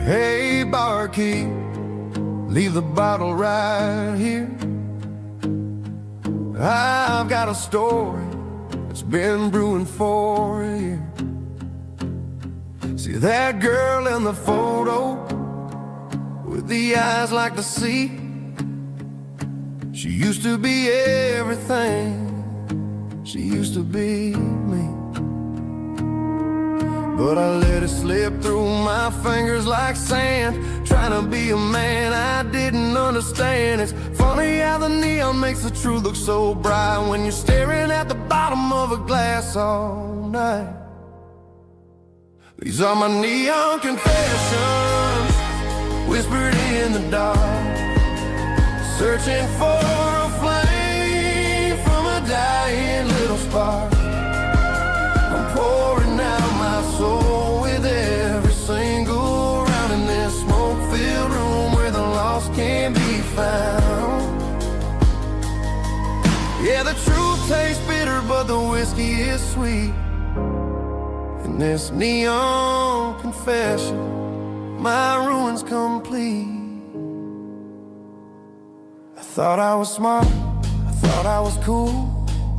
Hey, barkeep, leave the bottle right here. I've got a story that's been brewing for a year. See that girl in the photo with the eyes like the sea? She used to be everything, she used to be me. But I let it slip through my fingers like sand, trying to be a man I didn't understand. It's funny how the neon makes the truth look so bright when you're staring at the bottom of a glass all night. These are my neon confessions, whispered in the dark, searching for a flame from a dying little spark. I'm pouring out my soul with every single round in this smoke-filled room where the lost can be found. Yeah, the truth tastes bitter, but the whiskey is sweet. In this neon confession, my ruin's complete. I thought I was smart, I thought I was cool,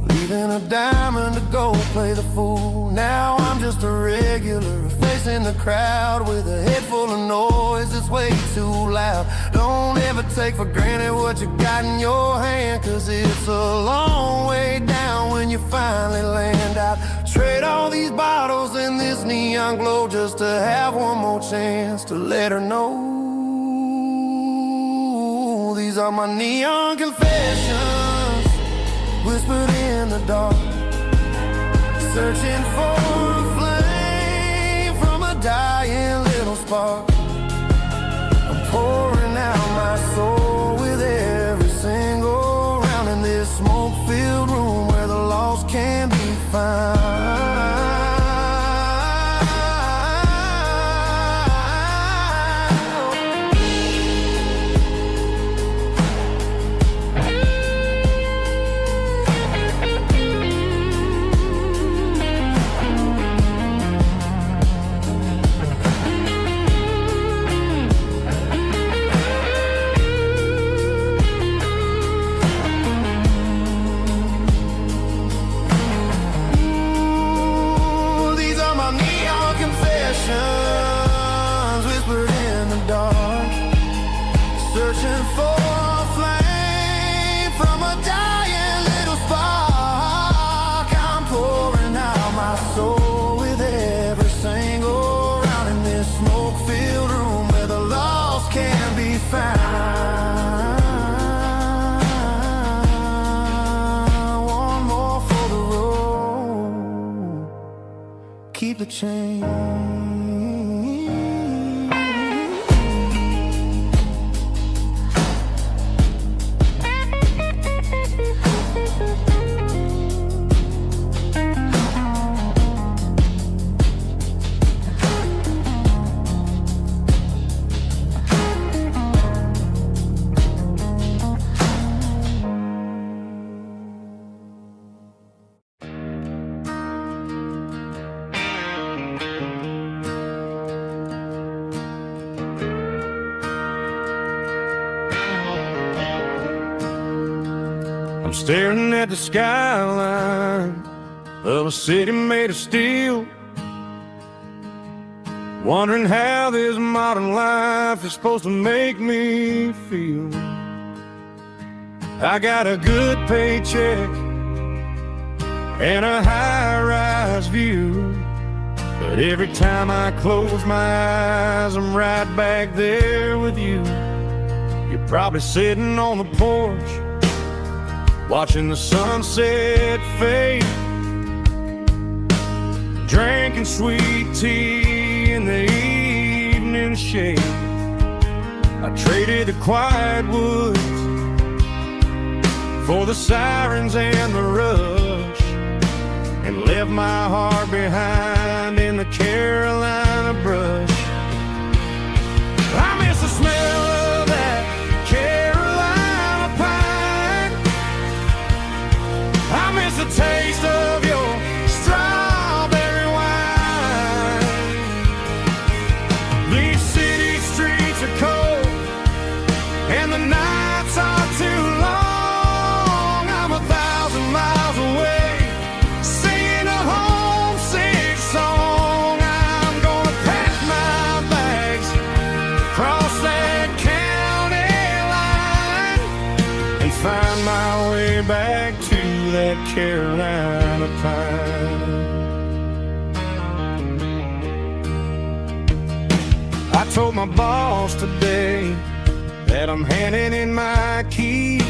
leaving a diamond to go play the fool. Now I'm just a regular, facing the crowd with a head full of noise that's way too loud. Don't ever take for granted what you got in your hand, cause it's a long way down when you finally land out. Trade all these bottles and this neon glow just to have one more chance to let her know. These are my neon confessions, whispered in the dark, searching for a flame from a dying little spark. I'm pouring out my soul with every single round in this smoke-filled room where the lost can be found. keep the change. I'm staring at the skyline of a city made of steel, wondering how this modern life is supposed to make me feel. I got a good paycheck and a high-rise view, but every time I close my eyes, I'm right back there with you. You're probably sitting on the porch, watching the sunset fade, drinking sweet tea in the evening shade. I traded the quiet woods for the sirens and the rush, and left my heart behind in the Carolina brush. I miss the smell of that Carolina pine. I miss the taste of your strawberry wine. These city streets are cold and the nights are too long. I'm 1,000 miles away, singing a homesick song. I'm gonna pack my bags, cross that county line, and find my way back to that Carolina pine. I told my boss today that I'm handing in my keys.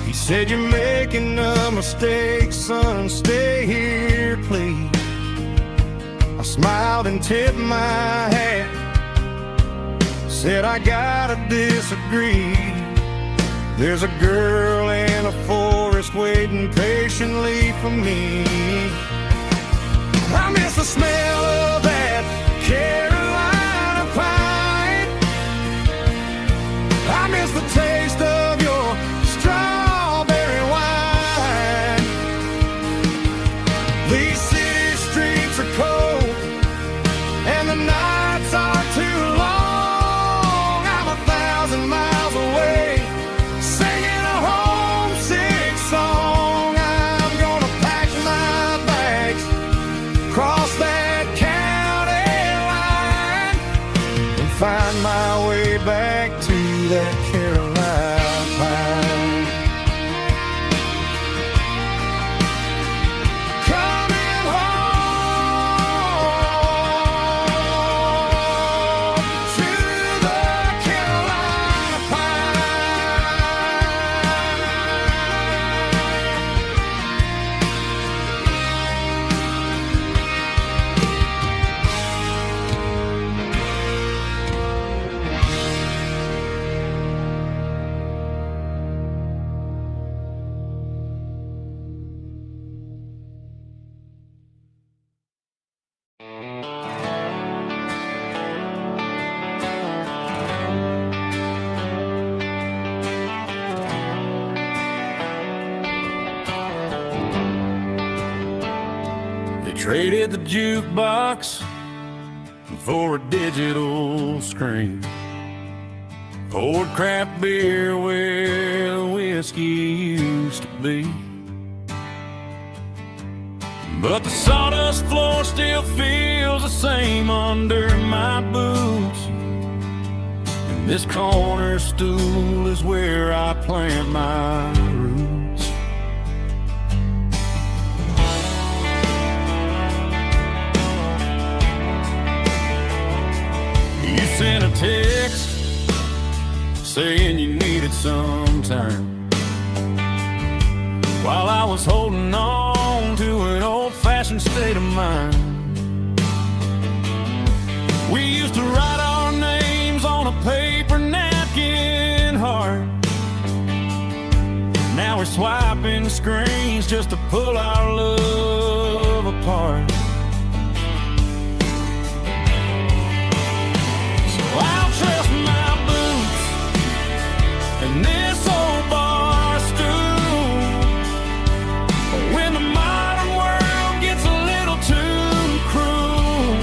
He said, "You're making a mistake, son, stay here, please." I smiled and tipped my hat, said, "I gotta disagree. There's a girl in a forest waiting patiently for me." I miss the smell of that Carolina pine. I miss the taste of your strawberry wine. These city streets are cold and the nights are too long. I'm 1,000 miles away, singing a homesick song. I'm gonna pack my bags, cross that county line, and find my way back to that Carolina pine. Coming home to the Carolina Traded the jukebox for a digital screen, poured craft beer where the whiskey used to be. But the sawdust floor still feels the same under my boots, and this corner stool is where I plant my roots. You sent a text saying you needed some time, while I was holding on to an old-fashioned old-fashioned state of mind. We used to write our names on a paper napkin heart. Now we're swiping screens just to pull our love apart. So I'll trust my boots and this old bar stool. But when the modern world gets a little too cruel,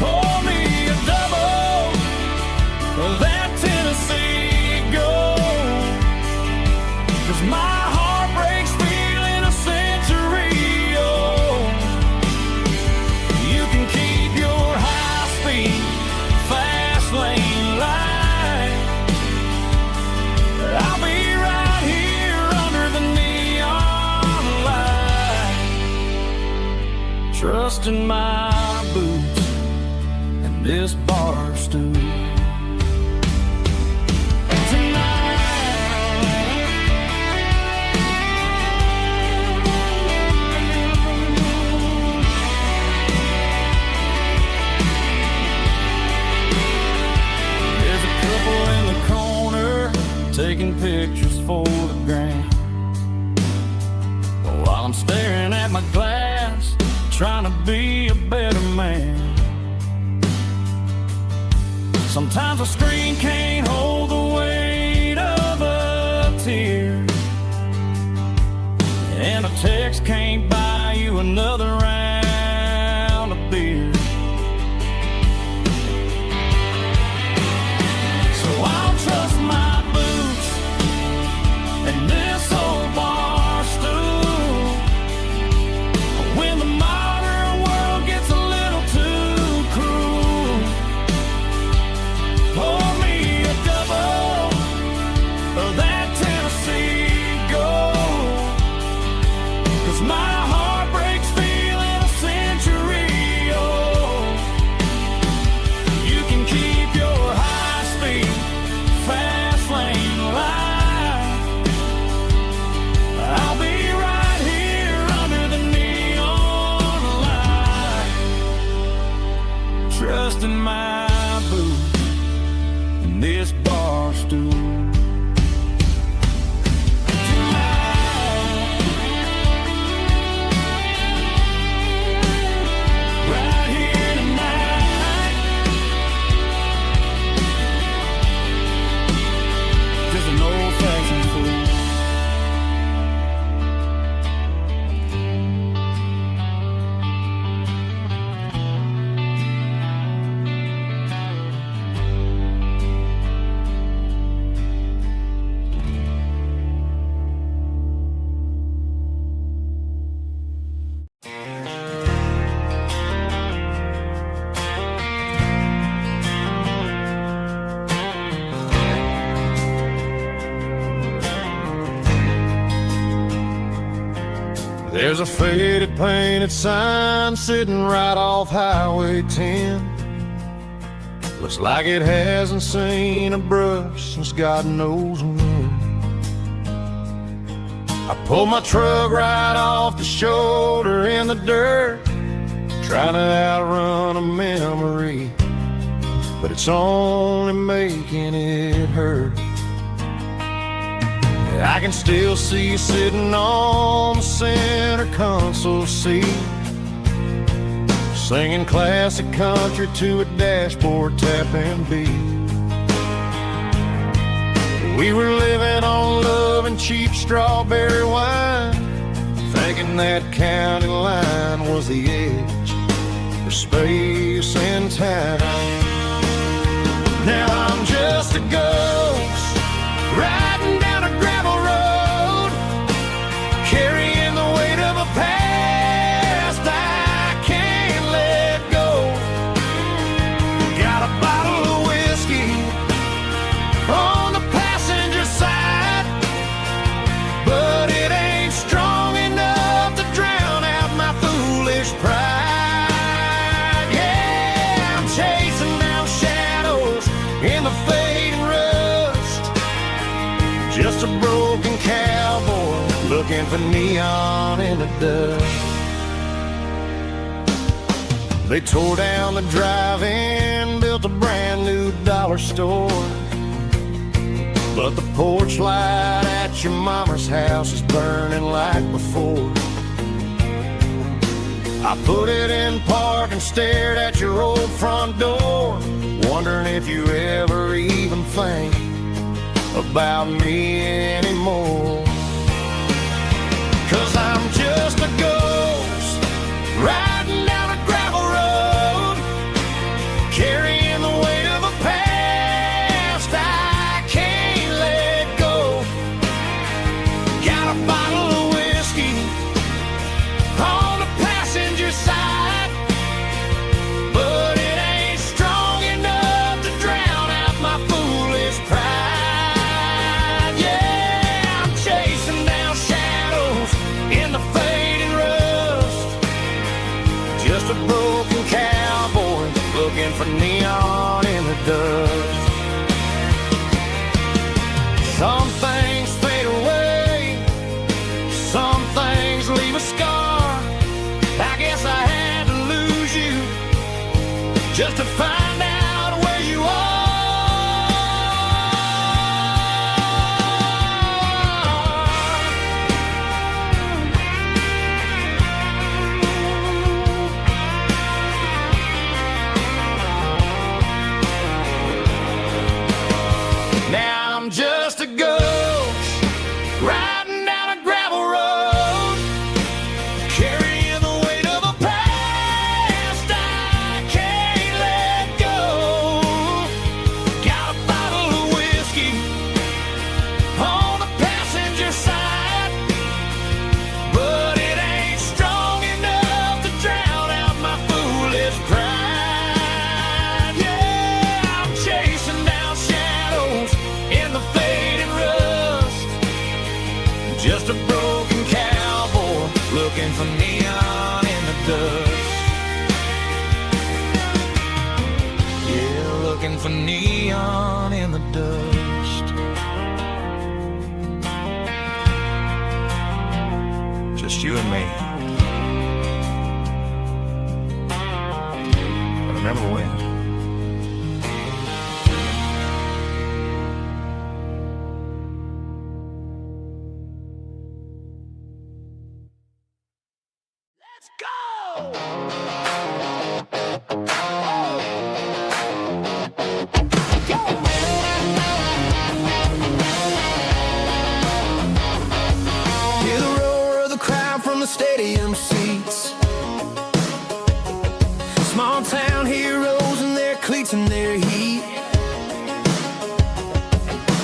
pour me a double of that Tennessee Gold. 'Cause my heart breaks feeling a century old. You can keep your high-speed, fast lane light. I'll be right here under the neon light, trusting my boots and this bar stool. Taking pictures for the gram, while I'm staring at my glass, trying to be a better man. Sometimes a screen can't hold the weight of a tear, and a text can't buy you another round of beer. So I'll trust my and this old bar stool. When the modern world gets a little too cruel, pour me a double of that Tennessee Gold. 'Cause my heart breaks feeling a century old. You can keep your high-speed, fast lane light. I'll be right here under the neon light, trusting my boots and this bar stool. Right here tonight, just an old-fashioned fool. There's a faded painted sign sitting right off Highway 10. Looks like it hasn't seen a brush since God knows when. I pulled my truck right off the shoulder in the dirt, trying to outrun a memory, but it's only making it hurt. I can still see you sitting on the center console seat, singing classic country to a dashboard tapping beat. We were living on love and cheap strawberry wine, thinking that county line was the edge for space and time. Now I'm just a ghost riding down a gravel road, carrying the weight of a past I can't let go. Got a bottle of whiskey on the passenger side, but it ain't strong enough to drown out my foolish pride. Yeah, I'm chasing down shadows in the fading rust, just a broken cowboy looking for neon in the dust. They tore down the drive-in, built a brand new dollar store. But the porch light at your mama's house is burning like before. I put it in park and stared at your old front door, wondering if you ever even think about me anymore. 'Cause I'm just a ghost riding down a gravel road, carrying the weight of a past I can't let go. Got a bottle of whiskey on the passenger side, but it ain't strong enough to drown out my foolish pride. Yeah, I'm chasing down shadows in the fading rust, just a broken cowboy looking for neon in the dust. Some things fade away, some things leave a scar. I guess I had to lose you just to find out where you are. Now I'm just a ghost riding down a gravel road, carrying the weight of a past I can't let go. Got a bottle of whiskey on the passenger side, but it ain't strong enough to drown out my foolish pride. Yeah, I'm chasing down shadows in the fading rust, just a broken cowboy looking for neon in the dust. Yeah, looking for neon in the dust. Just you and me. I remember when. Let's go! Hear the roar of the crowd from the stadium seats. Small town heroes in their cleats and their heat.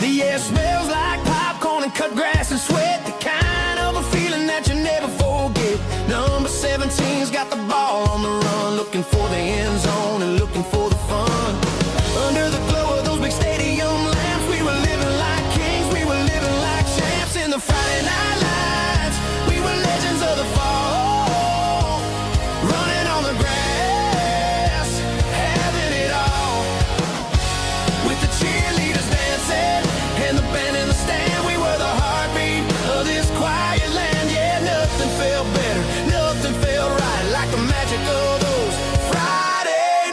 The air smells like popcorn and cut grass and sweat, the kind of a feeling that you never forget. Number 17's got the ball on the run, looking for the end zone and looking for the fun. Under the glow of those big stadium lamps, we were living like kings, we were living like champs in the Friday night lights. We were legends of the fall, running on the grass, having it all. With the cheerleaders dancing and the band in the stand, we were the heartbeat of this quiet land. Yeah, nothing felt better, nothing felt right like the magic of those Friday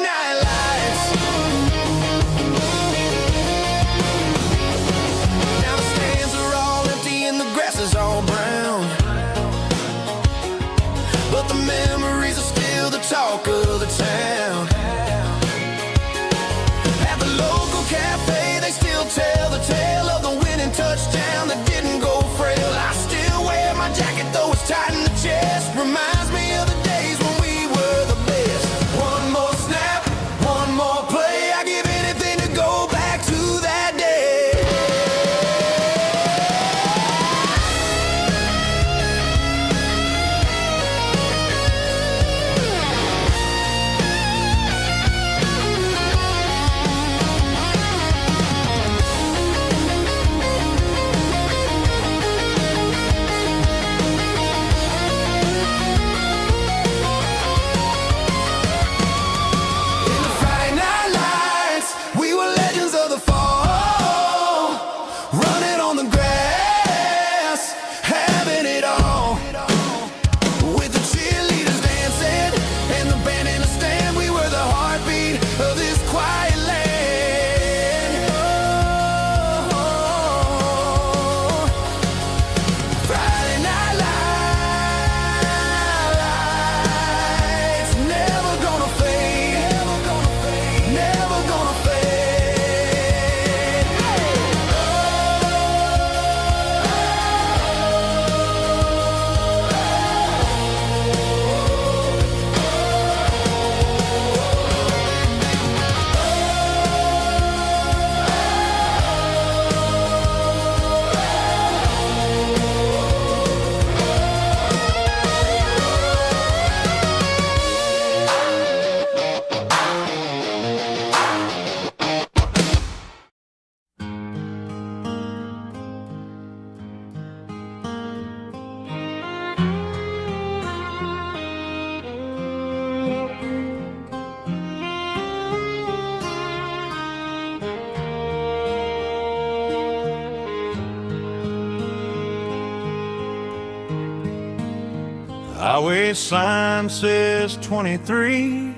Highway sign says 23,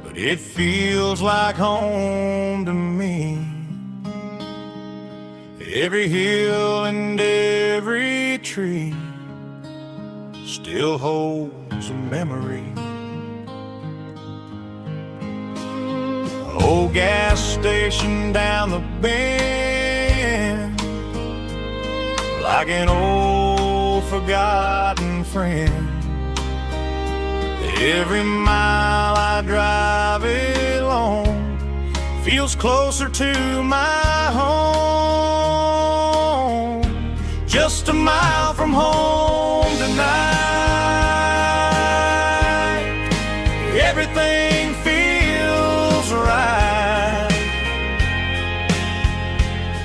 but it feels like home to me. Every hill and every tree still holds a memory. Old gas station down the bend, like an old forgotten friend. Every mile I drive it along feels closer to my home. Just a mile from home tonight, everything feels right.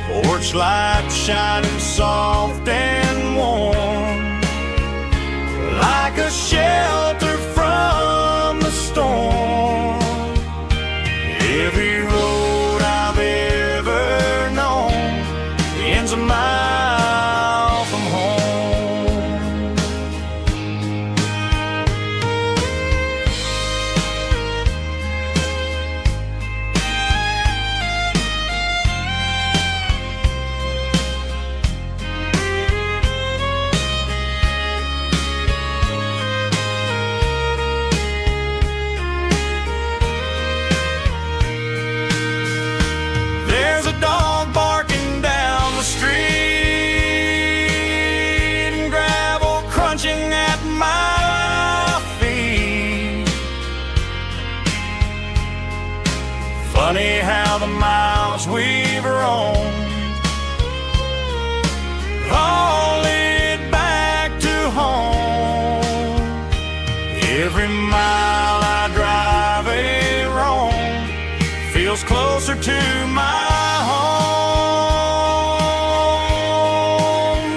Porch light shining soft and warm, like a shelter from the storm. Every road I've ever known ends a mile from home. There's a dog barking down the street, and gravel crunching at my feet. Funny how the miles we've roamed all lead back to home. Every mile I drive a roam feels closer to my home.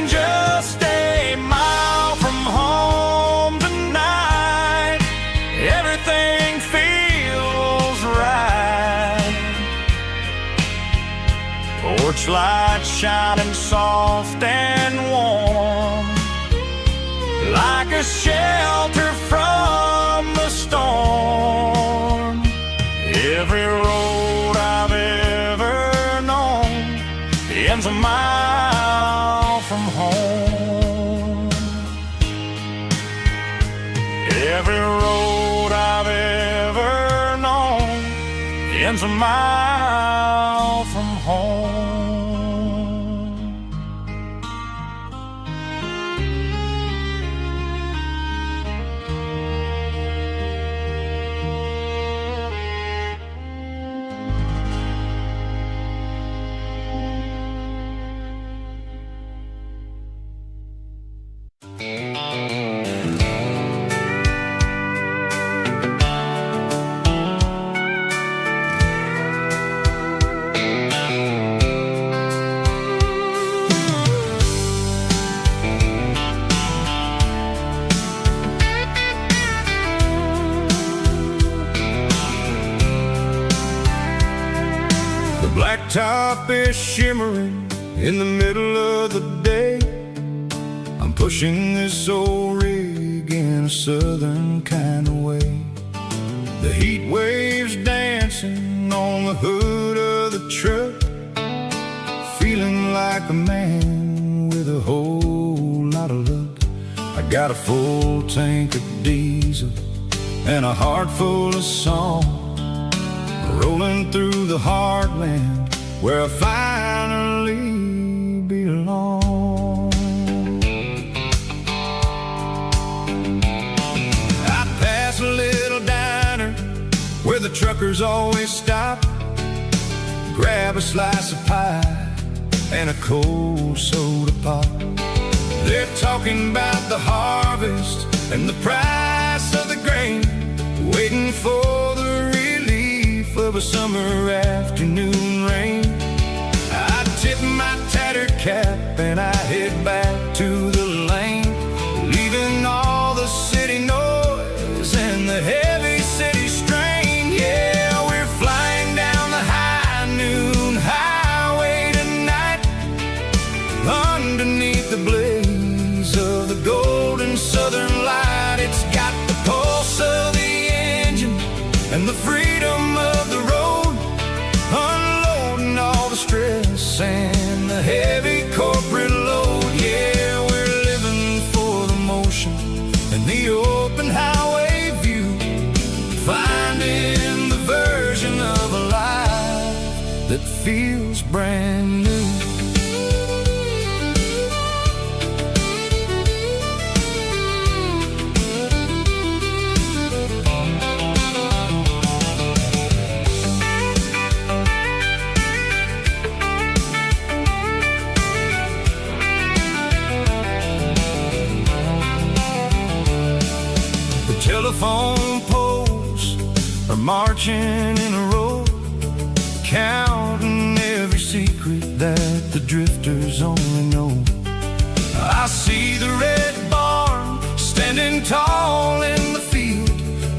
Just a mile from home tonight, everything feels right. Porch light shining soft and warm, like a shelter from the storm. Every road I've ever known ends a mile from home. Every road I've ever known ends a mile from home. Blacktop is shimmering in the middle of the day. I'm pushing this old rig in a southern kind of way. The heat waves dancing on the hood of the truck, feeling like a man with a whole lot of luck. I got a full tank of diesel and a heart full of song, rolling through the heartland where I finally belong. I pass a little diner where the truckers always stop, grab a slice of pie and a cold soda pop. They're talking about the harvest and the price of the grain, waiting for the relief of a summer afternoon rain. I tip my tattered cap and I head back to the lane, leaving all the city noise and the heavy city strain. Yeah, we're flying down the high noon highway tonight, underneath the blaze of the gold and the freedom of the road, unloading all the stress and the heavy corporate load. Yeah, we're living for the motion and the open highway view, finding the version of a life that feels brand new. Telephone poles are marching in a row, counting every secret that the drifters only know. I see the red barn standing tall in the field,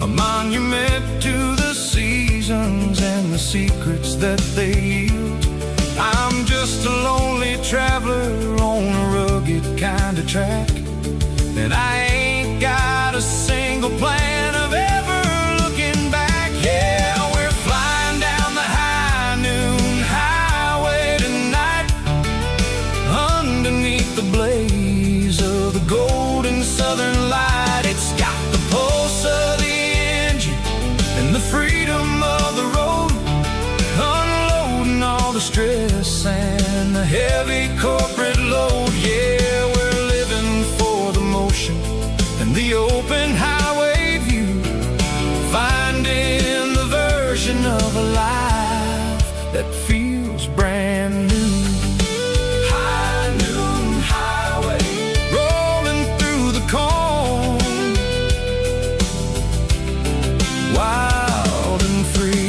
a monument to the seasons and the secrets that they yield. I'm just a lonely traveler on a rugged kind of track, and I ain't got a single plan of ever looking back. Yeah, we're flying down the high noon highway tonight, underneath the blaze of the golden southern light. It's got the pulse of the engine and the freedom of the road, unloading all the stress and the heavy corporate load. Yeah, we're living for the motion and the open highway view, finding the version of a life that feels brand new. High noon highway, rolling through the corn, wild and free.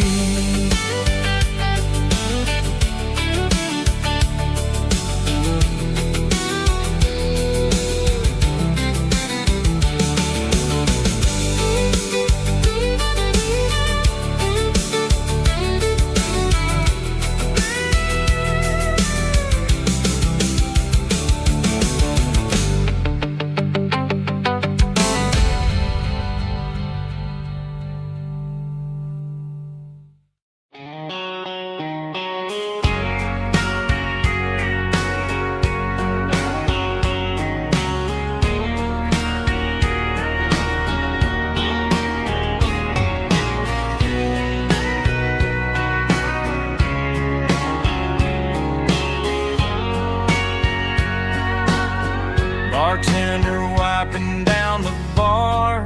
Bartender wiping down the bar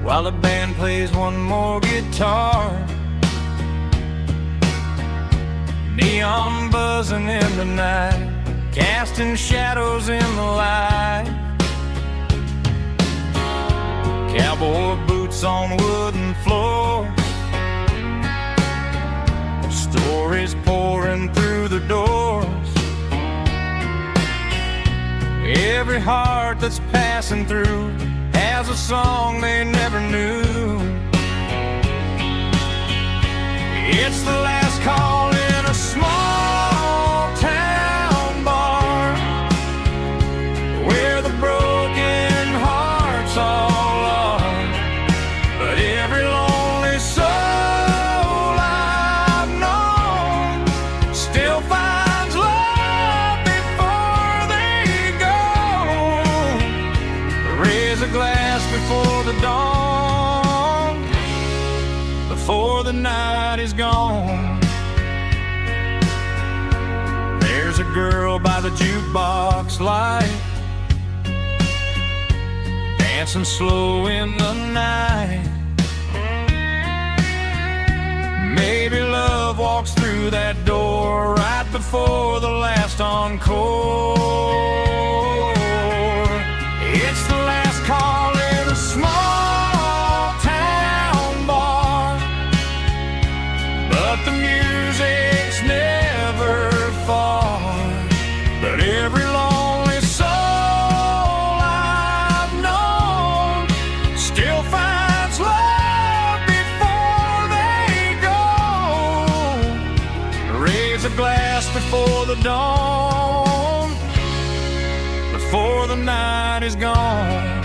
while the band plays one more guitar. Neon buzzing in the night, casting shadows in the light. Cowboy boots on wooden floors, stories pouring through the doors. Every heart that's passing through has a song they never knew. It's the last call in a small town bar, where the broken hearts all are. But every lonely soul I've known still finds love before they go. Raise a glass before the dawn, before the night is gone. There's a girl by the jukebox light, dancing slow in the night. Maybe love walks through that door right before the last encore. It's the last call in a small town bar, but the music's never far. But every lonely soul I've known still finds love before they go. Raise a glass before the dawn, before the night is gone.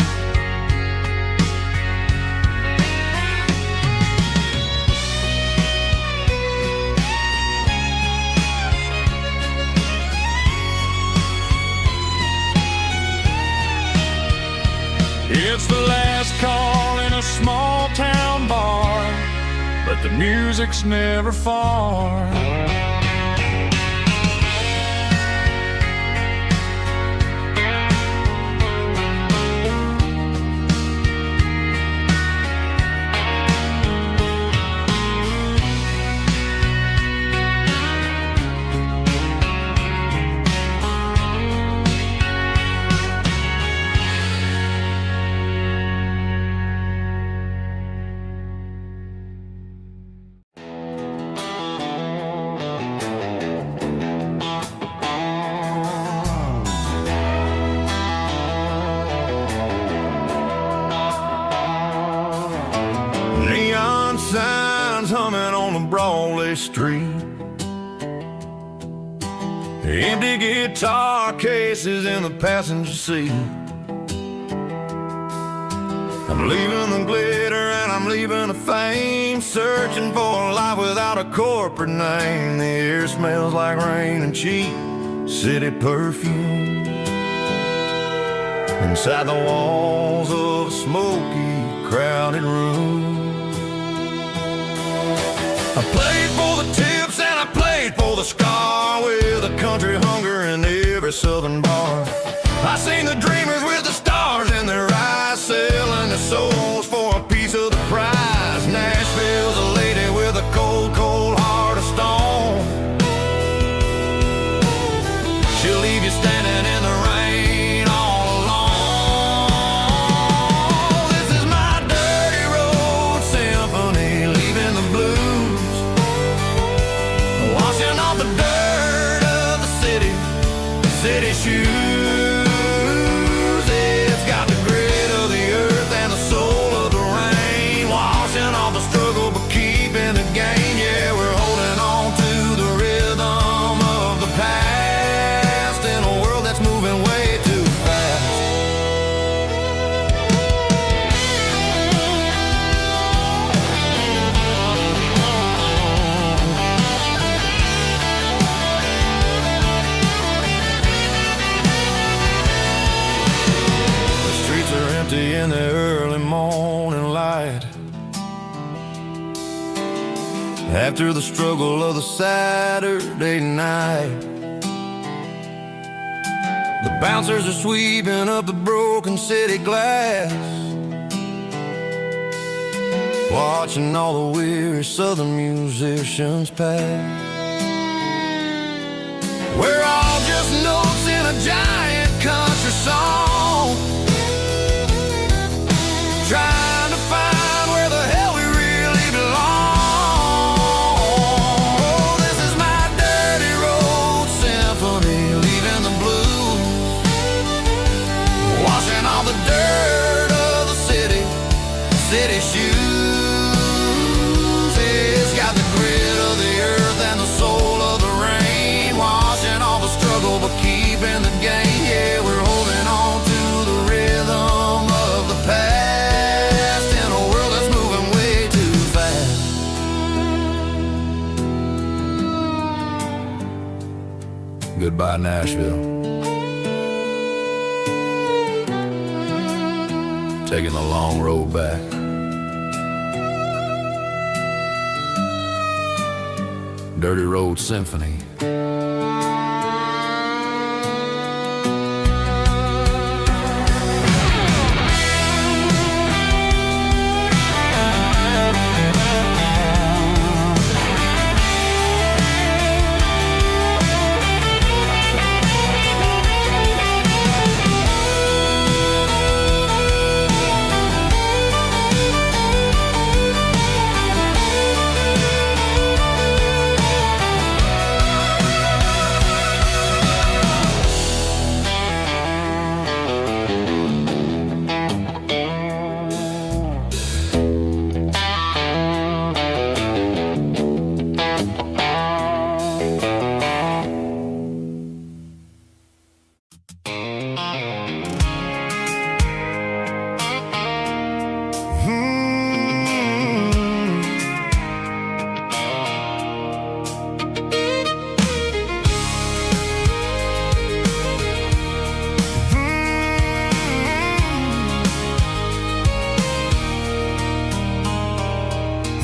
the music's never far. Neon signs humming on the Brantley street. Empty guitar cases in the passenger seat. I'm leaving the glitter and I'm leaving the fame, searching for a life without a corporate name. The air smells like rain and cheap city perfume. Inside the walls of a smoky, crowded room. I played for the tips and I played for the scar, with a country hunger in every southern bar. I seen the dreamers with the stars in their eyes, selling their souls for a piece of the prize. Nashville's a lady with a cold, cold heart of stone. She'll leave you standing in the rain all alone. This is my dirty road symphony, leaving the blues, washing off the dirt of the city shoes. It's got the grit of the earth and the soul of the rain, washing off the struggle but keeping the game. Yeah, we're holding on to the rhythm of the past in a world that's moving way too fast. In the early morning light, after the struggle of the Saturday night, the bouncers are sweeping up the broken city glass, watching all the weary southern musicians pass. We're all just notes in a giant country song, trying to find where the hell we really belong. Oh, this is my dirty road symphony, leaving the blues, washing all the dirt of the city shoes. It's got the grit of the earth and the soul of the rain, washing all the struggle but keeping the game. Yeah, we're holding on to the rhythm of the past. Goodbye, Nashville. Taking the long road back. Dirty Road Symphony.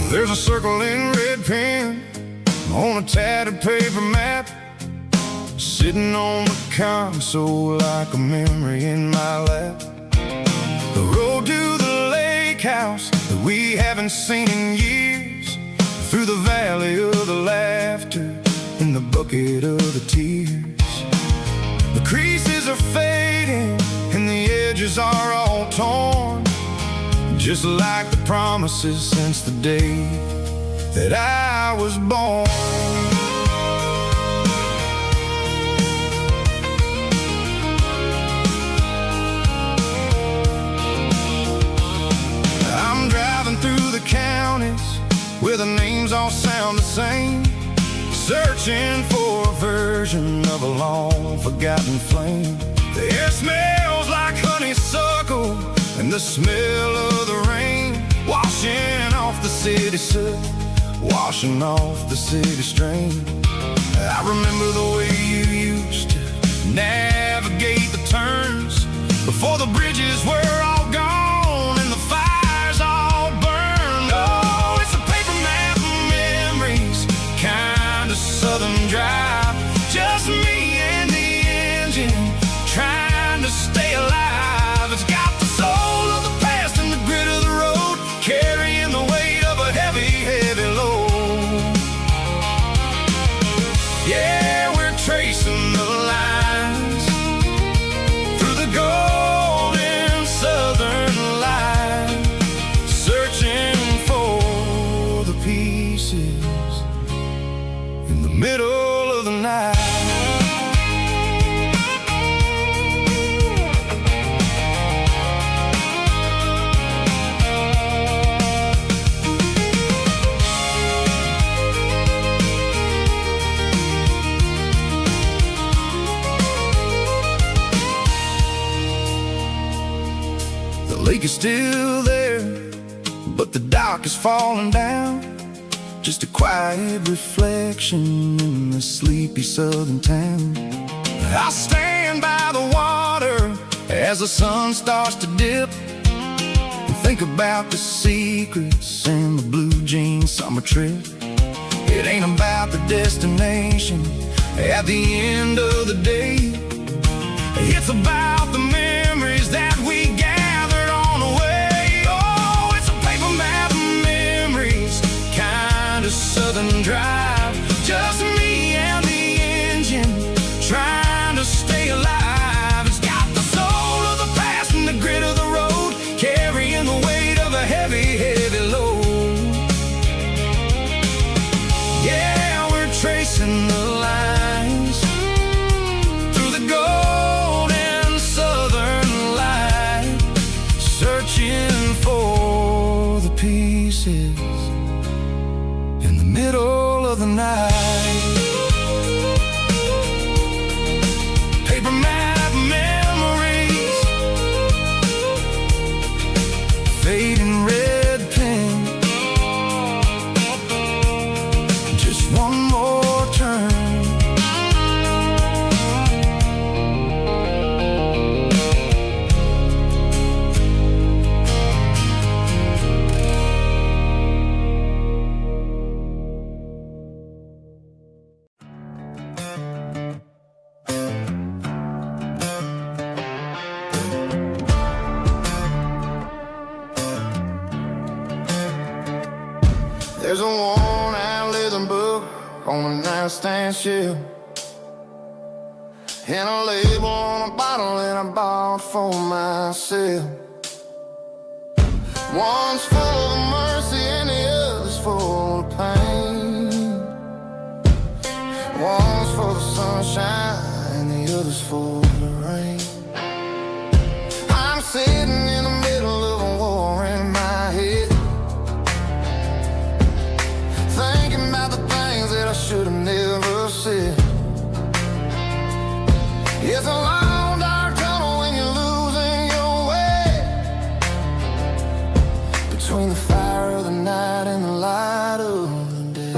There's a circle in red pen on a tattered paper map, sitting on the console like a memory in my lap. The road to the lake house that we haven't seen in years, through the valley of the laughter and the bucket of the tears. The creases are fading and the edges are all torn, just like the promises since the day that I was born. I'm driving through the counties where the names all sound the same, searching for a version of a long-forgotten flame. The air smells like honeysuckle and the smell of the rain, washing off the city soot, washing off the city strain. I remember the way you used to navigate the turns before the bridges were all gone and the fires all burned. Oh, it's a paper map of memories, kind of southern drive, just me and the engine trying to stay alive. It's got the soul of the past and the grit of the road, carrying the weight of a heavy, heavy load. Yeah, we're tracing the lines through the golden southern light, searching for the pieces in the middle of the night. The lake is still there, but the dock is falling down, just a quiet reflection in the sleepy southern town. I stand by the water as the sun starts to dip, and think about the secrets and the blue jean summer trip. It ain't about the destination at the end of the day, it's about the memories that we gathered on the way. Oh, it's a paper map of memories, kind of southern drive, just me and the engine trying to stay alive. It's got the soul of the past and the grit of the road, carrying the weight of a heavy, heavy load. Yeah, we're tracing the lines through the golden southern light, searching for the pieces in the middle of the night. Paper map memories, fading red pen, just one more turn. There's a worn-out leather book on the nightstand shelf, and a label on a bottle that I bought for myself. One's full of mercy and the other's full of pain. One's for the sunshine and the other's for the rain. I'm sitting in the middle of a war in my head, thinking about the things that I should have never said. It's a long dark tunnel when you're losing your way, between the fire of the night and the light of the day.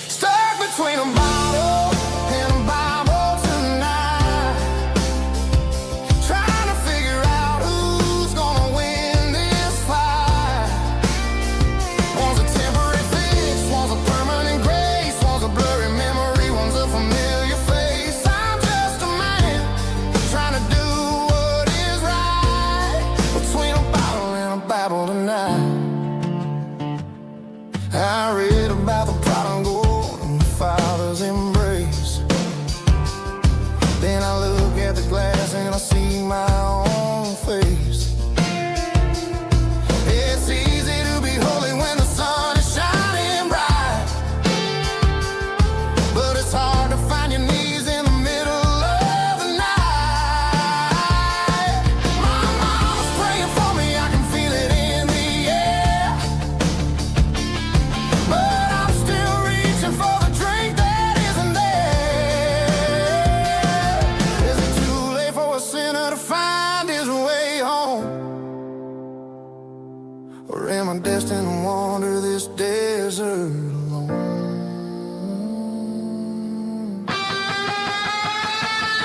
Stuck between a bottle and a Bible tonight. am I destined to wander this desert alone?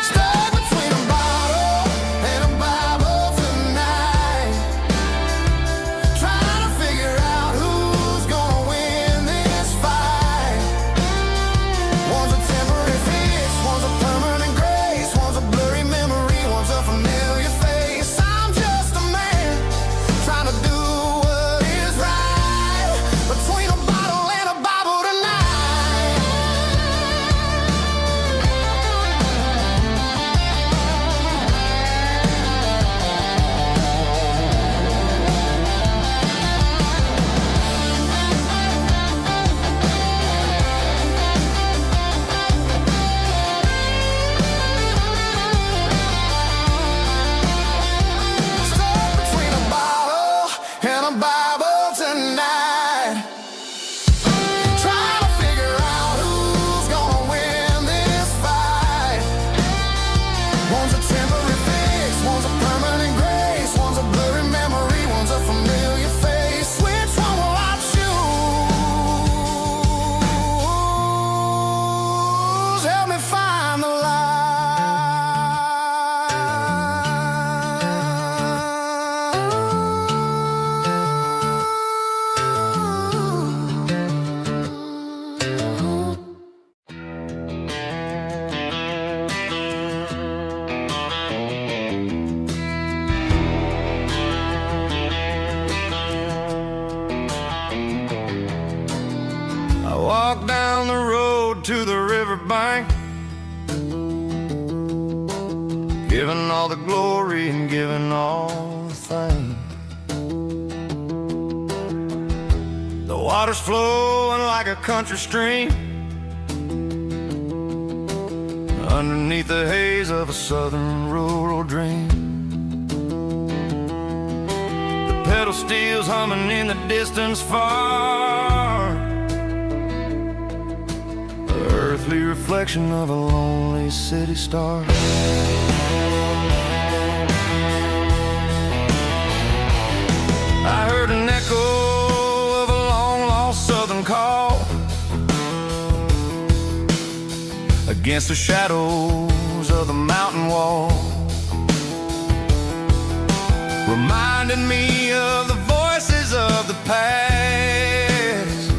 Stuck between a bottle and a Bible tonight, trying to figure out who's gonna win this fight. One's a temporary fix, one's a permanent grace, one's a blurry memory, one's a familiar face. I'm just a man trying to do what is right, between a bottle and a Bible tonight. Stuck between a bottle and a Bible tonight, trying to figure out who's gonna win this fight. One's a temporary fix, one's a permanent grace, one's a blurry memory, one's a familiar face. Which one will I choose? Help me find the I walk down the road to the riverbank, giving all the glory and giving all the thanks. The water's flowing like a country stream, underneath the haze of a southern rural dream. The pedal steel's humming in the distance far, the earthly reflection of a lonely city star. I heard an echo of a long-lost southern call against the shadows of the mountain wall, reminding me of the voices of the past,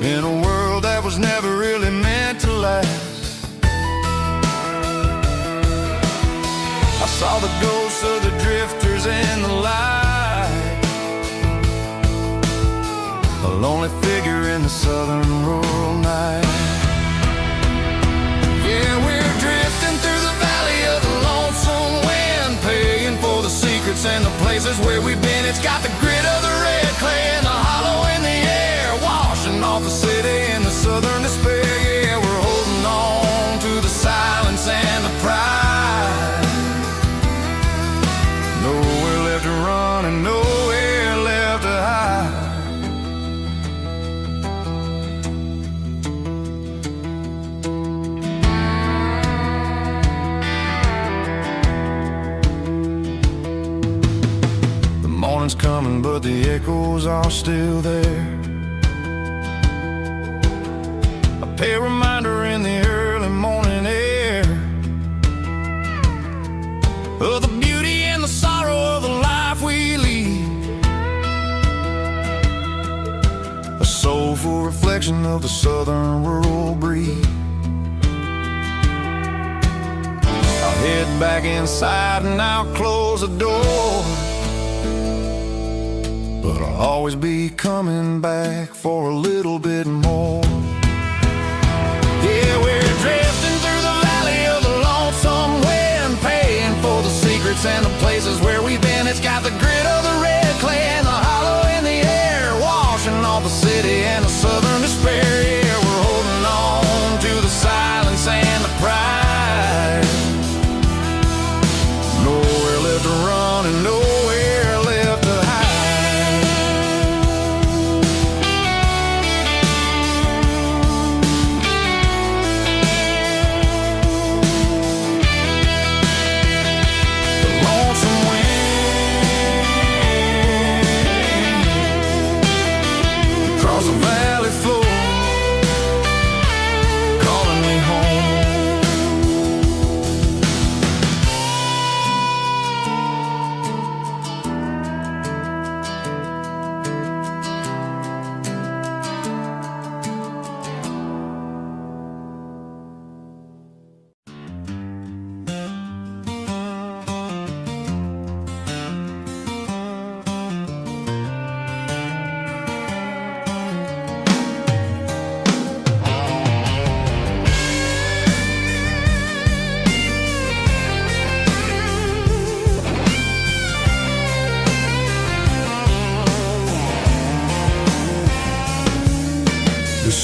in a world that was never really meant to last. I saw the ghosts of the drifters in the light, a lonely figure in the southern rural night. Yeah, we're drifting through the valley of the lonesome wind, paying for the secrets and the places where we've been. It's got the grit of the red clay and the hollow in the air, washing off the city and the southern despair. Yeah, we're holding on to the silence and the pride. Nowhere left to run and nowhere left to hide. The morning's coming, but the echoes are still there. A pale reminder in the early morning air of the beauty and the sorrow of the life we lead, a soulful reflection of the southern rural breed. I'll head back inside and I'll close the door, but I'll always be coming back for a little bit more. Yeah, we're drifting through the valley of the lonesome wind, paying for the secrets and the places where we've been. It's got the grit of the red clay and the hollow in the air, washing off the city and the southern despair. Yeah, we're holding on to the silence and the pride. Nowhere left to run and nowhere left to hide.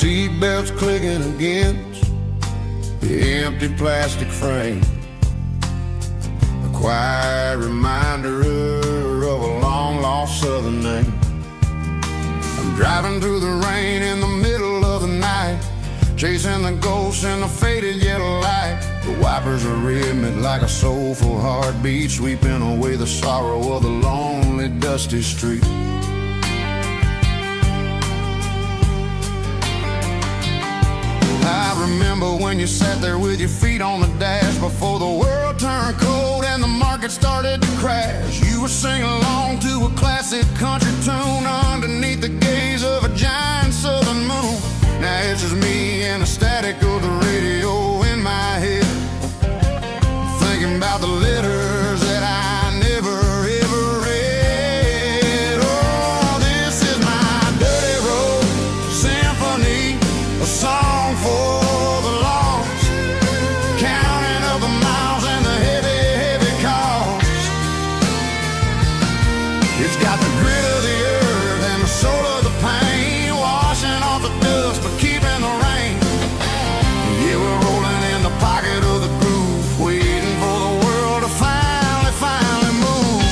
seatbelts clicking against the empty plastic frame. A quiet reminder of a long-lost southern name. I'm driving through the rain in the middle of the night, chasing the ghosts in the faded yellow light. The wipers are rhythmic like a soulful heartbeat, sweeping away the sorrow of the lonely, dusty street. I remember when you sat there with your feet on the dash before the world turned cold and the market started to crash. You were singing along to a classic country tune underneath the gaze of a giant southern moon. Now it's just me and the static of the radio in my head, thinking about the letters that I never ever read. Oh, this is my dirty road symphony, a song for the lost, counting up the miles and the heavy, heavy cost. It's got the grit of the earth and the soul of the pain, washing off the dust but keeping the rain. Yeah, we're rolling in the pocket of the groove, waiting for the world to finally move.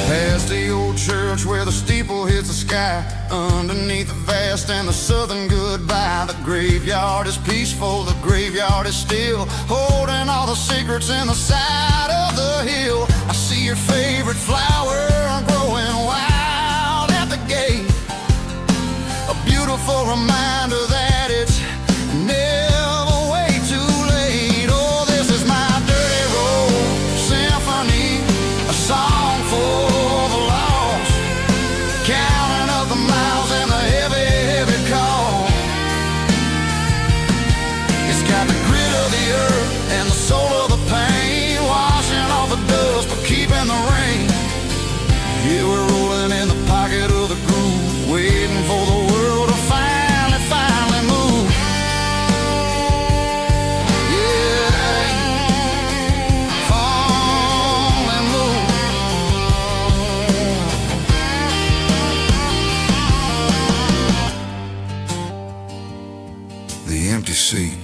Past the old church where the steeple hits the sky, underneath the vast and the southern goodbye. The graveyard is peaceful, the graveyard is still, holding all the secrets in the side of the hill. I see your favorite flower growing wild at the gate, a beautiful reminder that it's never way too late. Oh, this is my dirty road symphony, a song for the lost, counting up the miles and the heavy, heavy call. It's got the grit of the earth and the soul of the pain, washing off the dust but keeping the rain. Yeah, we're rolling in the pocket of the groove, waiting for the world to finally move. Yeah, finally move. The empty seat,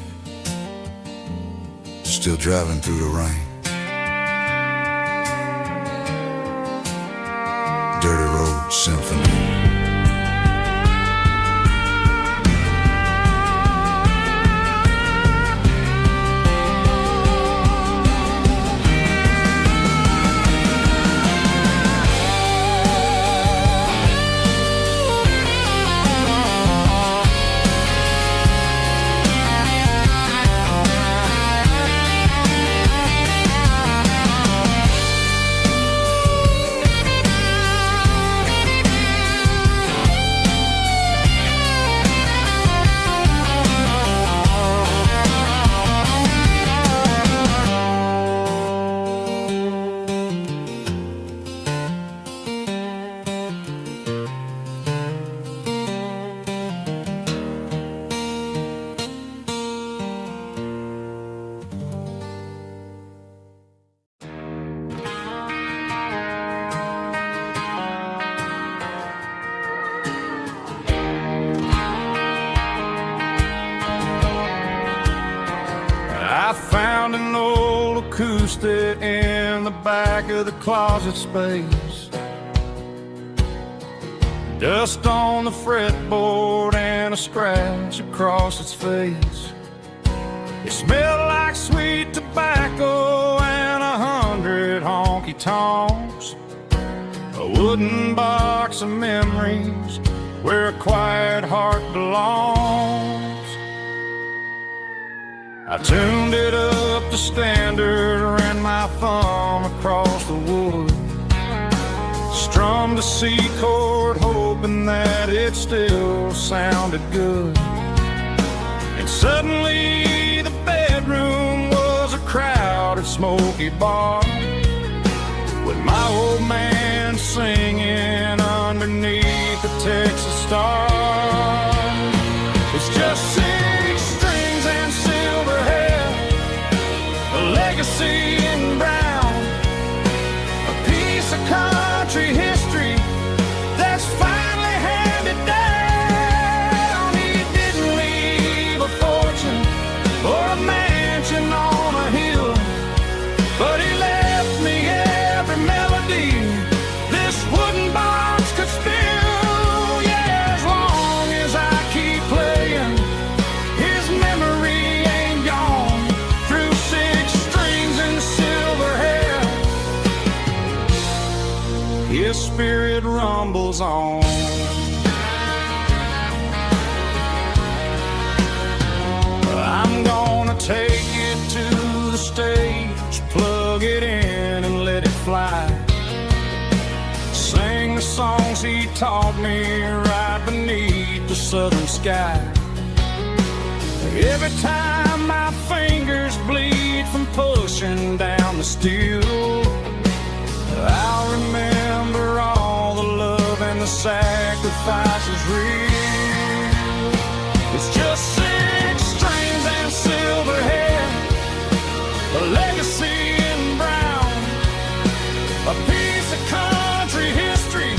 still driving through the rain. Dirty road symphony. I found an old acoustic in the back of the closet space, dust on the fretboard and a scratch across its face. It smelled like sweet tobacco and 100 honky-tonks, a wooden box of memories where a quiet heart belongs. I tuned it up to standard, ran my thumb across the wood, strummed a C chord hoping that it still sounded good. And suddenly the bedroom was a crowded smoky bar, with my old man singing underneath the Texas stars. It's just 6 strings and silver hair, rumbles on. I'm gonna take it to the stage, plug it in and let it fly. Sing the songs he taught me right beneath the southern sky. Every time my fingers bleed from pushing down the steel, I'll remember all the love and the sacrifices real. It's just 6 strings and silver hair, a legacy in brown, a piece of country history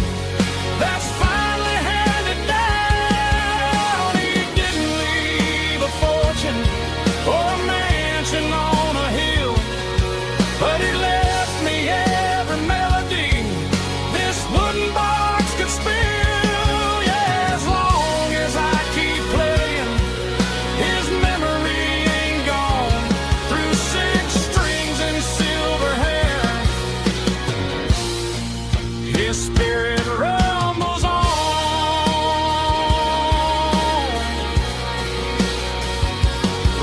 that's finally handed down. He didn't leave a fortune or a mansion on a hill, but he left me every melody this wooden box could spill. Yeah, as long as I keep playing, his memory ain't gone. Through 6 strings and silver hair, his spirit rumbles on.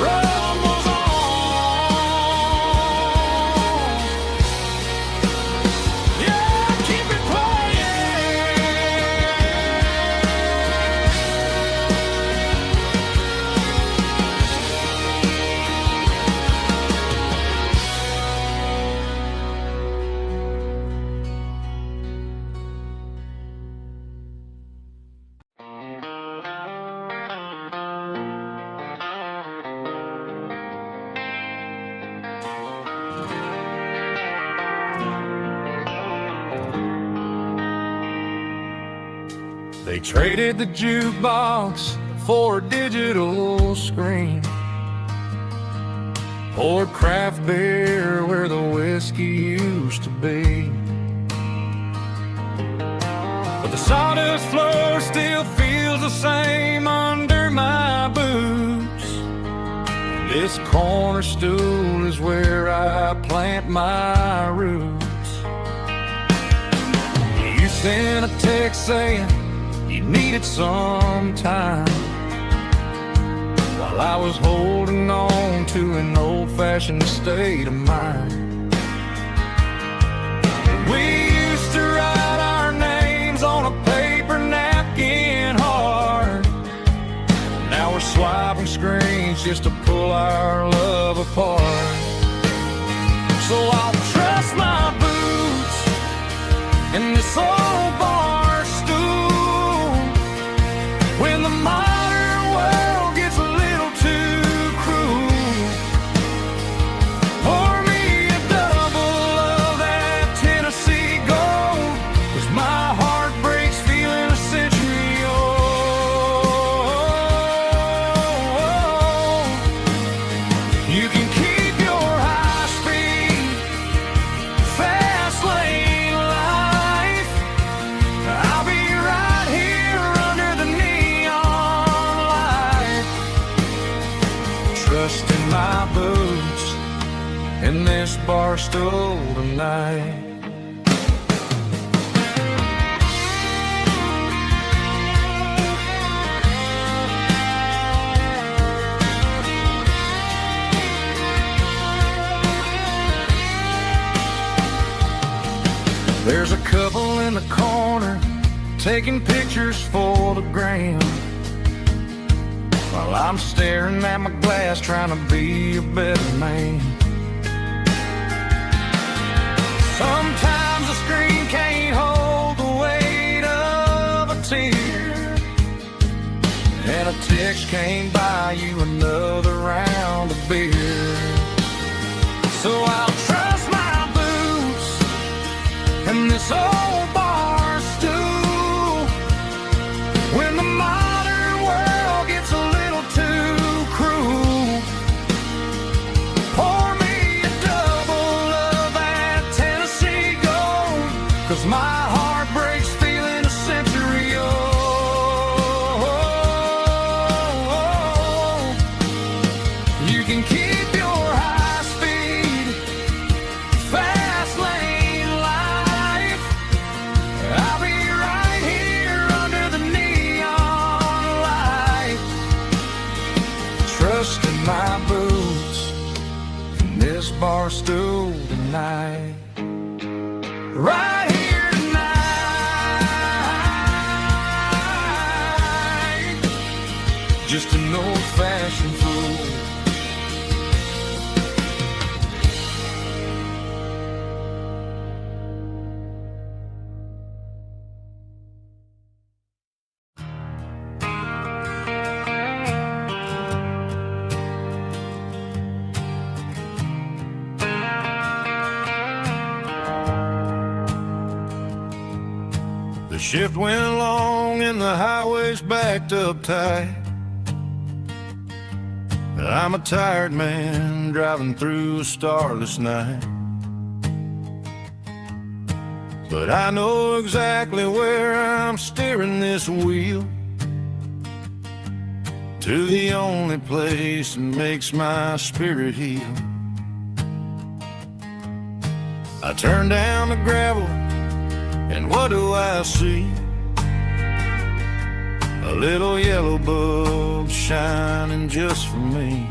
Rumbles on. Yeah, keep it playing. They traded the jukebox for a digital screen, poured craft beer where the whiskey used to be. But the sawdust floor still feels the same under my boots. This corner stool is where I plant my roots. You sent a text saying you needed some time, while I was holding on to an old-fashioned state of mind. We used to write our names on a paper napkin hard. Now we're swiping screens just to pull our love apart. So I'll trust my boots in this old bar stool when the modern world gets a little too cruel. Pour me a double of that Tennessee gold, 'cause my heart breaks feeling a century old. You can keep your high-speed, fast lane life. I'll be right here under the neon light, trusting my boots in this bar stool tonight. There's a couple in the corner taking pictures for the gram, while I'm staring at my glass trying to be a better man. Sometimes the screen can't hold the weight of a tear, and a text can't buy you another round of beer. So I'll trust my boots and this old bar stool when the modern world gets a little too cruel. Pour me a double of that Tennessee gold, 'cause my heart breaks feeling a century old. You can keep your high-speed, fast lane life. stool tonight. Right here tonight. Just an old-fashioned fool. The shift went along and the highway's backed up tight. I'm a tired man driving through a starless night. But I know exactly where I'm steering this wheel, to the only place that makes my spirit heal. I turn down the gravel, and what do I see? A little yellow bulb shining just for me.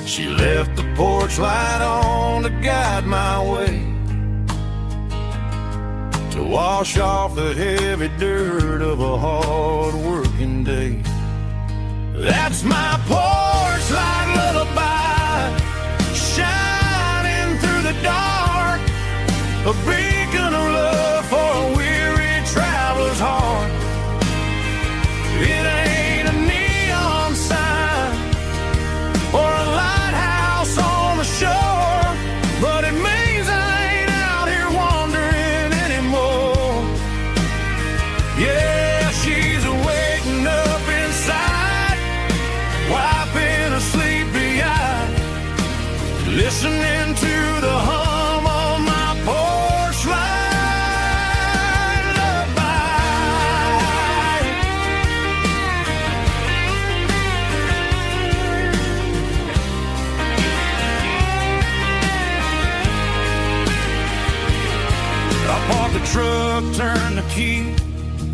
She left the porch light on to guide my way, to wash off the heavy dirt of a hard-working day. That's my porch light lullaby, shining through the dark, a beacon of love for a weary traveler's heart. It ain't a neon sign or a lighthouse on the shore, but it means I ain't out here wandering anymore. Yeah, she's waking up inside, wiping a sleepy eye, listening to the hum of my porch light lullaby. I park the truck, turn the key,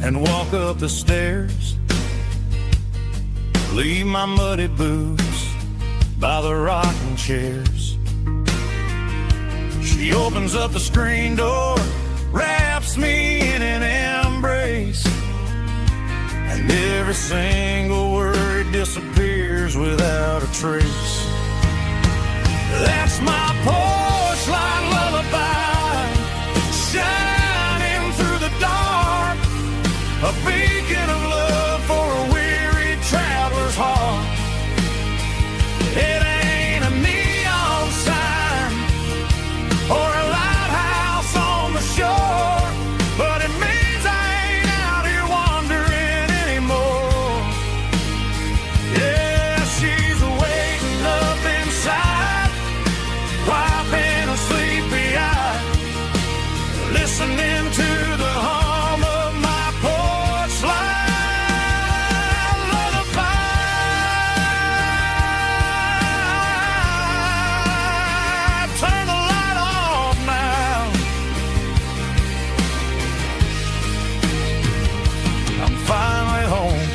and walk up the stairs. Leave my muddy boots by the rocking chairs. She opens up the screen door, wraps me in an embrace, and every single word disappears without a trace. That's my porch light lullaby, shining through the dark, a beacon of love for a weary traveler's heart. It ain't a neon sign or a lighthouse on the shore, but it means I ain't out here wandering anymore. Yeah, she's waking up inside, wiping a sleepy eye, listening to the hum of my porch light lullaby. Turn the light off now. I'm finally home.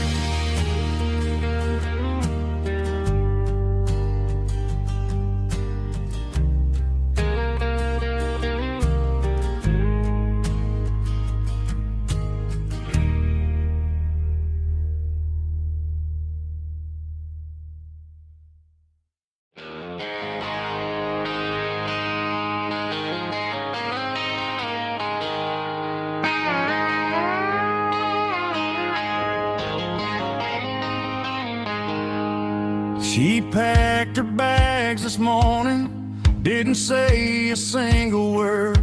She packed her bags this morning, didn't say a single word,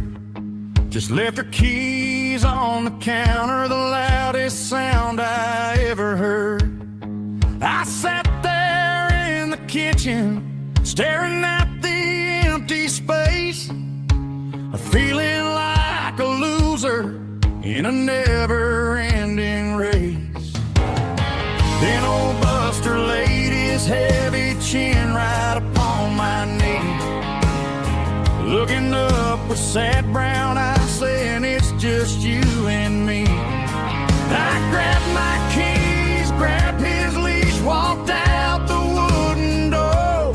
just left her keys on the counter, the loudest sound I ever heard. I sat there in the kitchen, staring at the empty space, feeling like a loser in a never-ending race. Then old Buster laid his heavy chin right upon my knee, looking up with sad brown eyes, saying it's just you and me. I grabbed my keys, grabbed his leash, walked out the wooden door,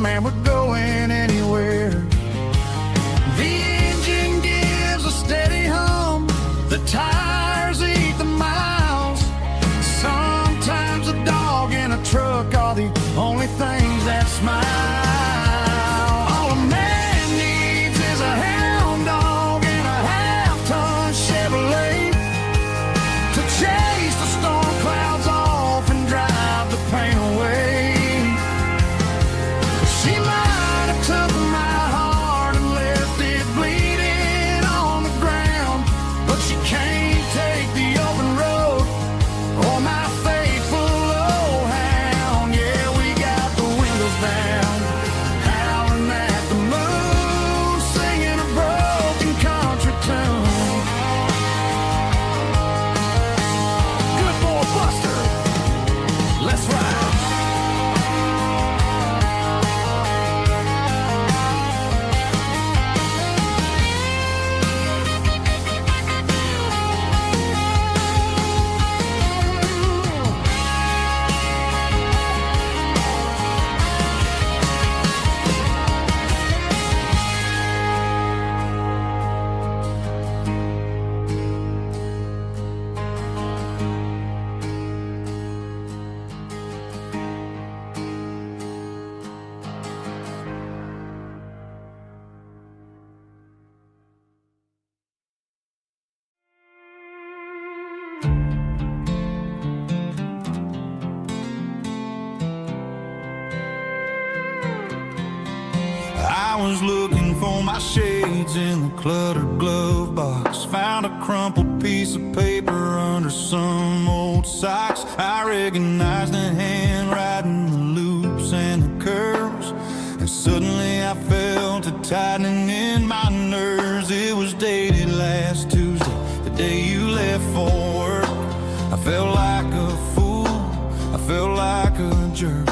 man, we're going anywhere. The engine gives a steady hum, the tires eat the miles. Sometimes a dog and a truck are the only things that smile. All a man needs is a hound dog and a half-ton Chevrolet to chase the storm clouds off and drive the pain away. She might have took my heart and left it bleeding on the ground, but she can't take the open road or my faithful old hound. Yeah, we got the windows down, howling at the moon, singing a broken country tune. Good boy Buster, let's ride. I was looking for my shades in the cluttered glove box. Found a crumpled piece of paper under some old socks. I recognized the handwriting, the loops and the curves, and suddenly I felt a tightening in my nerves. It was dated last Tuesday, the day you left for work. I felt like a fool, I felt like a jerk.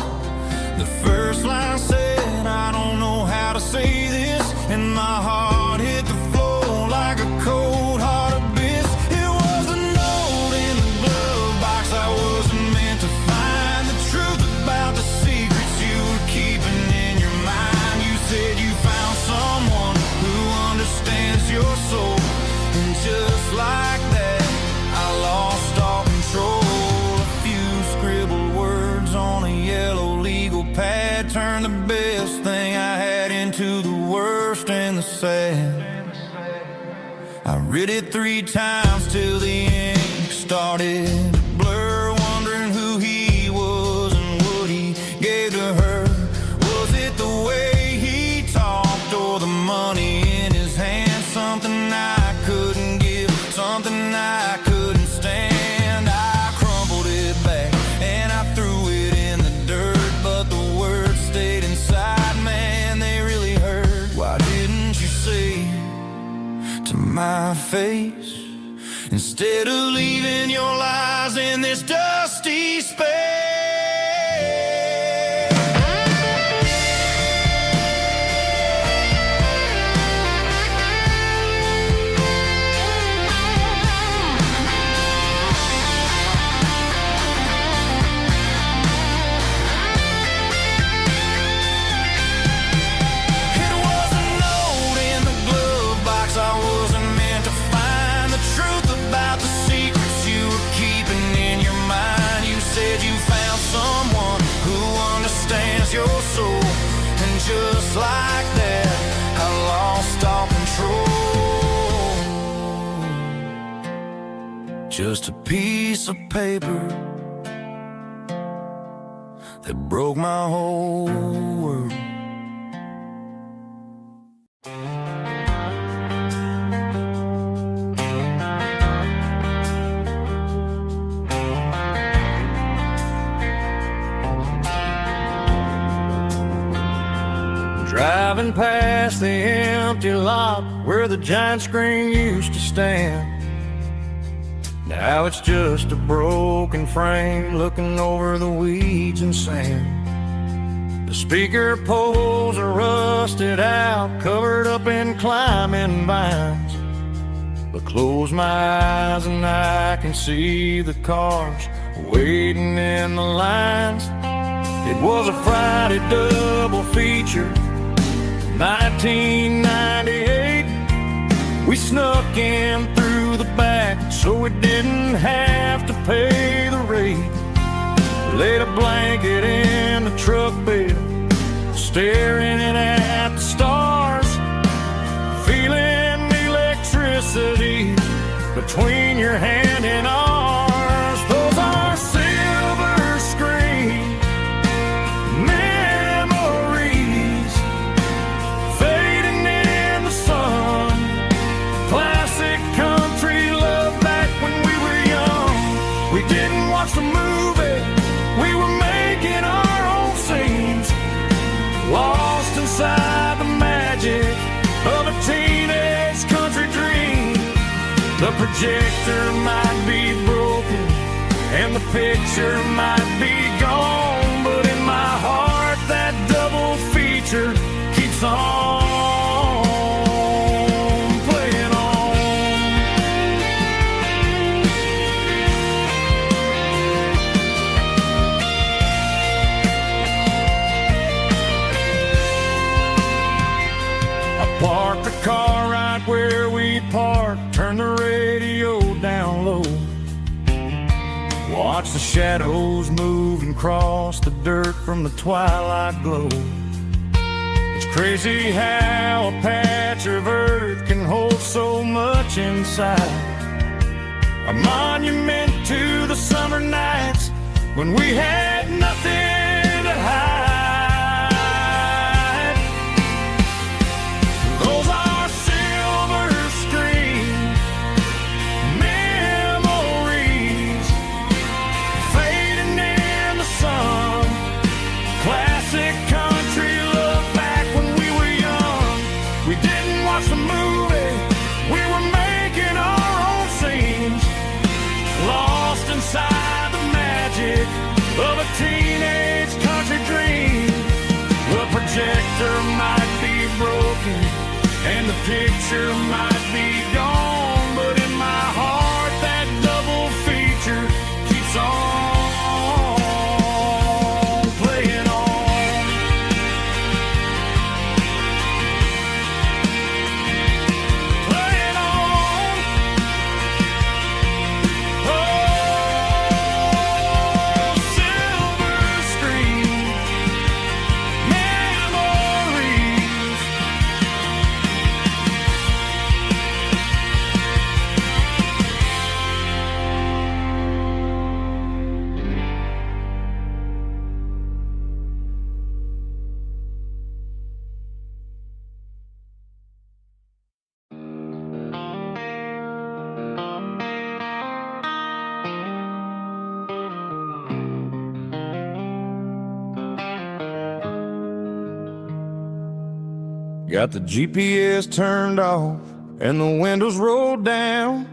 The first line said, I don't know how to say this, and my heart hit the floor like a cold heart abyss. It was a note in the glove box I wasn't meant to find, the truth about the secrets you were keeping in your mind. You said you found someone who understands your soul, and just like that I lost all control. A few scribbled words on a yellow legal pad turned the best thing I had into the worst and the sad. I read it 3 times till the ink started to blur, wondering who he was and what he gave to her. Was it the way he talked or the money in his hand? Something I couldn't give, something I couldn't stand. I crumpled it back and I threw it in the dirt, but the words stayed inside, man, they really hurt. Why didn't you say to my face, instead of leaving your lies in this dusty space? It was a note in the glove box I wasn't meant to find, the truth about the secrets you were keeping in your mind. You said you found someone who understands your soul, and just like that I lost all control. Just a piece of paper that broke my whole world. Driving past the empty lot where the giant screen used to stand. Now it's just a broken frame looking over the weeds and sand. The speaker poles are rusted out, covered up in climbing vines. But close my eyes and I can see the cars waiting in the lines. It was a Friday double feature, 1998. We snuck in through the back so we didn't have to pay the rate. Laid a blanket in the truck bed, staring at the stars, feeling electricity between your hand and ours. Those are silver screen memories fading in the sun. Classic country love back when we were young. We didn't watch the movie, we were making our own scenes, lost inside the magic of a teenage country dream. The projector might be broken and the picture might be gone, but in my heart that double feature keeps on playing on. I parked the car right where we parked, turned the radio down low, watch the shadows move and cross the dirt from the twilight glow. It's crazy how a patch of earth can hold so much inside. A monument to the summer nights when we had nothing to hide. Those are silver screen memories fading in the sun. Classic country love back when we were young. We didn't watch the movie, we were making our own scenes, lost inside the magic of a teenage country dream. The projector might be broken and the picture might be gone, but in my heart that double feature keeps on playing on. Playing on. Oh, silver screen memories. Got the GPS turned off and the windows rolled down,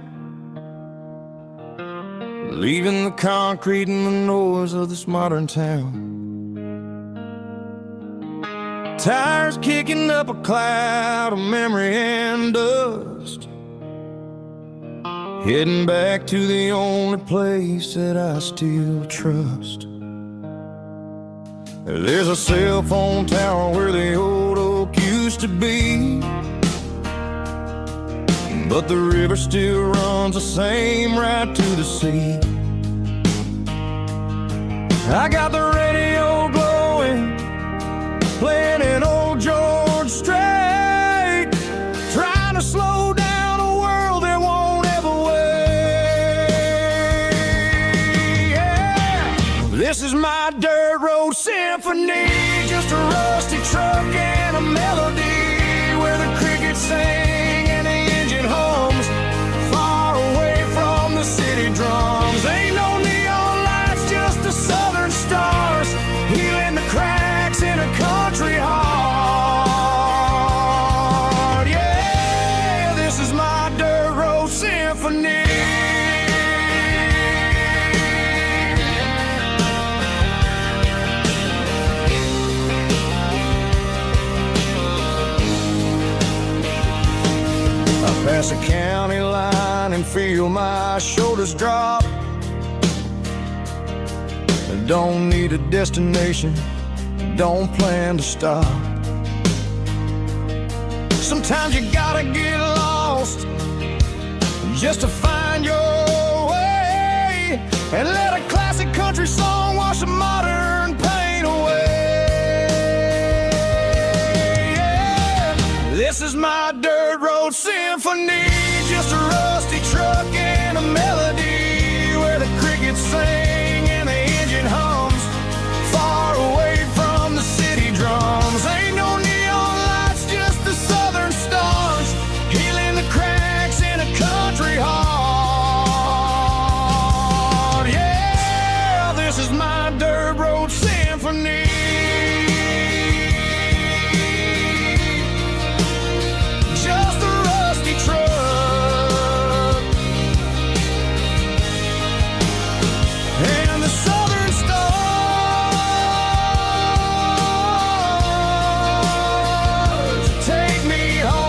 leaving the concrete and the noise of this modern town. Tires kicking up a cloud of memory and dust, heading back to the only place that I still trust. There's a cell phone tower where the old oak used to be, but the river still runs the same right to the sea. I got the radio glowing, playing an old George Strait, trying to slow down a world that won't ever wait. Yeah. This is my dirt road symphony, just a rusty truck and a melody where the crickets sing and the engine hums, far away from the city drums. Ain't no neon lights, just the southern stars, healing the cracks in a country heart. Yeah, this is my dirt road symphony. Pass a county line and feel my shoulders drop. Don't need a destination, don't plan to stop. Sometimes you gotta get lost just to find your way, and let a classic country song wash a modern pain away. Yeah. This is my dirt road symphony, just a rusty truck and a melody where the crickets sing and the engine hums, far away from the city drums. Ain't no neon lights, just the southern stars, healing the cracks in a country heart. Yeah, this is my dirt road symphony. Just a rusty truck and the southern stars take me home.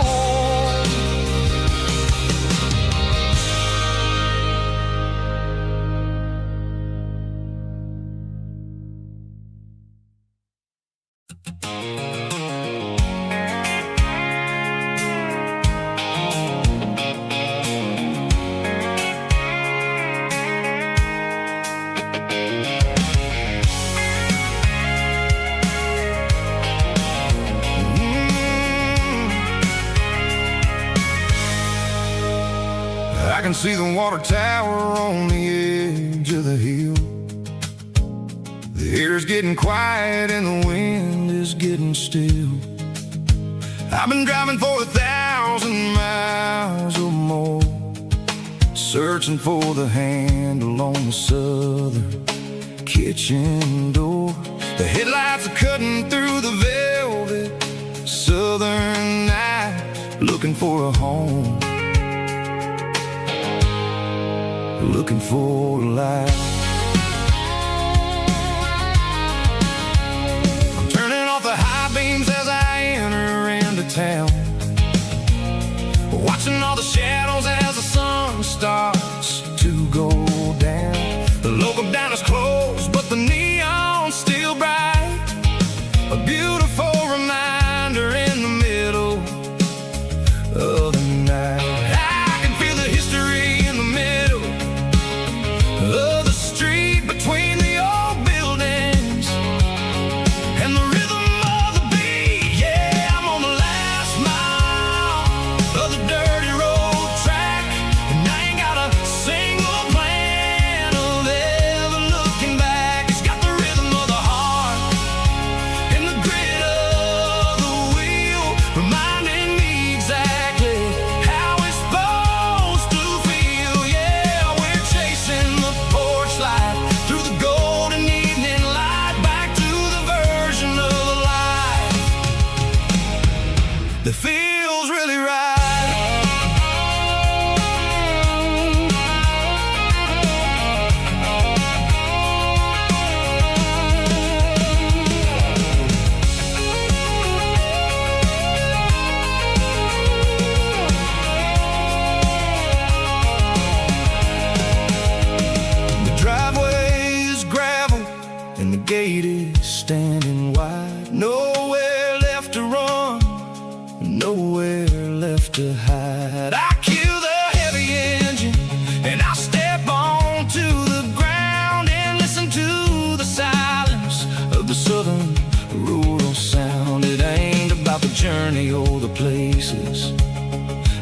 I can see the water tower on the edge of the hill. The air's getting quiet and the wind is getting still. I've been driving for 1,000 miles or more, searching for the handle on the southern kitchen door. The headlights are cutting through the velvet southern night, looking for a home, looking for a life. I'm turning off the high beams as I enter into town, watching all the shadows as the sun starts to go down. The local diner's closed, but the neon's still bright, a beautiful reminder in the middle of the night. I can feel the history in the middle of the street between the old buildings and the rhythm of the beat. Yeah, I'm on the last mile of the dirty road track, and I ain't got a single plan of ever looking back. It's got the rhythm of the heart and the grit of the wheel, reminding me exactly how it's supposed to feel. Yeah, we're chasing the porch light through the golden evening light, back to the version of life that feels really right. The driveway is gravel and the gate is standing wide. Nowhere left to run, nowhere left to hide. I kill the heavy engine and I step onto the ground and listen to the silence of the southern rural sound. It ain't about the journey or the places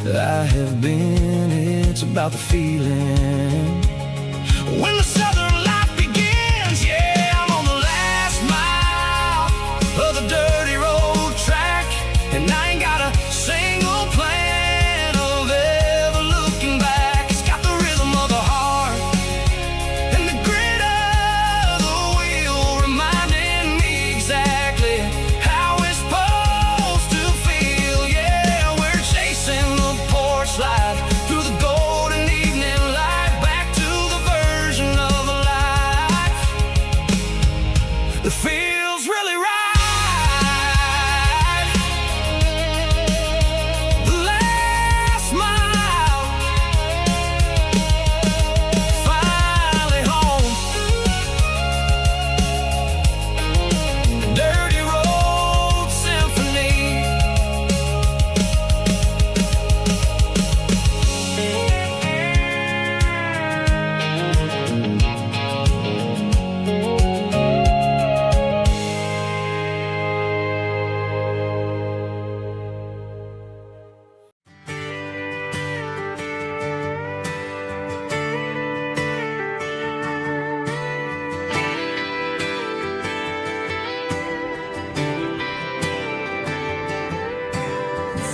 I have been, it's about the feeling when the southern life begins. Yeah, I'm on the last mile of the dirty road track, and I ain't got a single plan of ever looking back. It's got the rhythm of the heart and the grit of the wheel, reminding me exactly how it's supposed to feel. Yeah, we're chasing the porch light through the golden evening light, back to the version of life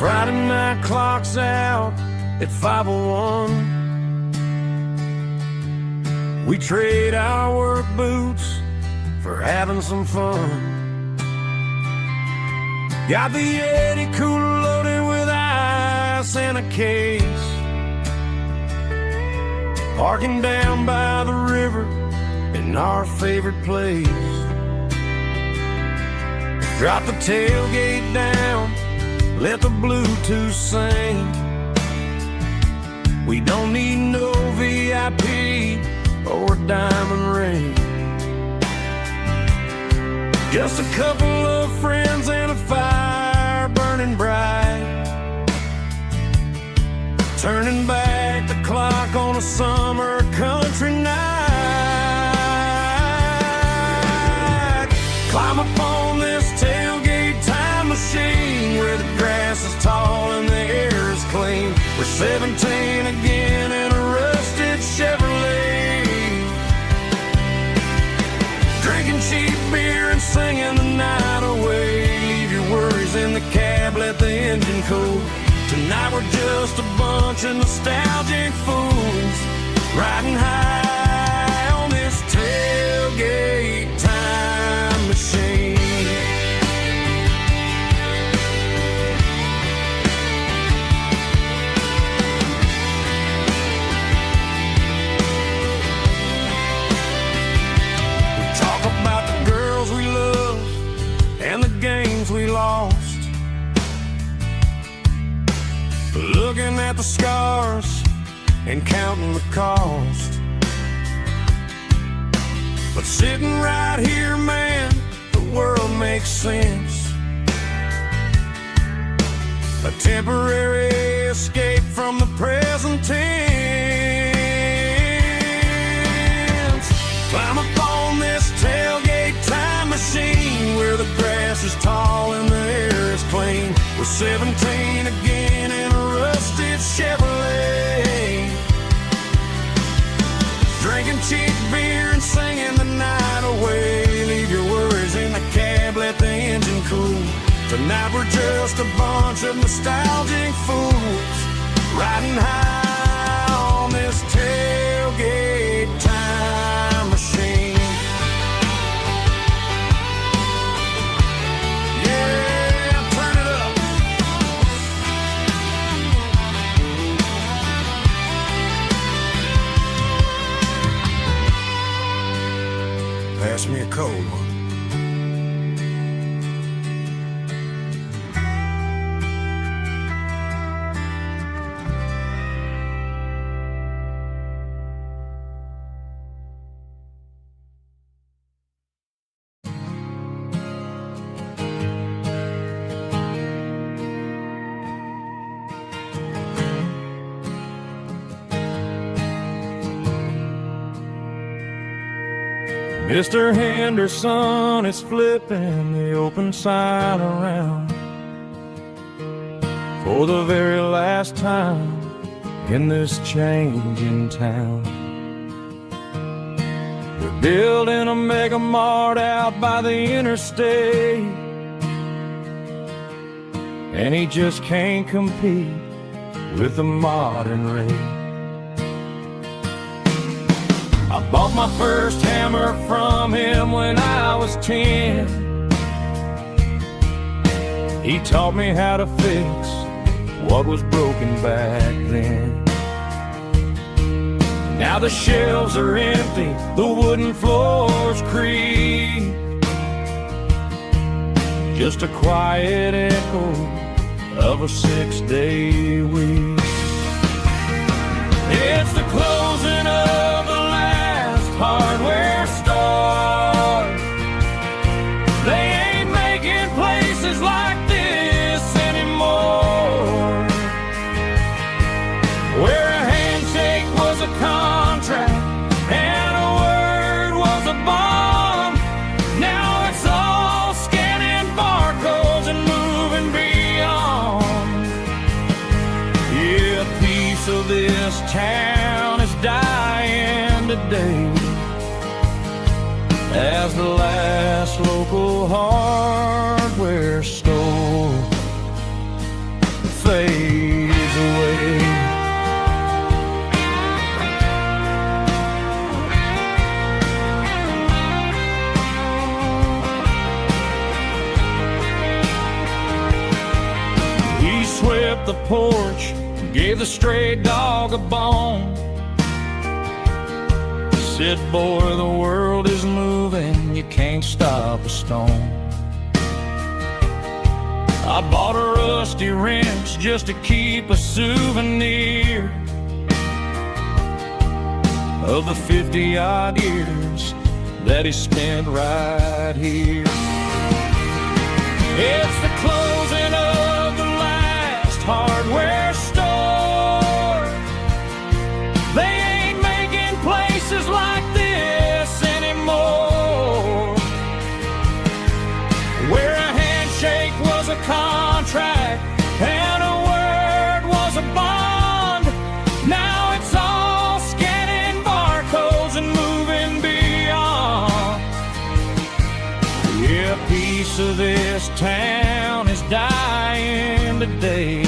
Friday night clock's out at 5:01. We trade our work boots for having some fun. Got the Yeti cooler loaded with ice and a case, parking down by the river in our favorite place. Drop the tailgate down, let the Bluetooth sing. We don't need no VIP or a diamond ring. Just a couple of friends and a fire burning bright, turning back the clock on a summer country night. Climb up on this tailgate time machine where the grass is tall and the air is clean. We're 17 again in a rusted Chevrolet, drinking cheap beer and singing the night away. Leave your worries in the cab, let the engine cool. Tonight we're just a bunch of nostalgic fools riding high on this tailgate time machine. We talk about the girls we love and the games we lost, looking at the scars and counting the cost. But sitting right here, man, the world makes sense. A temporary escape from the present tense. Climb up on this tailgate time machine where the grass is tall and the air is clean. We're 17 again in a rusted Chevrolet, drinking cheap beer and singing the night away. Leave your worries in the cab, let the engine cool. Tonight we're just a bunch of nostalgic fools riding high on this tailgate time machine. Pass me a cold one. Mr. Henderson is flipping the open sign around for the very last time in this changing town. They're building a mega mart out by the interstate, and he just can't compete with the modern rate. I bought my first hammer from him when I was 10. He taught me how to fix what was broken back then. Now the shelves are empty, the wooden floors creak, just a quiet echo of a 6-day week. It's the closing of the hardware store. They ain't making places like this anymore, where a handshake was a contract and a word was a bond. Now it's all scanning barcodes and moving beyond. Yeah, a piece of this town is dying today as the last local hardware store stripped the porch, gave the stray dog a bone. Said, boy, the world is moving, you can't stop a stone. I bought a rusty wrench just to keep a souvenir of the 50-odd years that he spent right here. It's the closing of the last hardware store. They ain't making places like this anymore, where a handshake was a contract and a word was a bond. Now it's all scanning barcodes and moving beyond. Yeah, a piece of this town is dying today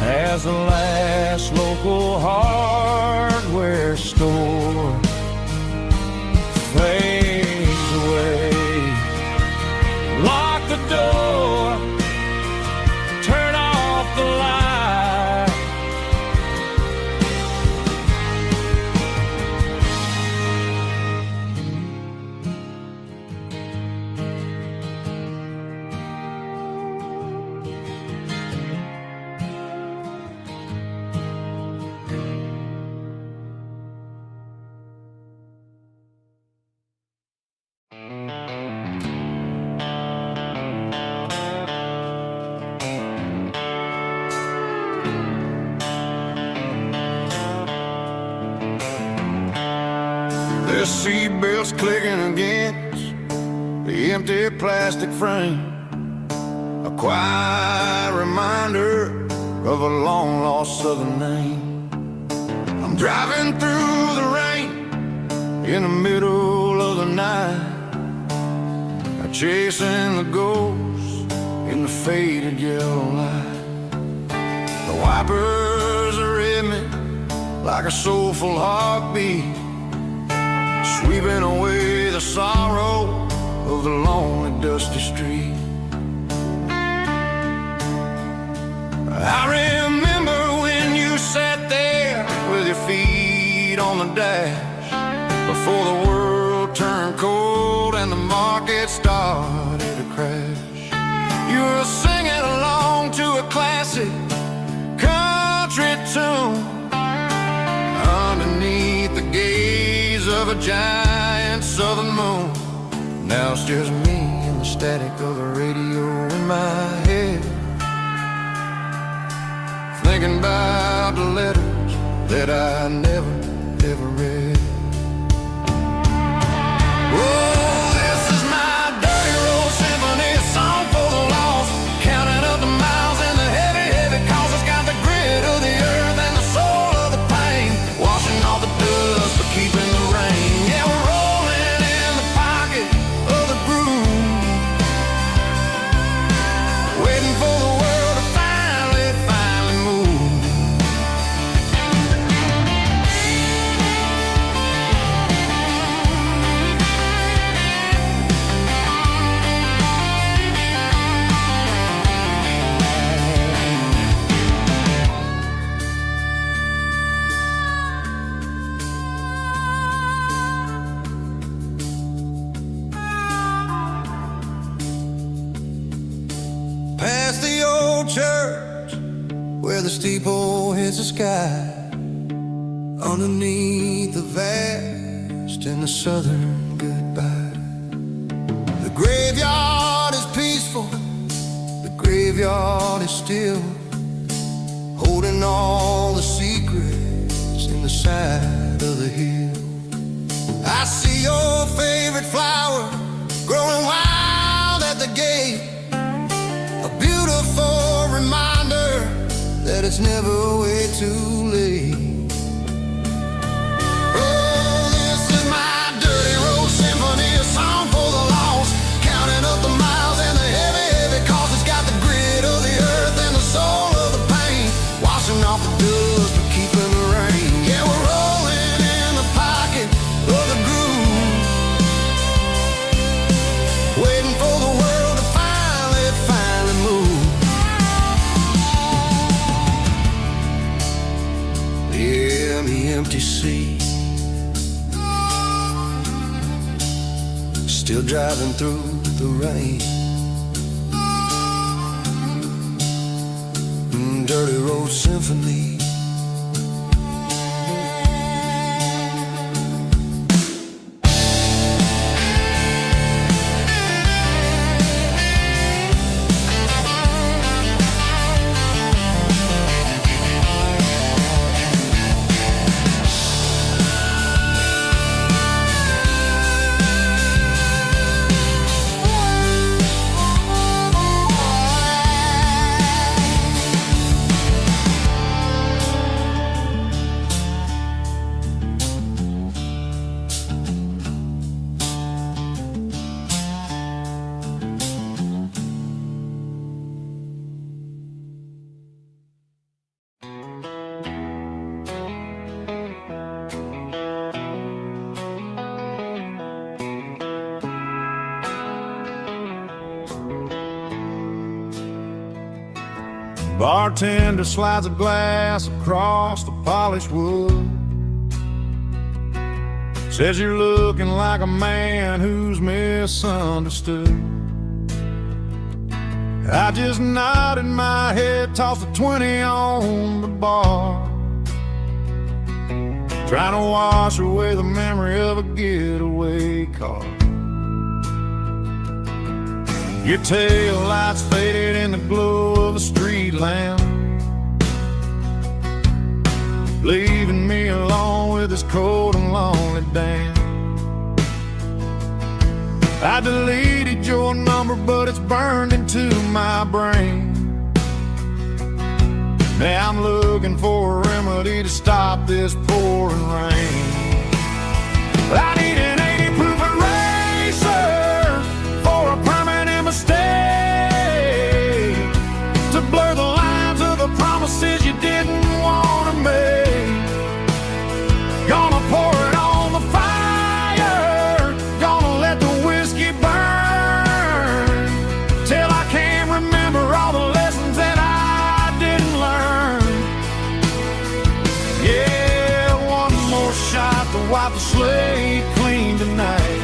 as the last local hardware store fades away. Lock the door, turn off the light. The seatbelt's clicking against the empty plastic frame, a quiet reminder of a long-lost southern name. I'm driving through the rain in the middle of the night, chasing the ghosts in the faded yellow light. The wipers are in me like a soulful heartbeat, sweeping away the sorrow of the lonely, dusty street. I remember when you sat there with your feet on the dash, before the world turned cold and the market started to crash. You were singing along to a classic country tune underneath the gaze of a giant southern moon. Now it's just me and the static of the radio in my head, thinking about the letters that I never, ever read. Oh, this is my dirty road symphony, a song for the lost, counting up the miles and the heavy, heavy calls. It's got the grit of the earth and the soul of the pain, washing off the dust but keeping the rain. Yeah, we're rolling in the pocket of the groove, waiting for the world to finally move. Past the old church where the steeple hits the sky, underneath the vast and the southern goodbye. The graveyard is peaceful, the graveyard is still, holding all the secrets in the side of the hill. I see your favorite flower growing wild at the gate, a beautiful reminder that it's never way too late. Oh, this is my dirty road symphony, a song for the lost, counting up the miles and the heavy, heavy calls. It's got the grit of the earth and the soul of the pain, washing off the dust but keeping the rain. Yeah, we're rolling in the pocket of the groove, waiting for the world to finally move. driving through the rain. Dirty Road Symphony. Bartender slides a glass across the polished wood. Says you're looking like a man who's misunderstood. I just nodded my head, tossed a 20 on the bar, trying to wash away the memory of a getaway car. Your tail lights faded in the glow of a street lamp, leaving me alone with this cold and lonely damn. I deleted your number, but it's burned into my brain. Now I'm looking for a remedy to stop this pouring rain. I need an 80 proof eraser for a permanent mistake, to blur the lines of the promises you didn't want to make. Gonna pour it on the fire, gonna let the whiskey burn, till I can't remember all the lessons that I didn't learn. Yeah, one more shot to wipe the slate clean tonight.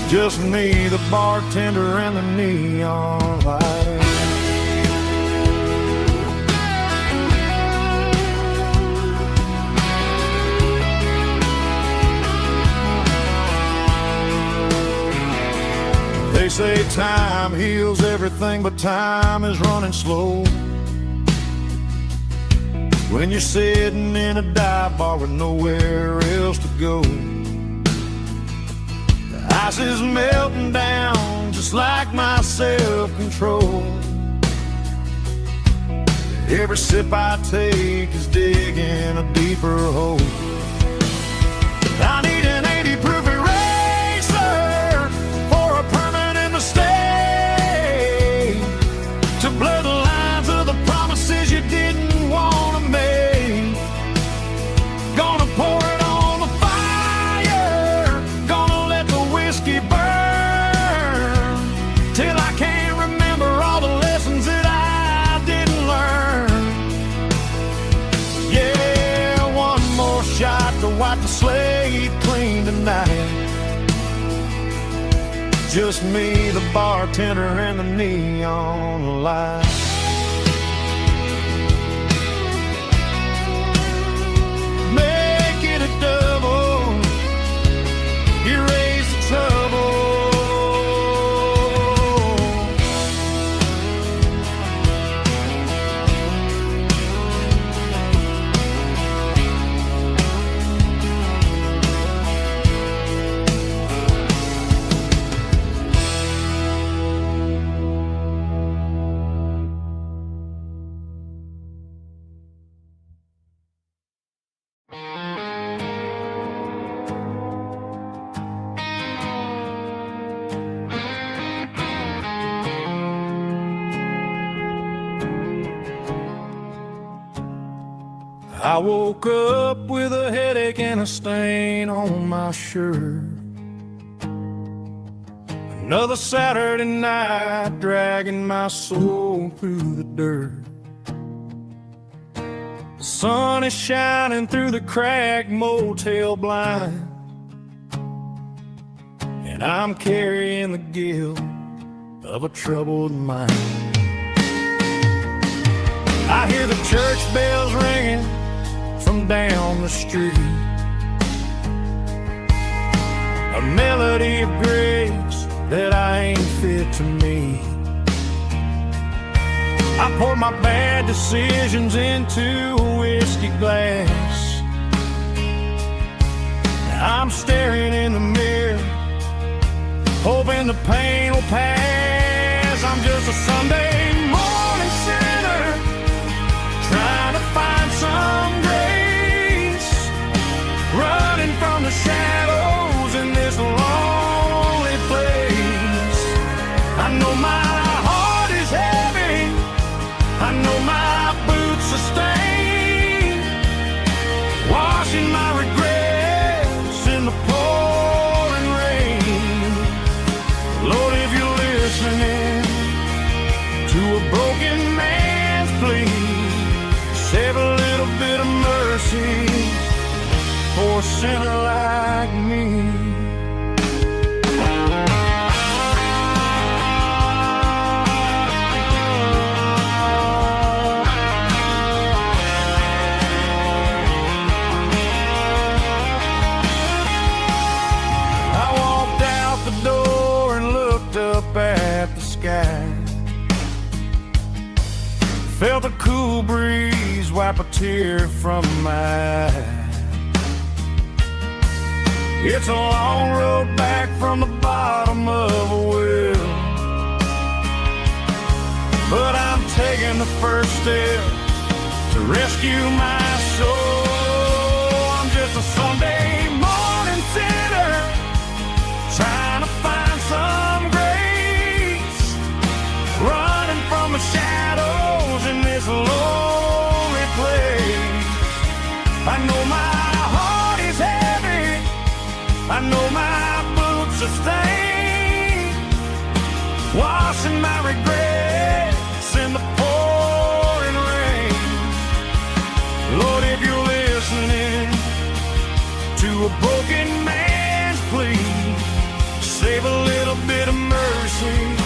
Just me, the bartender, and the neon light. They say time heals everything, but time is running slow when you're sitting in a dive bar with nowhere else to go. The ice is melting down just like my self-control. Every sip I take is digging a deeper hole. I need an 80 proof eraser for a permanent mistake, to blur the lines of the promises you didn't want to make. Gonna pour it on the fire, gonna let the whiskey burn, till I can't remember all the lessons that I didn't learn. Yeah, one more shot to wipe the slate clean tonight. Just me, the bartender, and the neon light. Make it a double, erase the trouble. I woke up with a headache and a stain on my shirt. Another Saturday night dragging my soul through the dirt. The sun is shining through the cracked motel blind. and I'm carrying the guilt of a troubled mind. I hear the church bells ringing from down the street, a melody of grace that I ain't fit to meet. I pour my bad decisions into a whiskey glass. I'm staring in the mirror, hoping the pain will pass. I'm just a Sunday morning sinner, trying to find some grace, running from the shadows in this lonely place. I know my heart is heavy, I know my boots are stained, washing my regrets in the pouring rain. Lord, if you're listening to a broken man's plea, save a little bit of mercy for a sinner like me. I walked out the door and looked up at the sky, felt a cool breeze wipe a tear from my eye. It's a long road back from the bottom of a well, but I'm taking the first step to rescue my soul. I'm just a Sunday morning sinner, trying to find some grace, running from the shadows in this lonely place. I know my heart is heavy, I know my boots are stained, washing my regrets in the pouring rain. Lord, if you're listening to a broken man's plea, save a little bit of mercy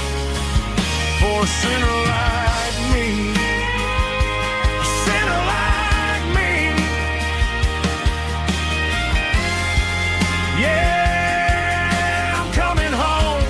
for a sinner like me. A sinner like me. Yeah, I'm coming home.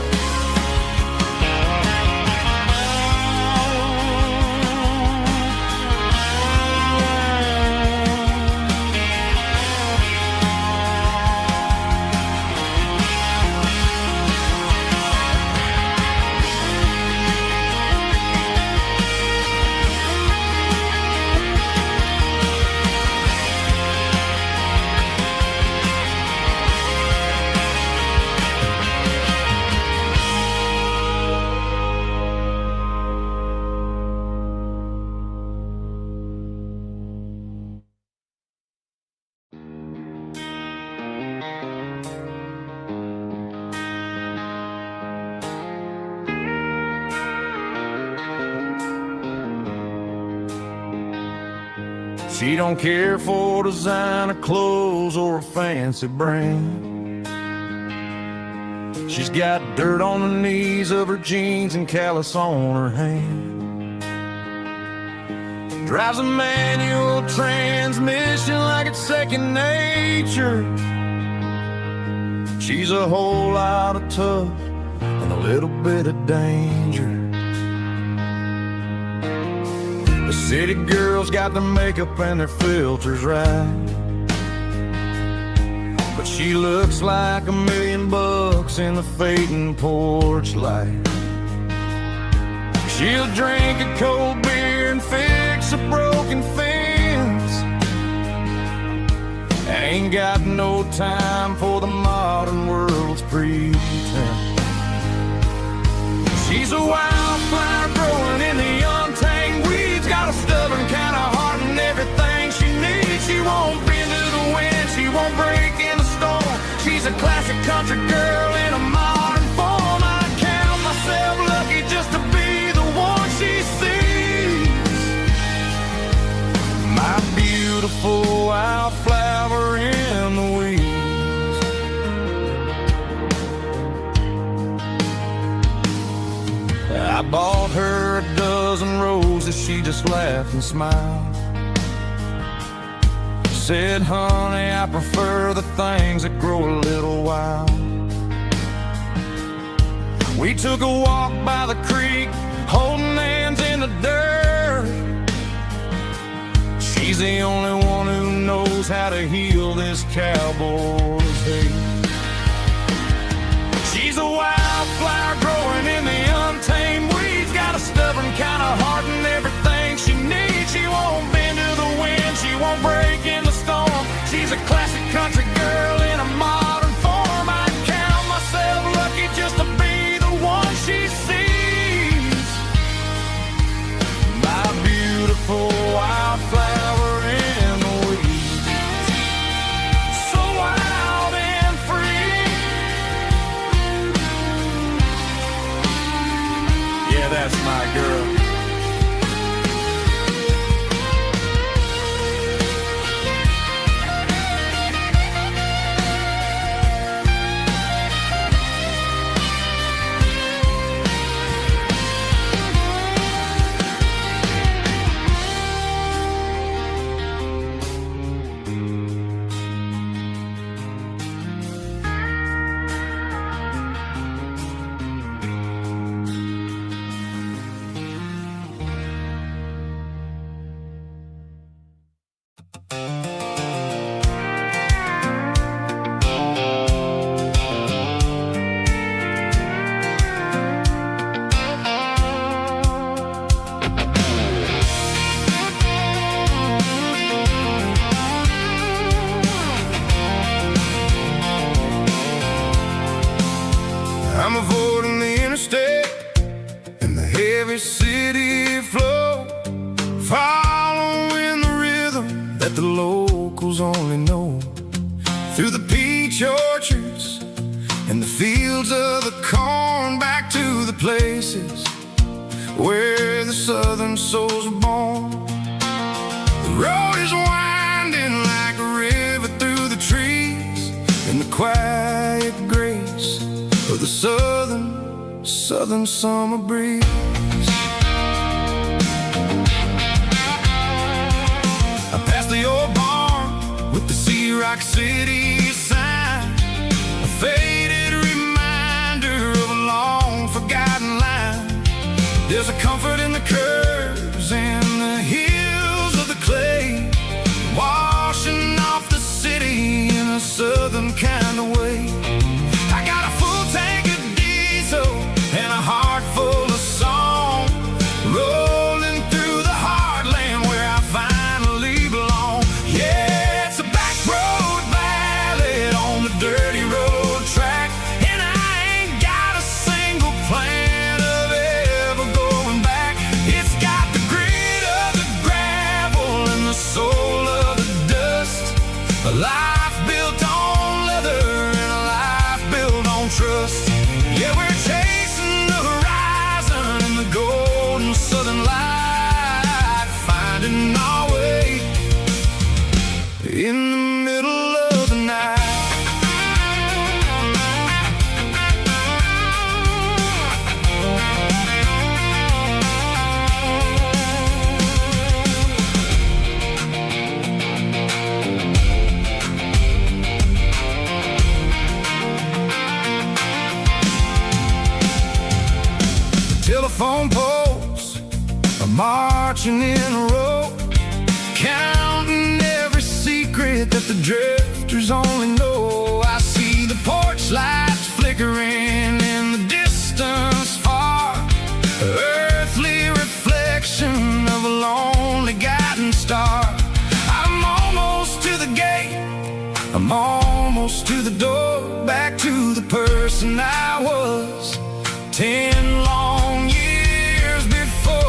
She don't care for designer clothes or a fancy brand. She's got dirt on the knees of her jeans and callus on her hand. Drives a manual transmission like it's second nature. She's a whole lot of tough and a little bit of danger. The city girls got their makeup and their filters right, but she looks like $1 million in the fading porch light. She'll drink a cold beer and fix a broken fence. Ain't got no time for the modern world's pretense. She's a wildflower growing in the untamed weeds, got a stubborn kind of heart and everything she needs. She won't bend to the wind, she won't break in the storm. She's a classic country girl in a modern form. I count myself lucky just to be the one she sees. My beautiful wildflower in the weeds. bought her a dozen roses, she just laughed and smiled. Said, honey, I prefer the things that grow a little wild. We took a walk by the creek, holding hands in the dirt. She's the only one who knows how to heal this cowboy's hate. She's a wildflower growing in the untamed weeds. Got a stubborn kind of heart and everything she needs. She won't bend to the wind, she won't break in the storm. She's a classic country girl in a modern form. I count myself lucky just to be the one she sees. My beautiful wildflower in the weeds, so wild and free. Yeah, that's my girl. I'm avoiding the interstate and the heavy city flow, following the rhythm that the locals only know. Through the peach orchards and the fields of the corn, back to the places where the southern souls were born. The road is winding like a river through the trees, in the quiet grace of the southern summer breeze. I passed the old barn with the Sea Rock City sign, a faded reminder of a long forgotten line. There's a comfort in the curves and the hills of the clay, washing off the city in a southern kind of way. I got a full tank of diesel and a heart full of song, rolling through the heartland where I finally belong. Yeah, it's a back road ballad on the dirty road track, and I ain't got a single plan of ever going back. It's got the grit of the gravel and the soul of the dust, a life built on leather and a life built on trust. Yeah, we're chasing the horizon in the golden southern light, finding our way in the middle of the night. Telephone poles are marching in a row, counting every secret that the drifters only know. I see the porch lights flickering in the distance far, earthly reflection of a lonely guiding star. I'm almost to the gate, I'm almost to the door, back to the person I was 10 long years before.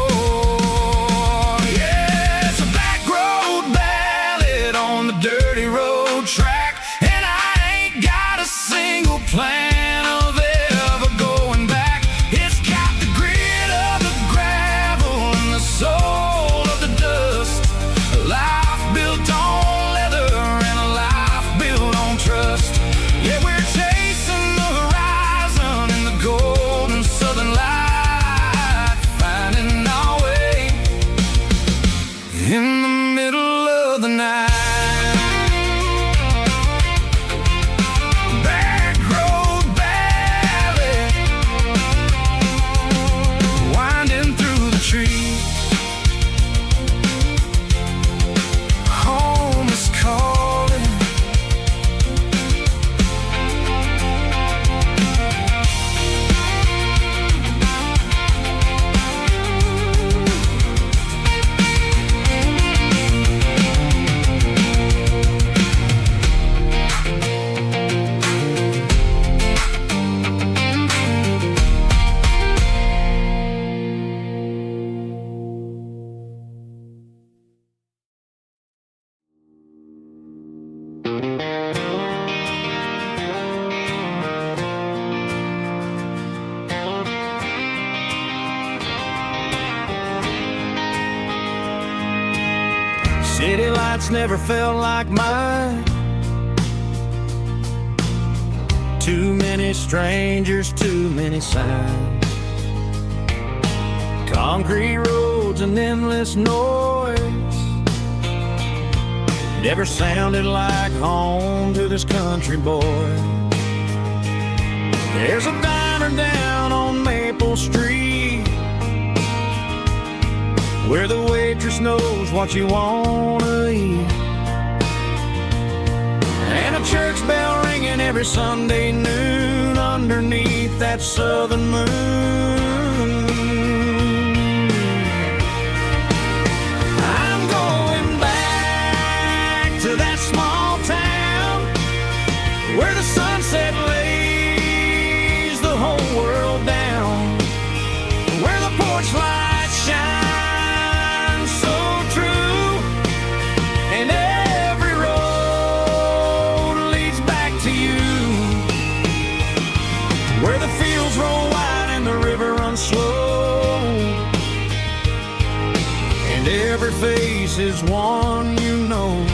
Yeah, it's a back road ballad on the dirty road track, and I ain't got a single plan of ever going back. It's got the grit of the gravel and the soul of the dust, a life built on leather and a life built on trust. Yeah, we're chasing the horizon in the golden southern City lights never felt like mine. Too many strangers, too many signs. Concrete roads and endless noise never sounded like home to this country boy. There's a diner down on Maple Street where the waitress knows what you wanna eat, and a church bell ringing every Sunday noon underneath that southern moon. I'm going back to that small town where the sunset lays the whole world down, where the porch lights shine so true, and every road leads back to you, where the fields roll wide and the river runs slow, and every face is one you know.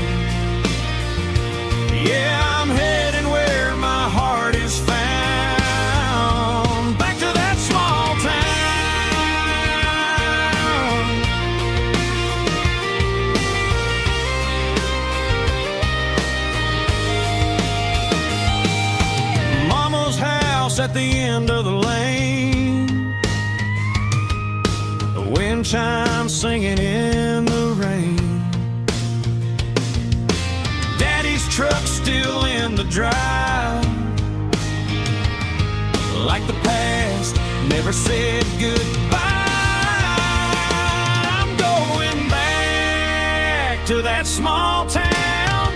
Yeah, I'm heading where my heart is found, back to that small town. Mama's house at the end of the lane, the wind chimes singing in the rain. Daddy's truck still in the drive, like the past never said goodbye. I'm going back to that small town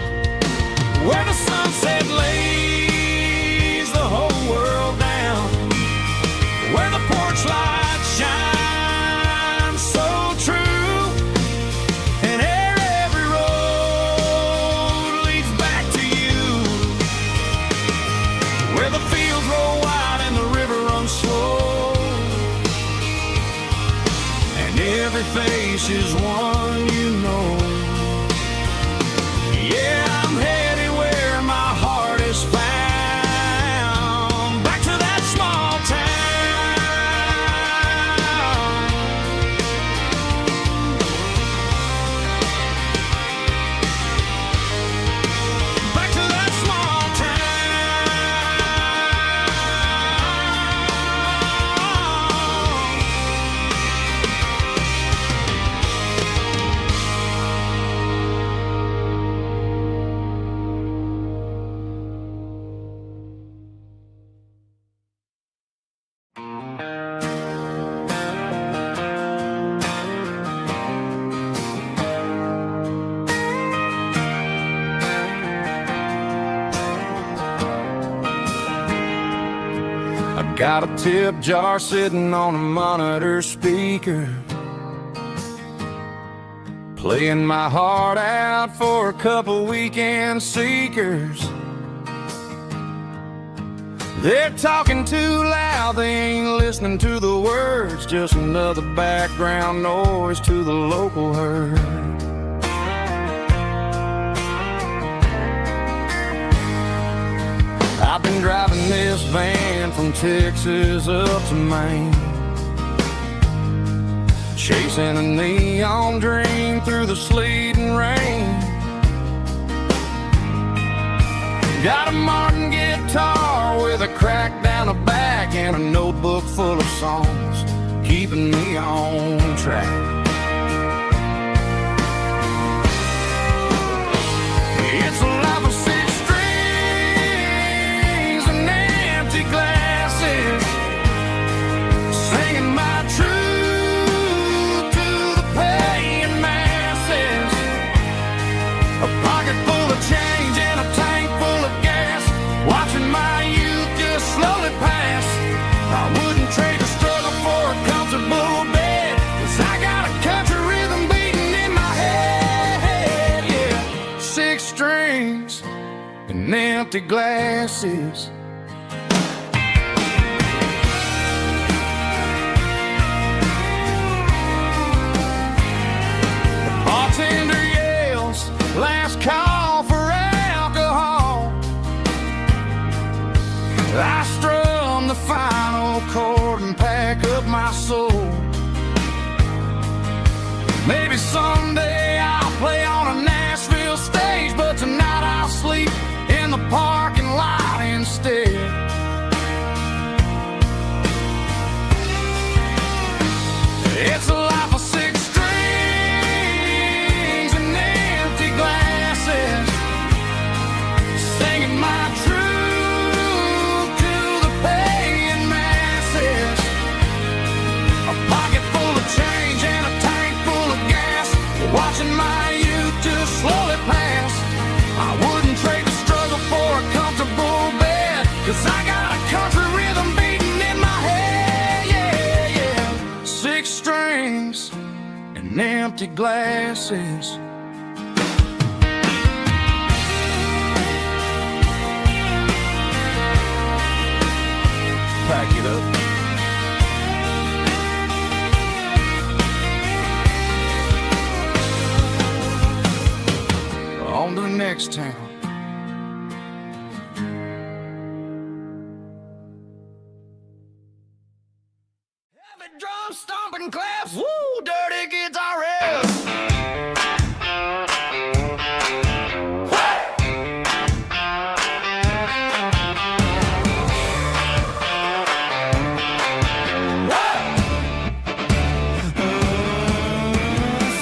where the sunset lays the whole world down, where the porch lights shine so true, and every road leads back to you, where the fields roll wide and the river runs slow, and every face is one you know. Yeah, I'm headed where my heart is found, back to that small town. Back to that small Got a tip jar sitting on a monitor speaker, playing my heart out for a couple weekend seekers. They're talking too loud, they ain't listening to the words, just another background noise to the local herd. I've been driving this van from Texas up to Maine, chasing a neon dream through the sleet and rain. Got a Martin guitar with a crack down the back and a notebook full of songs, keeping me on track. It's a life of six strings and empty glasses, singing my truth to the paying masses. A pocket full of change and a tank full of gas, watching my youth just slowly pass. I wouldn't trade the struggle for a comfortable bed, 'cause I got a country rhythm beating in my head. Yeah, six strings and empty glasses. The bartender yells, my soul. Maybe someday I'll play on a Nashville stage, but tonight I'll sleep in the parking lot instead. It's a life of six strings and empty glasses, singing my truth to the paying masses. A pocket full of change and a tank full of gas, watching my youth just slowly pass. I wouldn't trade the struggle for a comfortable bed, 'cause I got a country rhythm beating in my head, yeah, yeah. Six strings and empty glasses. Pack it up. On to the next town. Heavy drum stomping claps, woo, dirty guitar riffs.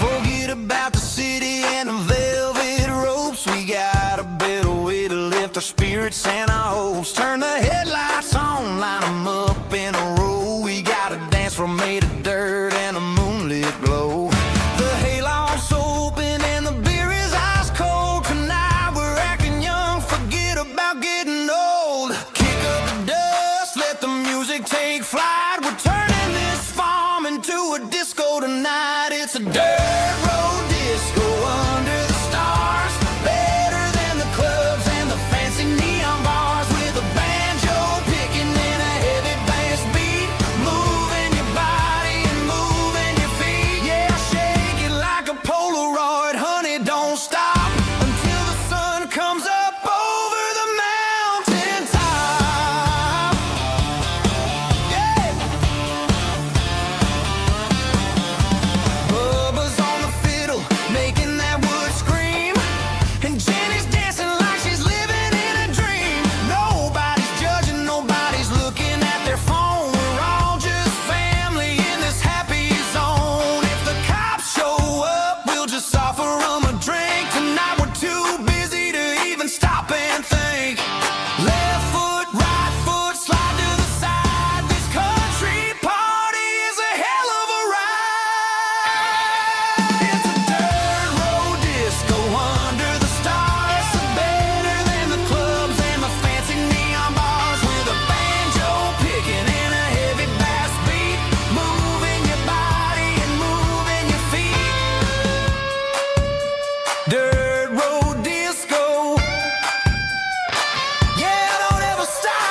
Forget about the city and the velvet ropes. We got a better way to lift our spirits and our hopes. Turn the headlights on, line them up in a row. We got a dance floor made of dirt and a moonlit glow. The hayloft's open and the beer is ice cold. Tonight we're acting young, forget about getting old. Kick up the dust, let the music take flight. We're turning this farm into a disco tonight. It's a dirt road disco under the stars, better than the clubs and the fancy neon bars, with a banjo picking in a heavy bass beat, moving your body and moving your feet. Yeah, shake it like a Polaroid, honey, don't stop until the sun comes up over the mountain top. Yeah. Bubba's on the fiddle, making that wood scream, and Jenny's dancing like she's living in a dream. Nobody's judging, nobody's looking at their phone. We're all just family in this happy zone. If the cops show up, we'll just offer them a drink. Tonight we're too busy to even stop and think. Left foot, right foot, slide to the side. This country party is a hell of a ride. It's a dirt road disco under the stars, better than the clubs and the fancy neon bars, with a banjo picking in a heavy bass beat, moving your body and moving your feet. Dirt road disco, yeah, don't ever stop.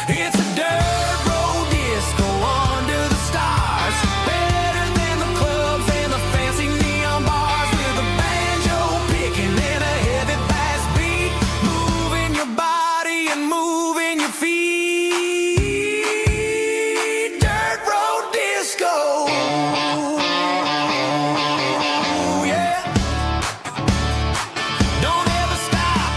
It's a dirt road disco under the stars, better than the clubs and the fancy neon bars, with a banjo picking in a heavy bass beat, moving your body and moving your feet. Dirt road disco, yeah, don't ever stop.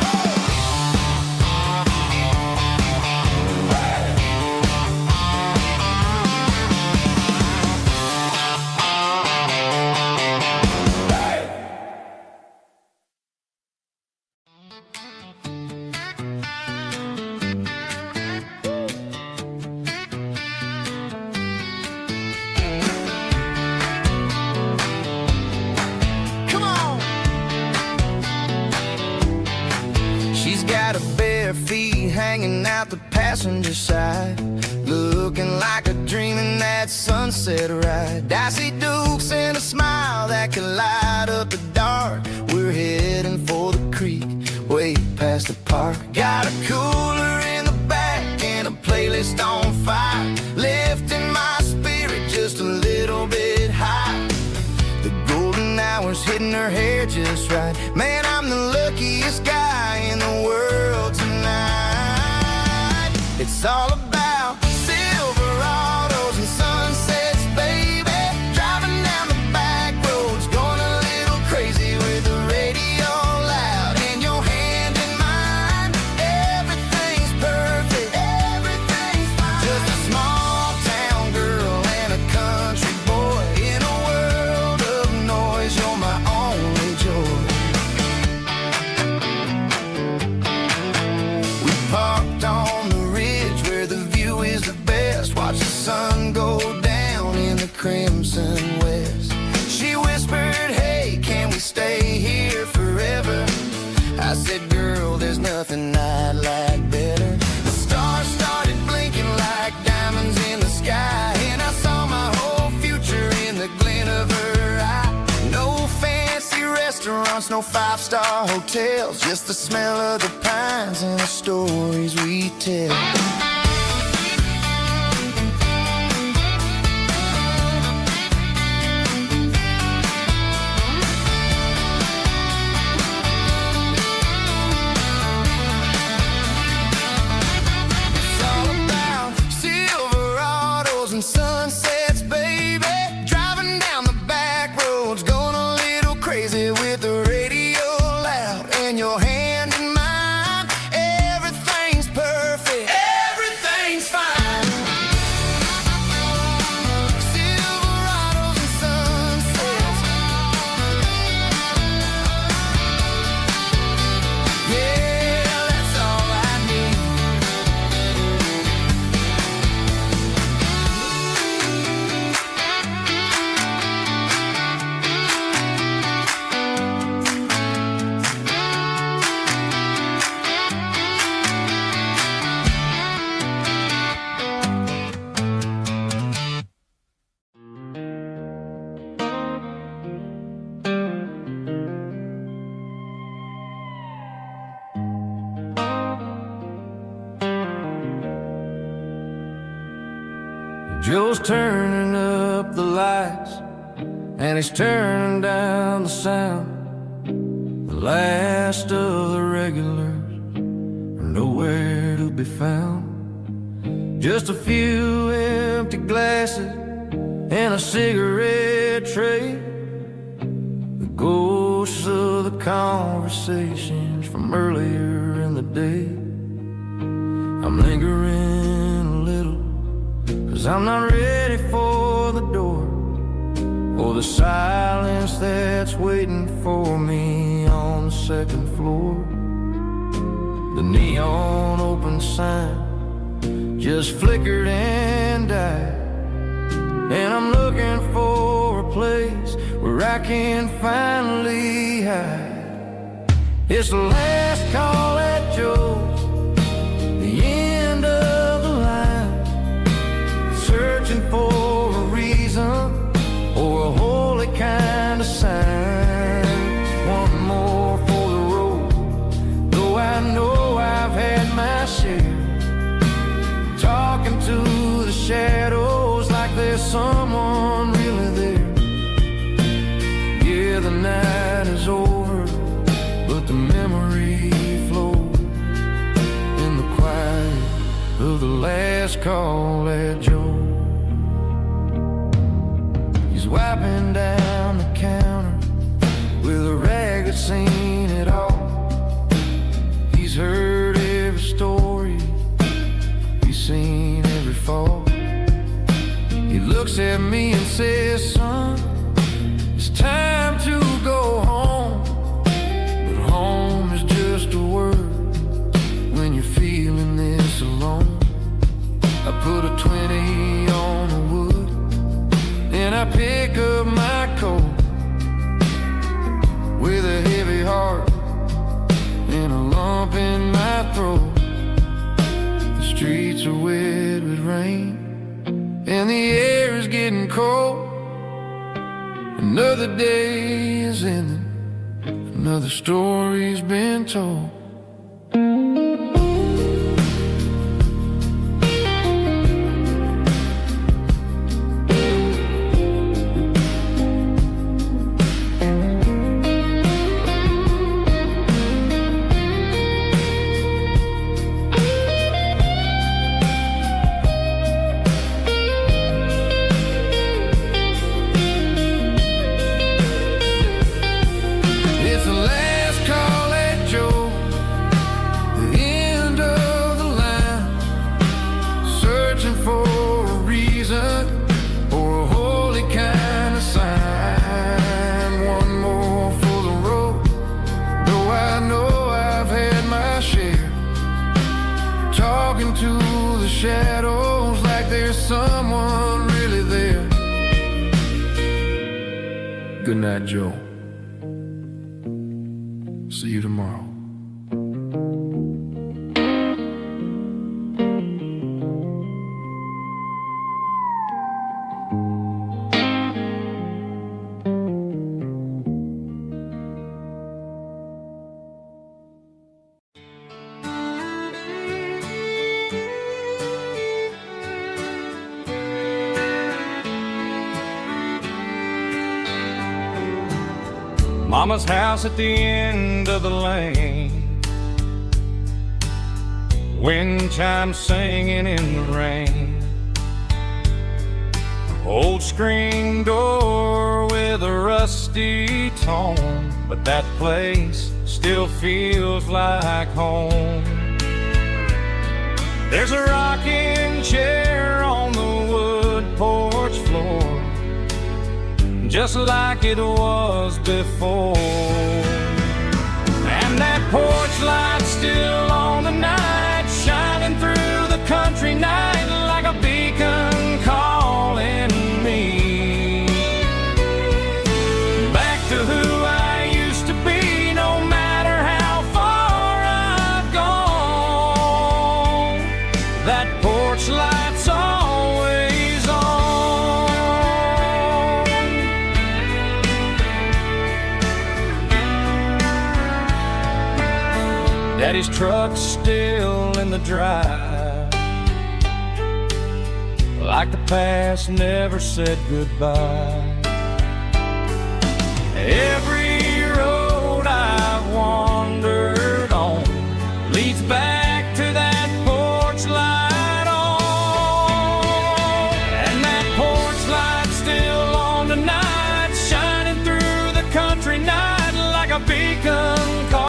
Come on. She's got her bare feet hanging out the passenger side, looking like a dream in that sunset ride. Dicey dukes and a smile that can light up the dark. We're heading for the creek, way past the park. Got a cooler in the back and a playlist on It's all about Silverados and sunsets, baby. Driving down the back roads, going a little crazy with the radio loud and your hand in mine. Everything's perfect, everything's fine. Just a small town girl and a country boy in a world of noise. You're my only joy. We parked on the ridge where the view is the best. Watch the sun go down in the crimson west. She whispered, hey, can we stay here forever? I said, girl, there's nothing I'd like better. The stars started blinking like diamonds in the sky, and I saw my whole future in the glint of her eye. No fancy restaurants, no five-star hotels, just the smell of the pines and the stories we tell. It's all about Silverados and sunsets, baby. Driving down the back roads, going a little crazy with the radio loud and your hand in mine. Everything's perfect, everything's fine. Silverados and sunsets. Yeah, that's all I need. Joe's turning up the lights and he's turning down the sound. The last of the regulars are nowhere to be found. Just a few empty glasses and a cigarette tray. The ghosts of the conversations from earlier in the day. I'm lingering a little, 'cause I'm not ready for the door, or the silence that's waiting for me on the second floor. The neon open sign just flickered and died, and I'm looking for a place where I can finally hide. It's the last call at Joe's, the end of the line, searching for a reason or a holy kind of sign. One more for the road, though I know I've had my share. Talking to the shadows like there's someone really there. Yeah, the night is over, but the memory flows in the quiet of the last call at Joe. He's wiping down the counter with a rag that's seen it all. He's heard every story, he's seen every fall. He looks at me and says, son, it's time to go home. But home is just a word when you're feeling this alone. I put a 20 on the wood and I pick up my coat with a heavy heart and a lump in my throat. The streets are wet with rain and the air is getting cold. Another day is ending, another story's been told. searching for a reason or a holy kind of sign. One more for the road, though I know I've had my share. Talking to the shadows like there's someone really there. Good night, Joe. See you tomorrow. Mama's house at the end of the lane, wind chimes singing in the rain. Old screen door with a rusty tone, but that place still feels like home. There's a rocking chair on the wood porch floor, just like it was before. And that porch light's still on the night, shining through the country night like a beacon calling me back to who I used to be. No matter how far I've gone, that porch light's always on. Daddy's truck's still in the drive, like the past never said goodbye. Every